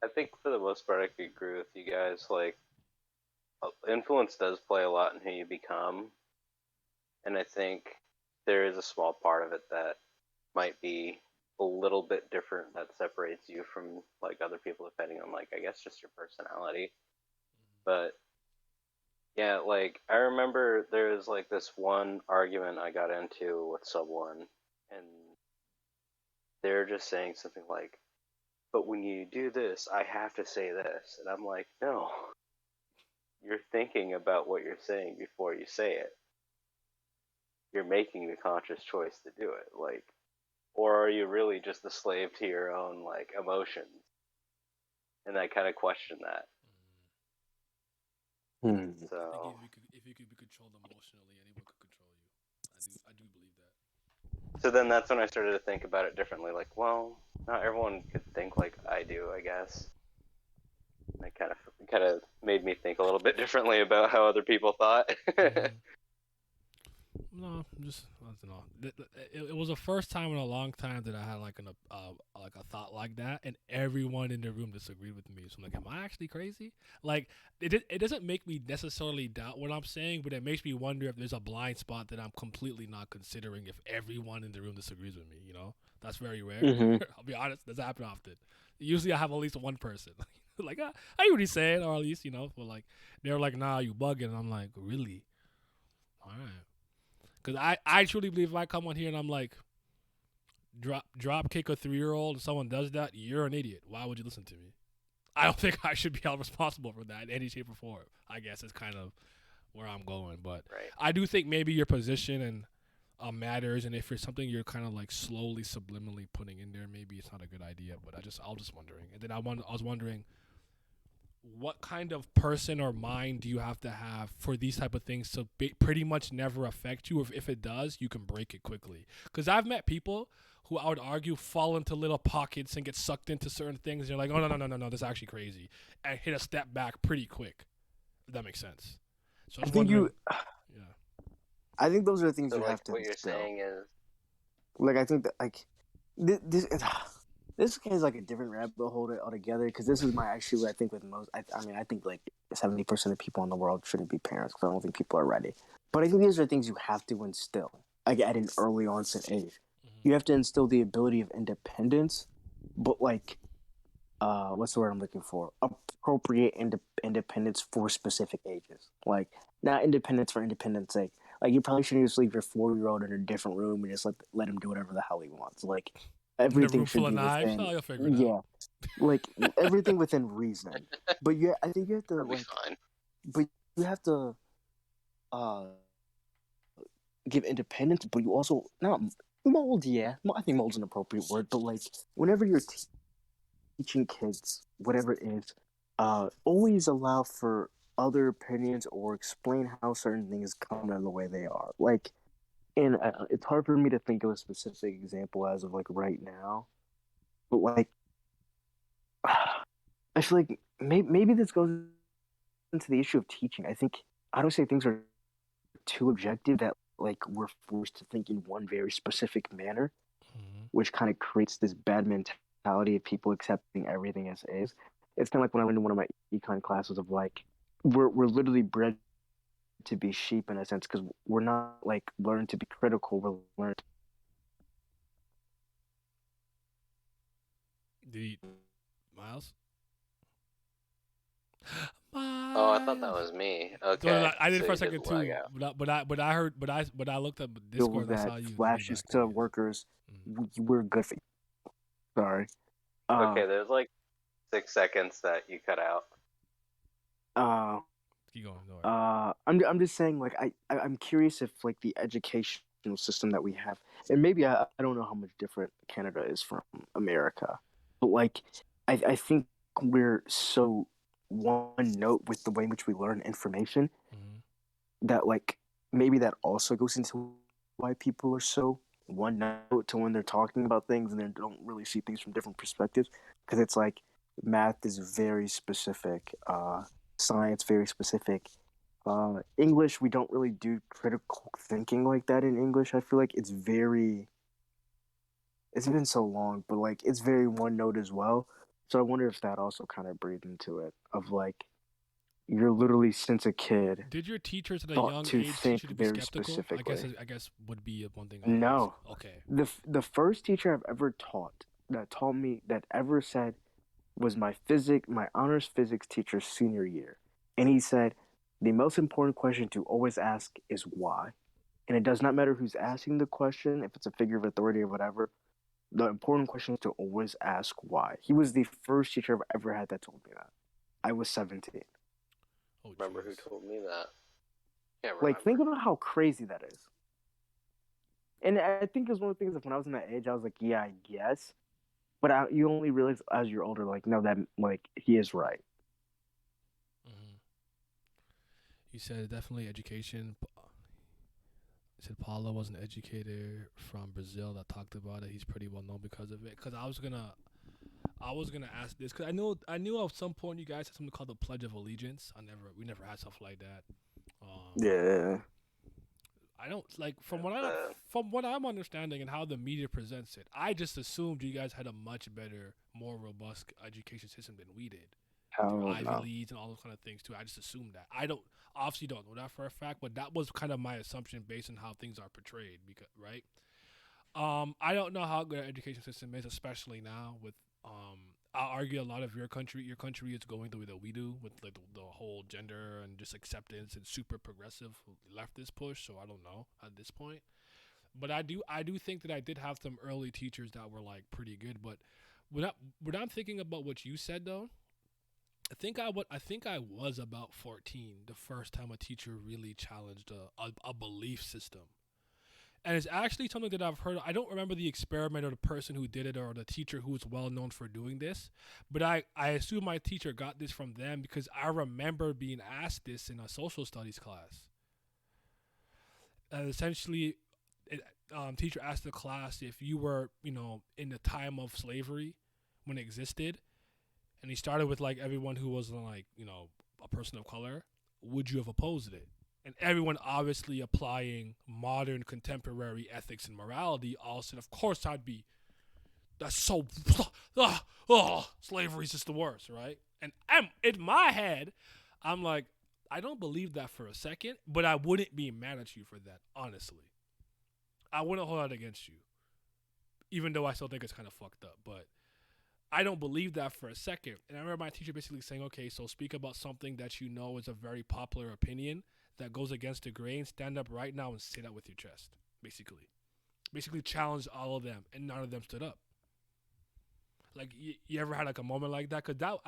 Speaker 6: I think for the most part, I could agree with you guys. Like, influence does play a lot in who you become, and I think there is a small part of it that might be a little bit different that separates you from like other people depending on like I guess just your personality. But yeah, like I remember there was like this one argument I got into with someone and they're just saying something like, "But when you do this, I have to say this." And I'm like, "No. You're thinking about what you're saying before you say it. You're making the conscious choice to do it. Like, or are you really just a slave to your own like emotions?" And I kind of question that.
Speaker 5: Hmm.
Speaker 4: I think
Speaker 6: So,
Speaker 4: if you could be controlled emotionally, anyone could control you. I do believe that.
Speaker 6: so then that's when I started to think about it differently. Like, well, not everyone could think like I do, I guess. And it kind of made me think a little bit differently about how other people thought.
Speaker 4: Mm-hmm. No, just I don't know. It was the first time in a long time that I had like a thought like that, and everyone in the room disagreed with me. So I'm like, am I actually crazy? Like, it doesn't make me necessarily doubt what I'm saying, but it makes me wonder if there's a blind spot that I'm completely not considering. If everyone in the room disagrees with me, that's very rare.
Speaker 5: Mm-hmm.
Speaker 4: I'll be honest, doesn't happen often. Usually, I have at least one person like, I hear what he's saying, or at least but like they're like, nah, you bugging. And I'm like, really? All right. Because I truly believe if I come on here and I'm like, drop kick a 3-year-old and someone does that, you're an idiot. Why would you listen to me? I don't think I should be held responsible for that in any shape or form. I guess it's kind of where I'm going. But
Speaker 6: Right.
Speaker 4: I do think maybe your position and matters, and if it's something you're kind of like slowly subliminally putting in there, maybe it's not a good idea. But I was just wondering, and then I was wondering what kind of person or mind do you have to have for these type of things to pretty much never affect you? If it does, you can break it quickly. Because I've met people who I would argue fall into little pockets and get sucked into certain things. And you're like, oh, no, this is actually crazy. And hit a step back pretty quick. If that makes sense. So I
Speaker 5: I
Speaker 4: was
Speaker 5: think
Speaker 4: wondering,
Speaker 5: you.
Speaker 4: yeah.
Speaker 5: I think those are the things
Speaker 6: so
Speaker 5: you
Speaker 6: like
Speaker 5: have to
Speaker 6: what you're
Speaker 5: instill.
Speaker 6: saying is,
Speaker 5: Like I think that like this this is like a different rabbit hole altogether because this is my actually I think with most I mean I think like 70% of people in the world shouldn't be parents because I don't think people are ready. But I think these are things you have to instill like at an early onset age.
Speaker 4: Mm-hmm.
Speaker 5: You have to instill the ability of independence, but like what's the word I'm looking for? Appropriate independence for specific ages. Like not independence for independence sake. Like you probably shouldn't just leave your 4-year-old in a different room and just let him do whatever the hell he wants. Like
Speaker 4: In a
Speaker 5: everything
Speaker 4: room
Speaker 5: should
Speaker 4: full of
Speaker 5: be
Speaker 4: knives,
Speaker 5: within
Speaker 4: oh, you'll figure it out.
Speaker 5: yeah, like everything within reason. But yeah, I think you have to
Speaker 6: that'll be
Speaker 5: like,
Speaker 6: fine.
Speaker 5: but you have to uh give independence, but you also not mold. Yeah, I think mold's an appropriate word, but like whenever you're teaching kids, whatever it is, always allow for other opinions or explain how certain things come in the way they are. Like, and it's hard for me to think of a specific example as of like right now, but like, I feel like maybe this goes into the issue of teaching. I think I don't say things are too objective that like we're forced to think in one very specific manner,
Speaker 4: Mm-hmm.
Speaker 5: which kind of creates this bad mentality of people accepting everything as is. It's kind of like when I went to one of my econ classes of like we're literally bred to be sheep in a sense because we're not like learned to be critical. We're learned
Speaker 4: Did he, Miles?
Speaker 6: Oh, I thought that
Speaker 4: Miles.
Speaker 6: was me.
Speaker 4: So
Speaker 6: Okay,
Speaker 4: I did
Speaker 6: so
Speaker 4: for a
Speaker 6: you did
Speaker 4: second
Speaker 6: lag
Speaker 4: too,
Speaker 6: out.
Speaker 4: but I looked up
Speaker 5: Bill
Speaker 4: Discord and I saw
Speaker 5: that
Speaker 4: you. And
Speaker 5: flashes to workers. We're good for you. Sorry.
Speaker 6: Okay, there's like 6 seconds that you cut out.
Speaker 4: Keep going. No worry.
Speaker 5: I'm just saying, like, I'm curious if, like, the educational system that we have, and maybe I don't know how much different Canada is from America, but, like, I think we're so one note with the way in which we learn information that, like, maybe that also goes into why people are so one note to when they're talking about things and they don't really see things from different perspectives, because it's like math is very specific, science very specific. English, we don't really do critical thinking like that in English. I feel like it's very. It's been so long, but like it's very one note as well. So I wonder if that also kind of breathed into it. Of like, you're literally since a kid
Speaker 4: Did your teachers at a
Speaker 5: thought
Speaker 4: young
Speaker 5: to
Speaker 4: age teach
Speaker 5: think
Speaker 4: you to be
Speaker 5: very
Speaker 4: skeptical?
Speaker 5: specifically.
Speaker 4: I guess would be one thing I'll ask.
Speaker 5: No,
Speaker 4: Okay.
Speaker 5: the first teacher I've ever taught me that ever said was my honors physics teacher senior year, and he said the most important question to always ask is why. And it does not matter who's asking the question, if it's a figure of authority or whatever. The important question is to always ask why. He was the first teacher I've ever had that told me that. I was 17.
Speaker 4: Oh,
Speaker 6: Remember who
Speaker 4: jeez.
Speaker 6: told me that? Can't
Speaker 5: Like,
Speaker 6: remember.
Speaker 5: think about how crazy that is. And I think it was one of the things that when I was in that age, I was like, yeah, I guess. But you only realize as you're older, like, no, that, like, he is right.
Speaker 4: He said definitely education. He said Paulo was an educator from Brazil that talked about it. He's pretty well known because of it. Because I was gonna ask this because I knew at some point you guys had something called the Pledge of Allegiance. We never had stuff like that.
Speaker 5: Yeah.
Speaker 4: I don't like
Speaker 6: The-
Speaker 4: from what I'm understanding and how the media presents it. I just assumed you guys had a much better, more robust education system than we did. Through
Speaker 5: Hell
Speaker 4: Ivy
Speaker 5: no.
Speaker 4: Leagues and all those kind of things too. I just assumed that. I don't obviously don't know that for a fact, but that was kind of my assumption based on how things are portrayed. Because right, I don't know how good our education system is, especially now with I'll argue a lot of your country is going the way that we do with like the whole gender and just acceptance and super progressive leftist push. So I don't know at this point, but I do think that I did have some early teachers that were like pretty good. But when I'm thinking about what you said though, I think I was about 14 the first time a teacher really challenged a belief system. And it's actually something that I've heard. I don't remember the experiment or the person who did it or the teacher who was well known for doing this, but I assume my teacher got this from them because I remember being asked this in a social studies class. And essentially, teacher asked the class if you were, in the time of slavery when it existed, and he started with like everyone who was like, a person of color, would you have opposed it? And everyone obviously applying modern contemporary ethics and morality all said, of course I'd be. That's so. Slavery's just the worst, right? And I'm in my head, I'm like, I don't believe that for a second, but I wouldn't be mad at you for that, honestly. I wouldn't hold out against you, even though I still think it's kind of fucked up. But I don't believe that for a second. And I remember my teacher basically saying, okay, so speak about something that you know is a very popular opinion that goes against the grain. Stand up right now and say that with your chest, basically. Basically challenged all of them, and none of them stood up. Like, you ever had like a moment like that? Because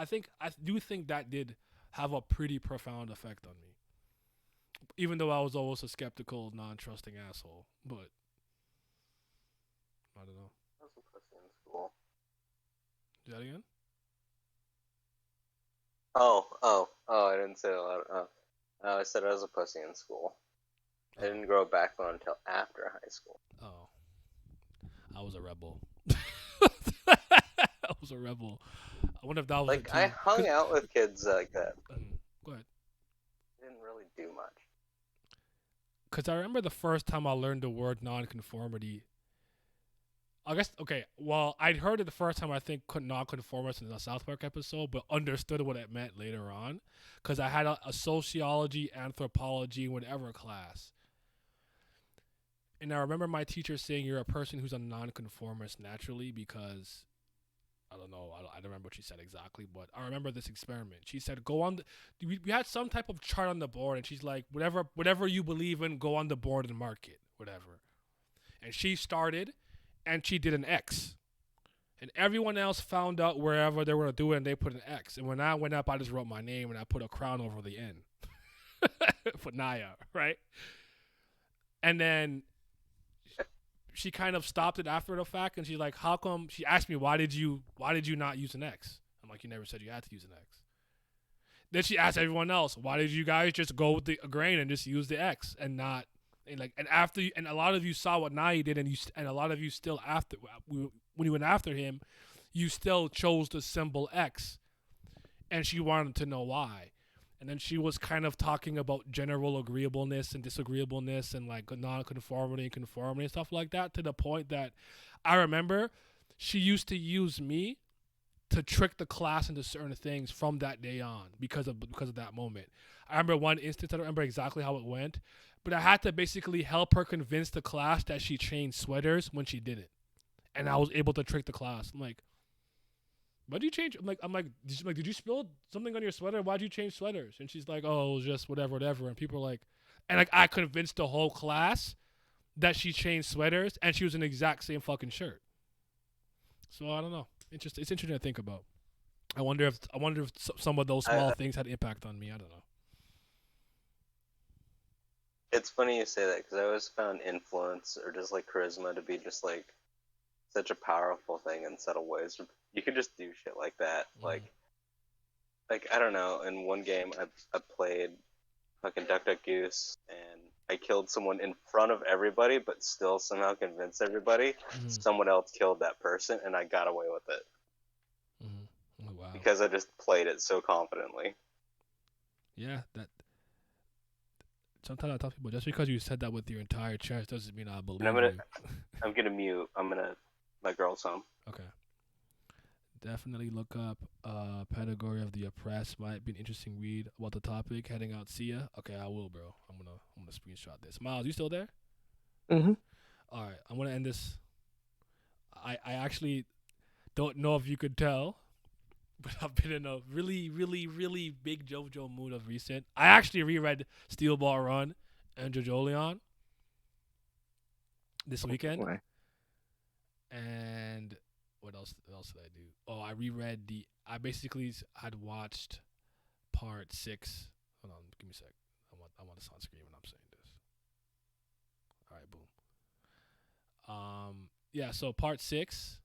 Speaker 4: I do think that did have a pretty profound effect on me. Even though I was always a skeptical, non-trusting asshole. But, I don't know.
Speaker 6: I was a pussy in school.
Speaker 4: Do that again?
Speaker 6: I didn't say that. I said I was a pussy in school. I didn't grow a backbone until after high school.
Speaker 4: Oh. I was a rebel. I was a rebel. I wonder if that was
Speaker 6: Like,
Speaker 4: it too.
Speaker 6: I hung out with kids like that, but
Speaker 4: Go ahead.
Speaker 6: didn't really do much.
Speaker 4: Because I remember the first time I learned the word nonconformity. I guess, okay, well, I'd heard it the first time, I think, nonconformist in the South Park episode, but understood what it meant later on. Because I had a sociology, anthropology, whatever class. And I remember my teacher saying you're a person who's a nonconformist naturally because I don't know. I don't remember what she said exactly, but I remember this experiment. She said, "Go on." We had some type of chart on the board, and she's like, "Whatever you believe in, go on the board and mark it, whatever." And she started, and she did an X, and everyone else found out wherever they were gonna do it, and they put an X. And when I went up, I just wrote my name and I put a crown over the N for Naya, right? And then she kind of stopped it after the fact, and she's like, "How come?" She asked me, "Why did you not use an X?" I'm like, "You never said you had to use an X." Then she asked everyone else, "Why did you guys just go with the grain and just use the X and not?" And after and a lot of you saw what Naya did, and a lot of you still after when you went after him, you still chose the symbol X, and she wanted to know why. And then she was kind of talking about general agreeableness and disagreeableness and like non-conformity and conformity and stuff like that, to the point that I remember she used to use me to trick the class into certain things from that day on because of that moment. I remember one instance, I don't remember exactly how it went, but I had to basically help her convince the class that she changed sweaters when she didn't. And I was able to trick the class. I'm like, "Why'd you change?" Did you spill something on your sweater? Why'd you change sweaters? And she's like, "Oh, it was just whatever. And people are like, and like I convinced the whole class that she changed sweaters, and she was in the exact same fucking shirt. So I don't know. It's interesting to think about. I wonder if some of those small things had impact on me. I don't know.
Speaker 6: It's funny you say that because I always found influence or just like charisma to be just like such a powerful thing in subtle ways. You could just do shit like that. Like I don't know. In one game, I played fucking Duck Duck Goose, and I killed someone in front of everybody, but still somehow convinced everybody someone else killed that person, and I got away with it.
Speaker 4: Oh, wow.
Speaker 6: Because I just played it so confidently.
Speaker 4: Yeah, that. Sometimes I tell people, just because you said that with your entire chest doesn't mean I believe you.
Speaker 6: I'm gonna mute. My girl's home.
Speaker 4: Okay. Definitely look up Pedigree of the Oppressed. Might be an interesting read about the topic. Heading out, see ya. Okay, I will, bro. I'm gonna screenshot this. Miles, you still there?
Speaker 5: Mm-hmm.
Speaker 4: All right, I'm gonna end this. I actually don't know if you could tell, but I've been in a really, really, really big JoJo mood of recent. I actually reread Steel Ball Run and Jojo this weekend.
Speaker 5: Why?
Speaker 4: And what else did I do? Oh, I reread I basically had watched part 6. Hold on, give me a sec. I want this on screen when I'm saying this. All right, boom. Yeah, so part 6,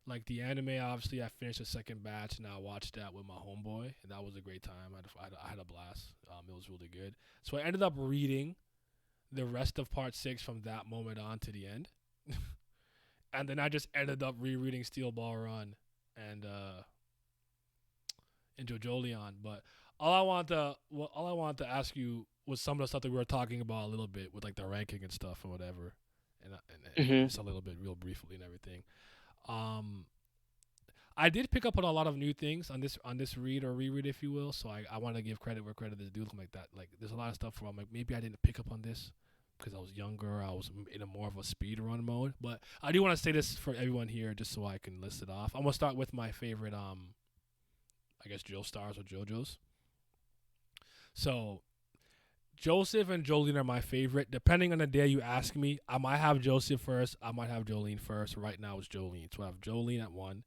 Speaker 4: like the anime, obviously I finished the second batch, and I watched that with my homeboy, and that was a great time. I had a blast. It was really good. So I ended up reading the rest of part 6 from that moment on to the end. And then I just ended up rereading Steel Ball Run and JoJo. But all I wanted to ask you was some of the stuff that we were talking about a little bit with like the ranking and stuff and whatever, and just a little bit real briefly and everything. I did pick up on a lot of new things on this read or reread, if you will. So I want to give credit where credit is due, like that. Like there's a lot of stuff where I'm like, maybe I didn't pick up on this because I was younger. I was in a more of a speed run mode. But I do want to say this for everyone here, just so I can list it off. I'm gonna start with my favorite, I guess Joestars or JoJos. So Joseph and Jolene are my favorite. Depending on the day you ask me, I might have Joseph first. I might have Jolene first. Right now it's Jolene. So I have Jolene at 1,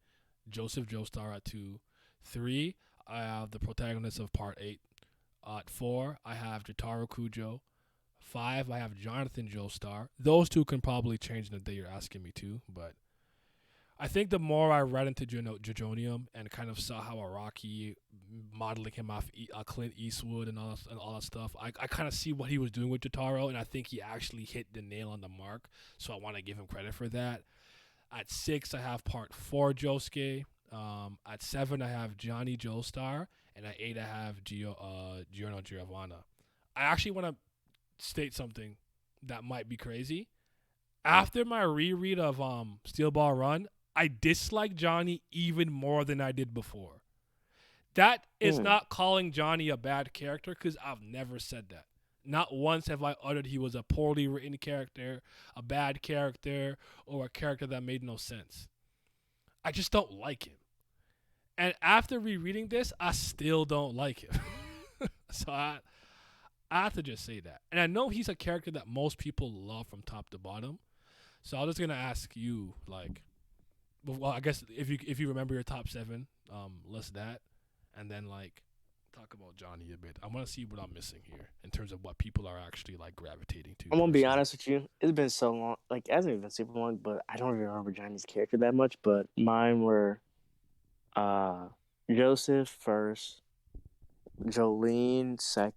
Speaker 4: Joseph Joestar at 2. 3, I have the protagonist of part 8. At 4, I have Jotaro Kujo. 5, I have Jonathan Joestar. Those two can probably change in the day you're asking me to, but I think the more I read into Jojonium and kind of saw how Araki modeling him off Clint Eastwood and all that stuff, I kind of see what he was doing with Jotaro, and I think he actually hit the nail on the mark, so I want to give him credit for that. At 6, I have part 4 Josuke. At 7, I have Johnny Joestar, and at 8, I have Giorno Giovanna. I actually want to state something that might be crazy. After my reread of Steel Ball Run, I dislike Johnny even more than I did before. That is not calling Johnny a bad character, because I've never said that. Not once have I uttered he was a poorly written character, a bad character, or a character that made no sense. I just don't like him. And after rereading this, I still don't like him. So I have to just say that. And I know he's a character that most people love from top to bottom. So I'm just gonna ask you, like, well, I guess if you remember your top seven, list that, and then like talk about Johnny a bit. I want to see what I'm missing here in terms of what people are actually like gravitating to.
Speaker 5: I'm gonna be
Speaker 4: personally.
Speaker 5: honest with you. It's been so long. Like, it hasn't even been super long, but I don't even remember Johnny's character that much. But mine were uh, Joseph first, Jolene second,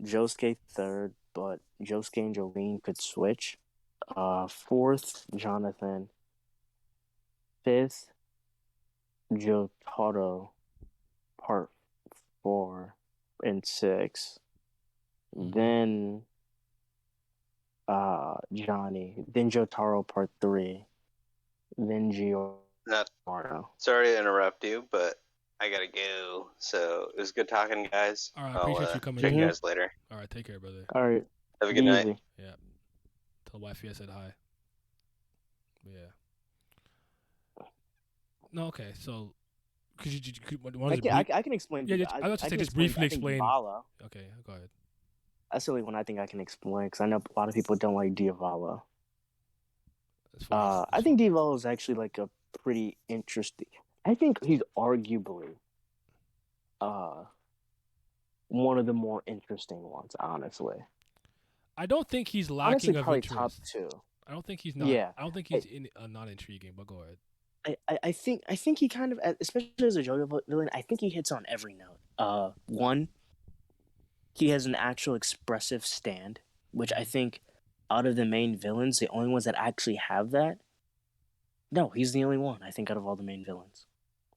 Speaker 5: Josuke third, but Josuke and Jolene could switch. Fourth, Jonathan. Fifth, Jotaro, part 4 and 6. Then Johnny. Then Jotaro, part 3. Then
Speaker 6: Not
Speaker 5: Giorno.
Speaker 6: sorry to interrupt you, but I gotta go. So it was good talking, guys.
Speaker 4: All right,
Speaker 6: I'll
Speaker 4: appreciate you coming
Speaker 6: check
Speaker 4: in.
Speaker 6: you guys later.
Speaker 4: All right, take care, brother.
Speaker 5: All right.
Speaker 6: Have a good night.
Speaker 5: Easy.
Speaker 4: Yeah. Tell wifey I said hi. Yeah. No, okay. So,
Speaker 5: I can explain.
Speaker 4: Yeah, I was to say just briefly explain.
Speaker 5: Diavolo.
Speaker 4: Okay, go ahead.
Speaker 5: That's the only one I think I can explain because I know a lot of people don't like Diavolo. I think Diavolo is actually like a pretty interesting. I think he's arguably one of the more interesting ones, honestly.
Speaker 4: I don't think he's lacking
Speaker 5: Honestly,
Speaker 4: of
Speaker 5: probably
Speaker 4: interest.
Speaker 5: top 2.
Speaker 4: I don't think he's not.
Speaker 5: Yeah.
Speaker 4: I don't think he's not intriguing. But go ahead.
Speaker 5: I think he kind of, especially as a Jojo villain, I think he hits on every note. One, he has an actual expressive stand, which I think out of the main villains, the only ones that actually have that. No, he's the only one. I think out of all the main villains,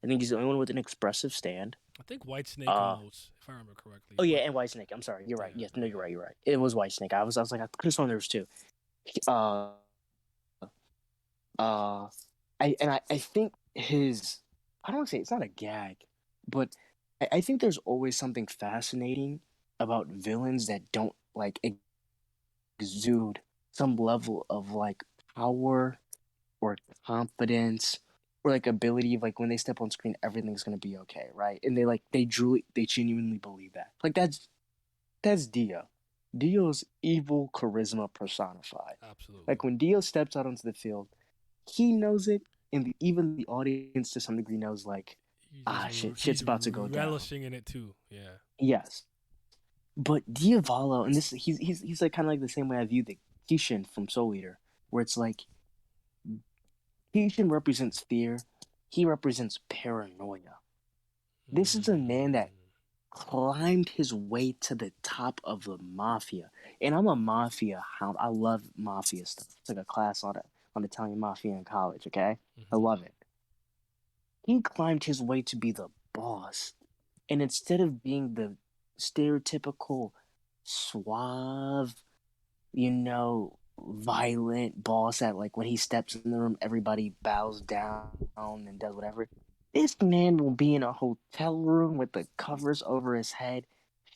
Speaker 5: I think he's the only one with an expressive stand.
Speaker 4: I think Whitesnake most, if I remember correctly.
Speaker 5: Oh yeah, and Whitesnake. I'm sorry, you're right. Yes, no, you're right. You're right. It was Whitesnake. I was like, I could have sworn there was 2. I think his, I don't want to say it's not a gag, but I think there's always something fascinating about villains that don't like exude some level of like power or confidence or like ability of like when they step on screen everything's gonna be okay, right? And they genuinely believe that. Like that's Dio. Dio's evil charisma personified.
Speaker 4: Absolutely.
Speaker 5: Like when Dio steps out onto the field, he knows it, and even the audience to some degree knows like, shit's about to go down.
Speaker 4: Relishing in it too, yeah.
Speaker 5: Yes, but Diavolo, and this he's like kind of like the same way I view the Kishin from Soul Eater, where it's like Kishin represents fear, he represents paranoia. This is a man that climbed his way to the top of the mafia, and I'm a mafia hound. I love mafia stuff. It's like a class on Italian mafia in college. Okay, I love it. He climbed his way to be the boss, and instead of being the stereotypical suave, violent boss that like when he steps in the room everybody bows down and does whatever. This man will be in a hotel room with the covers over his head,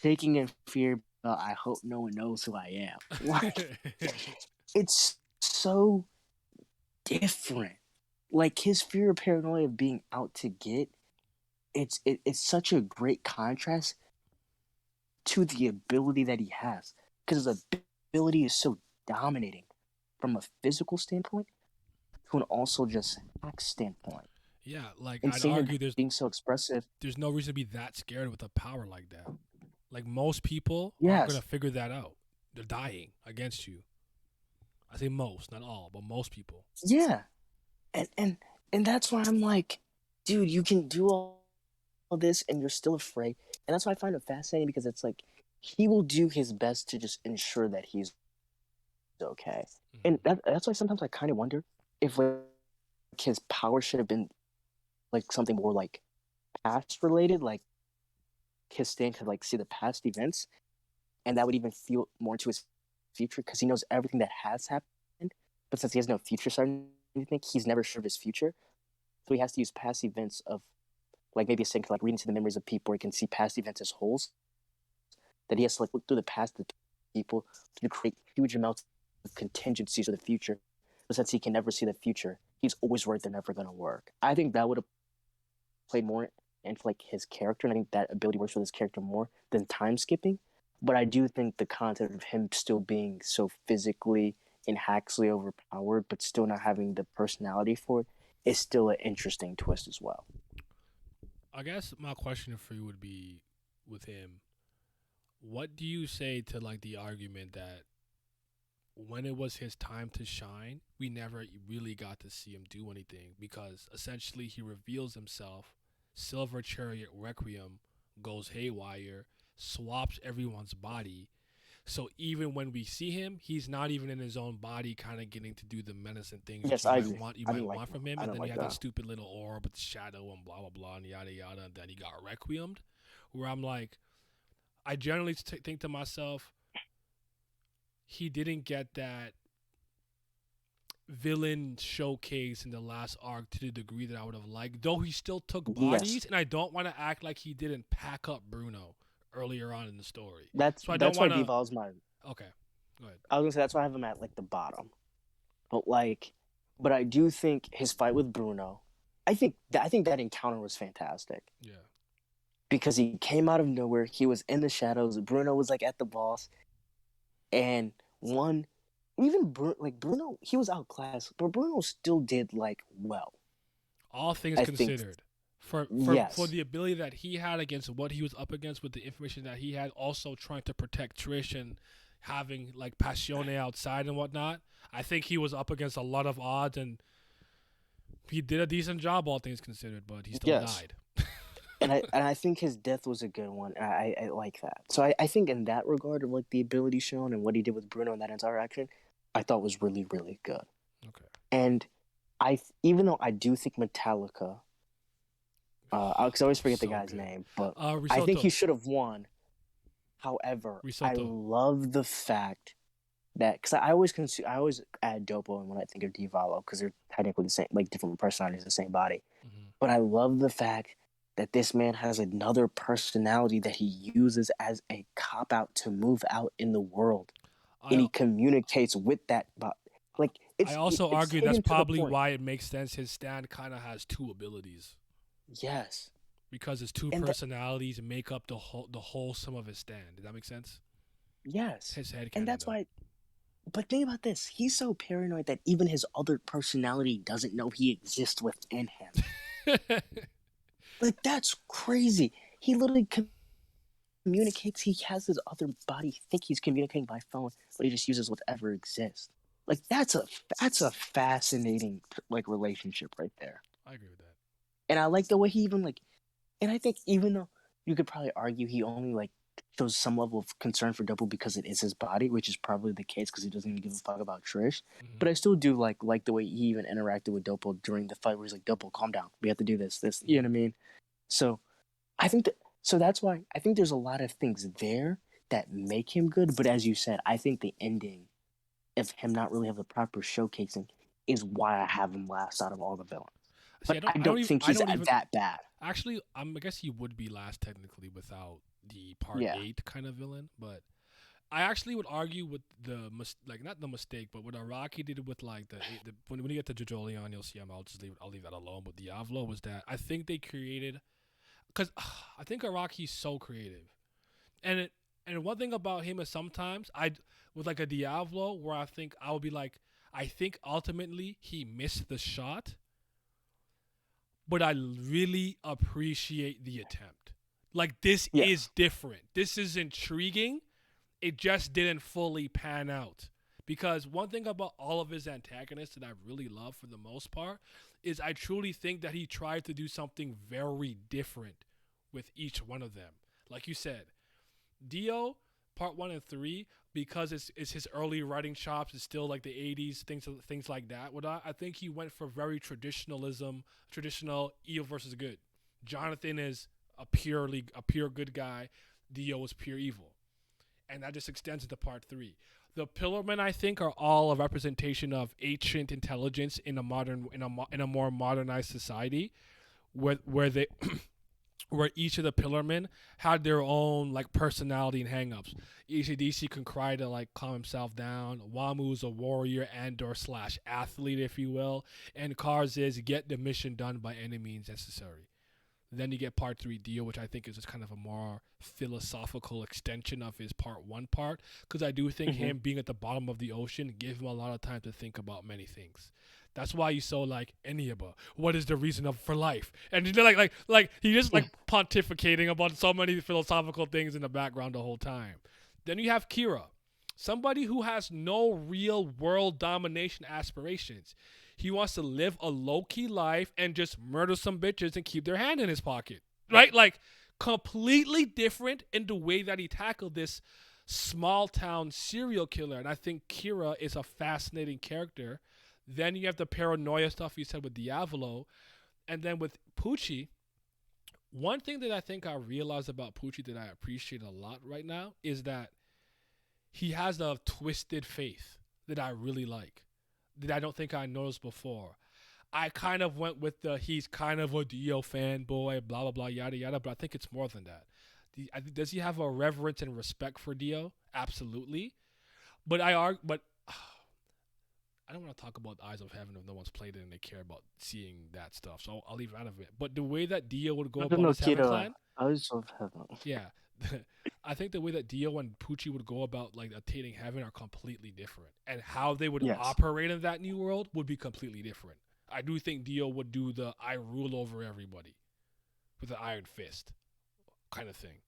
Speaker 5: shaking in fear. I hope no one knows who I am. Like, it's so different. Like his fear or paranoia of being out to get. It's such a great contrast to the ability that he has, because his ability is so dominating from a physical standpoint to an also just hack standpoint.
Speaker 4: Yeah, like
Speaker 5: and
Speaker 4: I'd argue there's
Speaker 5: being so expressive.
Speaker 4: There's no reason to be that scared with a power like that. Like most people
Speaker 5: Yes.
Speaker 4: aren't gonna figure that out. They're dying against you. I say most, not all, but most people.
Speaker 5: Yeah, and that's why I'm like, dude, you can do all this and you're still afraid, and that's why I find it fascinating, because it's like he will do his best to just ensure that he's okay, and that's why sometimes I kind of wonder if like his power should have been like something more like past related, like his stand could like see the past events, and that would even feel more into his future, because he knows everything that has happened, but since he has no future starting anything, he's never sure of his future, so he has to use past events of like maybe a stand could like read into the memories of people where he can see past events as wholes, that he has to like look through the past of people to create huge amounts of contingencies for the future, but since he can never see the future, he's always right, they're never gonna work. I think that would have played more into like his character, and I think that ability works with his character more than time skipping. But I do think the concept of him still being so physically and Haxley overpowered, but still not having the personality for it, is still an interesting twist as well.
Speaker 4: I guess my question for you would be, with him, what do you say to like the argument that when it was his time to shine, we never really got to see him do anything because essentially he reveals himself, Silver Chariot Requiem goes haywire, swaps everyone's body. So even when we see him, he's not even in his own body, kind of getting to do the menacing things
Speaker 5: Yes,
Speaker 4: that
Speaker 5: I
Speaker 4: you might
Speaker 5: agree.
Speaker 4: want. You
Speaker 5: I
Speaker 4: might
Speaker 5: didn't like
Speaker 4: want
Speaker 5: that.
Speaker 4: from him,
Speaker 5: I
Speaker 4: and
Speaker 5: don't
Speaker 4: then you
Speaker 5: like
Speaker 4: have that
Speaker 5: that.
Speaker 4: stupid little orb with shadow and blah blah blah and yada yada, and then he got requiemed. Where I'm like, I generally think to myself, he didn't get that villain showcase in the last arc to the degree that I would have liked. Though he still took bodies,
Speaker 5: Yes,
Speaker 4: and I don't want to act like he didn't pack up Bruno earlier on in the story.
Speaker 5: that's
Speaker 4: So I don't
Speaker 5: that's why
Speaker 4: want to.
Speaker 5: Devol's my.
Speaker 4: Okay, go ahead.
Speaker 5: I was gonna say that's why I have him at like the bottom. But like, but I do think his fight with Bruno, I think that encounter was fantastic
Speaker 4: Yeah.
Speaker 5: because he came out of nowhere. He was in the shadows. Bruno was like at the boss, and one, even Bruno, he was outclassed, but Bruno still did like well.
Speaker 4: All things
Speaker 5: I think
Speaker 4: considered, for
Speaker 5: yes,
Speaker 4: the ability that he had against what he was up against with the information that he had, also trying to protect Trish and having like Passione outside and whatnot, I think he was up against a lot of odds and he did a decent job, all things considered, but he still
Speaker 5: yes.
Speaker 4: died.
Speaker 5: And I think his death was a good one. And I like that. So I think in that regard of like the ability shown and what he did with Bruno in that entire action, I thought was really, really good.
Speaker 4: Okay.
Speaker 5: And even though I do think Metallica, because I always forget the
Speaker 4: So
Speaker 5: guy's
Speaker 4: good.
Speaker 5: name, but I
Speaker 4: Risotto.
Speaker 5: think he should have won. However, I
Speaker 4: Risotto.
Speaker 5: love the fact that because I always add Dopo in when I think of Divalo because they're technically the same, like different personalities, the same body.
Speaker 4: Mhm.
Speaker 5: But I love the fact that this man has another personality that he uses as a cop out to move out in the world, and he
Speaker 4: I
Speaker 5: communicates with that. Like
Speaker 4: I also
Speaker 5: it's
Speaker 4: argue that's
Speaker 5: hidden to the
Speaker 4: probably
Speaker 5: point.
Speaker 4: why it makes sense his stand kind of has two abilities.
Speaker 5: Yes,
Speaker 4: Because his two
Speaker 5: and
Speaker 4: personalities make up the whole sum of his stand. Does that make sense?
Speaker 5: yes,
Speaker 4: His head
Speaker 5: and
Speaker 4: canon,
Speaker 5: that's why. But think about this: he's so paranoid that even his other personality doesn't know he exists within him.
Speaker 4: though.
Speaker 5: Like that's crazy. He literally communicates. He has his other body think he's communicating by phone, but he just uses whatever exists. Like that's a fascinating like relationship right there.
Speaker 4: I agree with that.
Speaker 5: And I like the way he even like. And I think even though you could probably argue he only like shows some level of concern for Double because it is his body, which is probably the case because he doesn't even give a fuck about Trish.
Speaker 4: Mhm.
Speaker 5: But I still do like the way he even interacted with Dopo during the fight, where he's like, "Dopo, calm down. We have to do this. You know what I mean?" So I think that's why I think there's a lot of things there that make him good. But as you said, I think the ending of him not really have the proper showcasing is why I have him last out of all the villains.
Speaker 4: See,
Speaker 5: But I don't think he's that bad.
Speaker 4: Actually, I guess he would be last technically without the part
Speaker 5: Yeah.
Speaker 4: 8 kind of villain. But I actually would argue with the like not the mistake, but what Araki did with like the when you get to Jojo Leon, you'll see him. I'll leave that alone. But Diavolo was that I think they created because I think Araki's so creative, and one thing about him is sometimes with like a Diavolo where I think I would be like I think ultimately he missed the shot, but I really appreciate the attempt. Like this
Speaker 5: Yeah.
Speaker 4: is different. This is intriguing. It just didn't fully pan out. Because one thing about all of his antagonists that I really love for the most part is I truly think that he tried to do something very different with each one of them. Like you said, Dio, part 1 and 3, because it's his early writing chops, it's still like the 80s, things like that. I think he went for very traditional evil versus good. Jonathan is a pure good guy. Dio is pure evil. And that just extends into part 3. The Pillarmen, I think, are all a representation of ancient intelligence in a more modernized society, where they where each of the Pillarmen had their own like personality and hangups. ECDC can cry to like calm himself down. Wamu's a warrior and/or slash athlete, if you will, and Kars is get the mission done by any means necessary. Then you get part 3 Dio, which I think is just kind of a more philosophical extension of his part 1 part. Because I do think him being at the bottom of the ocean gave him a lot of time to think about many things. That's why you saw like Eniaba. What is the reason for life? And he's like he just like pontificating about so many philosophical things in the background the whole time. Then you have Kira, somebody who has no real world domination aspirations. He wants to live a low-key life and just murder some bitches and keep their hand in his pocket. Right? Like, completely different in the way that he tackled this small-town serial killer. And I think Kira is a fascinating character. Then you have the paranoia stuff you said with Diavolo. And then with Pucci, one thing that I think I realized about Pucci that I appreciate a lot right now is that he has a twisted faith that I really like, that I don't think I noticed before. I kind of went with the he's kind of a Dio fanboy, blah, blah, blah, yada, yada, but I think it's more than that. Does he have a reverence and respect for Dio? Absolutely. But I don't want to talk about Eyes of Heaven if no one's played it and they care about seeing that stuff, so I'll leave it out of it. But the way that Dio would go about his Heaven Clan,
Speaker 5: Eyes of Heaven.
Speaker 4: yeah. I think the way that Dio and Pucci would go about like attaining heaven are completely different, and how they would operate in that new world would be completely different. I do think Dio would do the I rule over everybody with an iron fist kind of thing,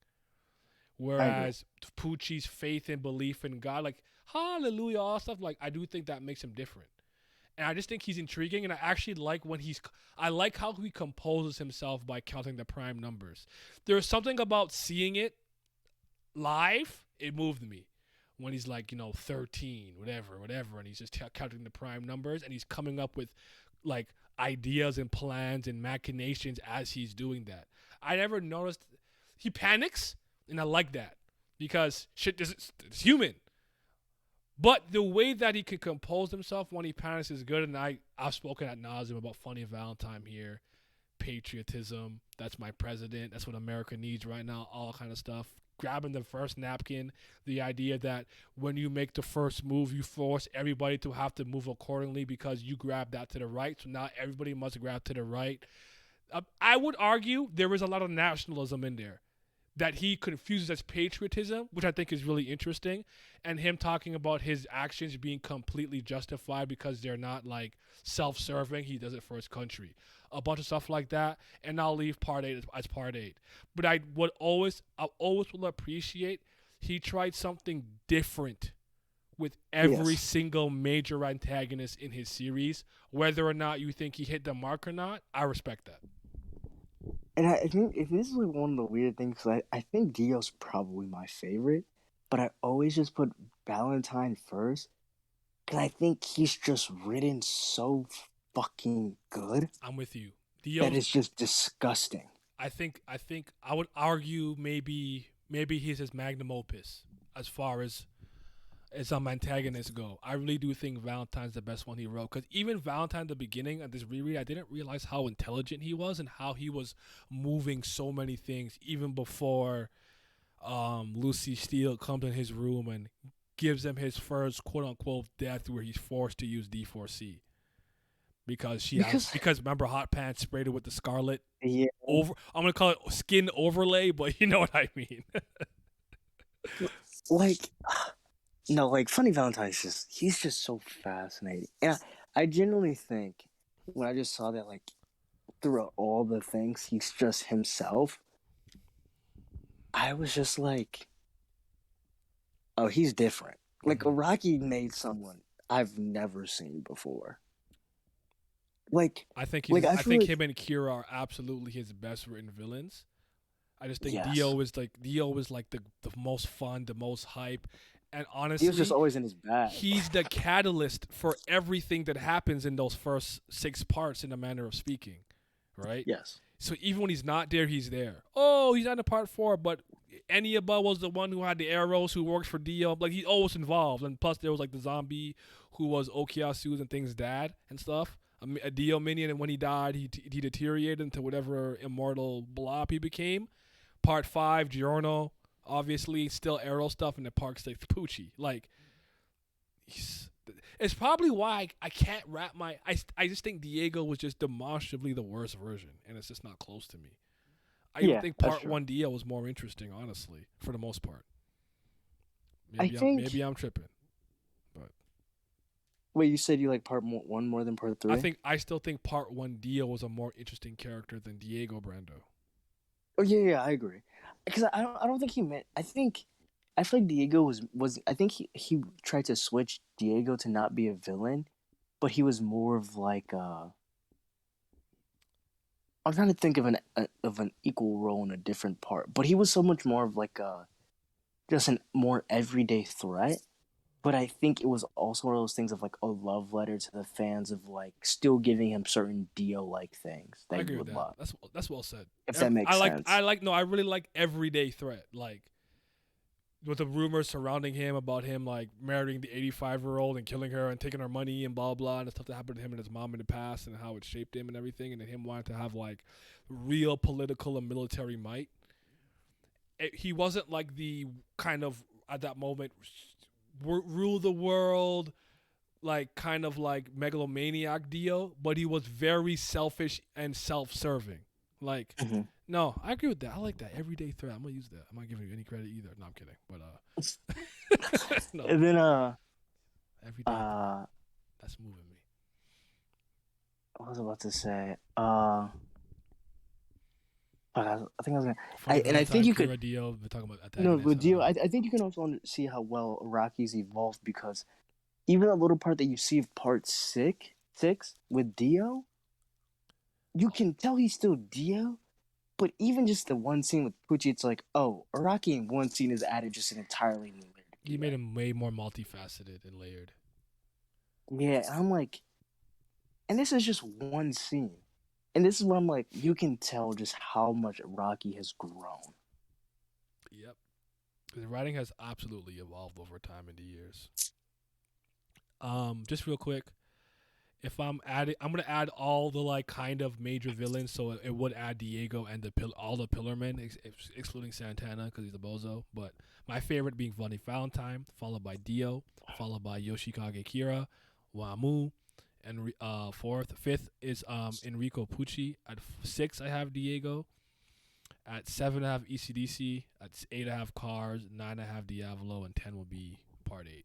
Speaker 4: whereas Pucci's faith and belief in God, like hallelujah, all stuff, like I do think that makes him different. And I just think he's intriguing, and I actually like I like how he composes himself by counting the prime numbers. There's something about seeing it live, it moved me. When he's like, 13, whatever, and he's just counting the prime numbers, and he's coming up with like ideas and plans and machinations as he's doing that. I never noticed he panics, and I like that because shit is human. But the way that he can compose himself when he panics is good, and I've spoken ad nauseum about Funny Valentine here, patriotism, that's my president, that's what America needs right now, all kind of stuff. Grabbing the first napkin, the idea that when you make the first move, you force everybody to have to move accordingly because you grab that to the right, so now everybody must grab to the right. I would argue there is a lot of nationalism in there that he confuses as patriotism, which I think is really interesting, and him talking about his actions being completely justified because they're not like self-serving. He does it for his country. A bunch of stuff like that, and I'll leave part 8 as part 8. But I always will appreciate he tried something different with every single major antagonist in his series. Whether or not you think he hit the mark or not, I respect that.
Speaker 5: And I think if this is like one of the weird things, because I think Dio's probably my favorite, but I always just put Valentine first, because I think he's just written so fucking good.
Speaker 4: I'm with you.
Speaker 5: That is just disgusting.
Speaker 4: I think I would argue maybe he's his magnum opus as far as some antagonists go. I really do think Valentine's the best one he wrote, because even Valentine at the beginning of this reread, I didn't realize how intelligent he was and how he was moving so many things even before Lucy Steele comes in his room and gives him his first quote-unquote death where he's forced to use D4C. Because remember Hot Pants sprayed it with the scarlet I'm gonna call it skin overlay, but you know what I mean.
Speaker 5: Funny Valentine's he's just so fascinating. And I genuinely think when I just saw that, like, throughout all the things, he's just himself, I was just like, oh, he's different. Like, Araki made someone I've never seen before.
Speaker 4: I think him and Kira are absolutely his best written villains. I just think Dio was the most fun, the most hype, and honestly,
Speaker 5: he was just always in his bag.
Speaker 4: He's the catalyst for everything that happens in those first 6 parts, in a manner of speaking, right?
Speaker 5: Yes.
Speaker 4: So even when he's not there, he's there. Oh, he's not in part 4, but Eniaba was the one who had the arrows, who worked for Dio. Like, he's always involved, and plus there was like the zombie who was Okiyasu's and things' dad and stuff. a Dio minion, and when he died, he deteriorated into whatever immortal blob he became. Part 5, Giorno, obviously still Arrow stuff, and then Part 6, Poochie. Like, it's probably why I can't wrap my. I just think Diego was just demonstrably the worst version, and it's just not close to me. I even think
Speaker 5: that's
Speaker 4: Part
Speaker 5: true.
Speaker 4: 1 Dio was more interesting, honestly, for the most part.
Speaker 5: I think.
Speaker 4: Maybe I'm tripping.
Speaker 5: Wait, you said you like part 1 more than part 3?
Speaker 4: I still think Part 1 Dio was a more interesting character than Diego Brando.
Speaker 5: Oh yeah, I agree. Because I don't think he meant. I feel like Diego was. I think he tried to switch Diego to not be a villain, but he was more of like. I'm trying to think of an equal role in a different part, but he was so much more of like just an more everyday threat. But I think it was also one of those things of like a love letter to the fans of like still giving him certain Dio like things
Speaker 4: I
Speaker 5: that
Speaker 4: agree
Speaker 5: you
Speaker 4: with
Speaker 5: would
Speaker 4: that.
Speaker 5: love.
Speaker 4: That's well said.
Speaker 5: If that makes sense.
Speaker 4: I really like everyday threat. Like with the rumors surrounding him about him like marrying the 85-year-old and killing her and taking her money and blah blah and the stuff that happened to him and his mom in the past and how it shaped him and everything, and then him wanting to have like real political and military might. He wasn't like the kind of at that moment rule the world like kind of like megalomaniac Dio, but he was very selfish and self-serving. Like, no, I agree with that. I like that everyday threat. I'm gonna use that. I'm not giving you any credit either. No, I'm kidding. But no.
Speaker 5: And then
Speaker 4: Everyday threat. That's moving me.
Speaker 5: what was I about to say? I think I was gonna.
Speaker 4: And
Speaker 5: I think you could.
Speaker 4: Dio, we're talking about
Speaker 5: No, with Dio, I think you can also see how well Rocky's evolved because even the little part that you see of part six with Dio, you can tell he's still Dio, but even just the one scene with Poochie, it's like, oh, Rocky in one scene is added just an entirely new layer.
Speaker 4: You made him way more multifaceted and layered.
Speaker 5: Yeah, and I'm like, and this is just one scene. And this is where I'm like, you can tell just how much Rocky has grown.
Speaker 4: Yep. The writing has absolutely evolved over time in the years. Just real quick, if I'm gonna add all the like kind of major villains, so it would add Diego and all the Pillarmen, excluding Santana because he's a bozo. But my favorite being Funny Valentine, followed by Dio, followed by Yoshikage Kira, Wamu, and fifth is Enrico Pucci. At 6, I have Diego. At 7, I have ECDC. At 8, I have Cars. 9, I have Diavolo, and 10 will be Part 8.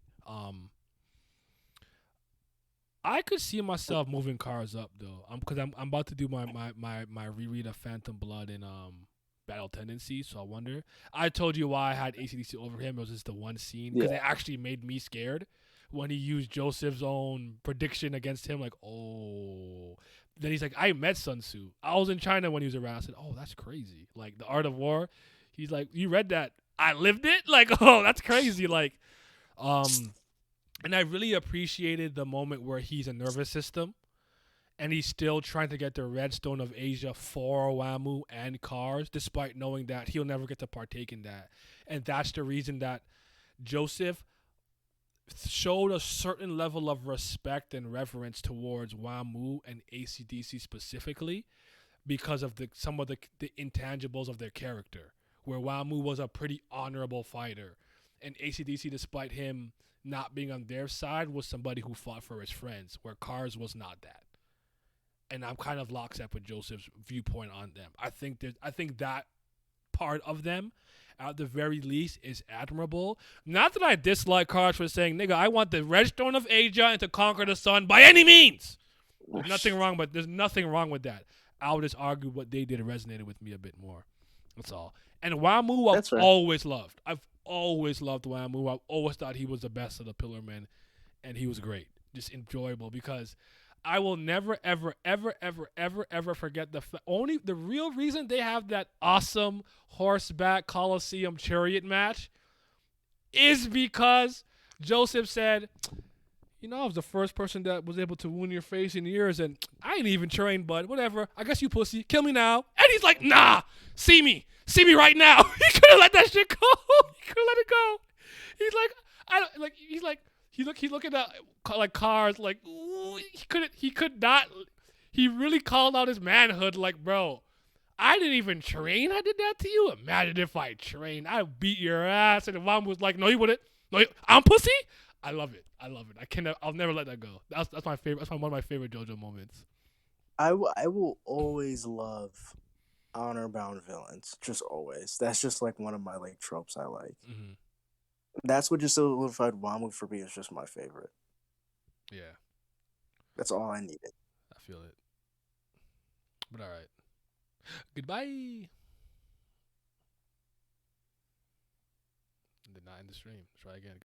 Speaker 4: I could see myself moving Cars up though, because I'm about to do my reread of Phantom Blood and Battle Tendency. So I wonder. I told you why I had ACDC over him. It was just the one scene because it actually made me scared when he used Joseph's own prediction against him. Like, oh, then he's like, I met Sun Tzu. I was in China when he was around. I said, oh, that's crazy. Like the Art of War. He's like, you read that? I lived it. Like, oh, that's crazy. Like, and I really appreciated the moment where he's a nervous system and he's still trying to get the Redstone of Asia for Wamu and Cars, despite knowing that he'll never get to partake in that. And that's the reason that Joseph showed a certain level of respect and reverence towards Wamu and AC/DC specifically because of some of the intangibles of their character, where Wamu was a pretty honorable fighter, and AC/DC, despite him not being on their side, was somebody who fought for his friends, where Cars was not that. And I'm kind of lockstep with Joseph's viewpoint on them. I think that part of them, at the very least, is admirable. Not that I dislike Cars for saying, nigga, I want the Redstone of Asia and to conquer the sun by any means. There's nothing wrong with that. I would just argue what they did resonated with me a bit more. That's all. And Wamu, I've always loved. I've always loved Wamu. I've always thought he was the best of the Pillarmen, and he was great. Just enjoyable because I will never, ever, ever, ever, ever, ever forget the real reason they have that awesome horseback Colosseum chariot match is because Joseph said, you know, I was the first person that was able to wound your face and ears, and I ain't even trained, but whatever. I guess you pussy. Kill me now. And he's like, nah, see me right now. He could have let that shit go. He could have let it go. He's like, he's looking at like cars. Like ooh, he could not. He really called out his manhood. Like, bro, I didn't even train. I did that to you. Imagine if I trained. I beat your ass. And the mom was like, no, you wouldn't. No, I'm pussy. I love it. I love it. I cannot. I'll never let that go. That's my favorite. That's one of my favorite JoJo moments.
Speaker 5: I will always love honor bound villains. Just always. That's just like one of my like tropes I like.
Speaker 4: Mm-hmm.
Speaker 5: That's what just solidified Wamu for me is just my favorite.
Speaker 4: Yeah,
Speaker 5: That's all I needed.
Speaker 4: I feel it. But all right. Goodbye. Did not end the stream. Try again.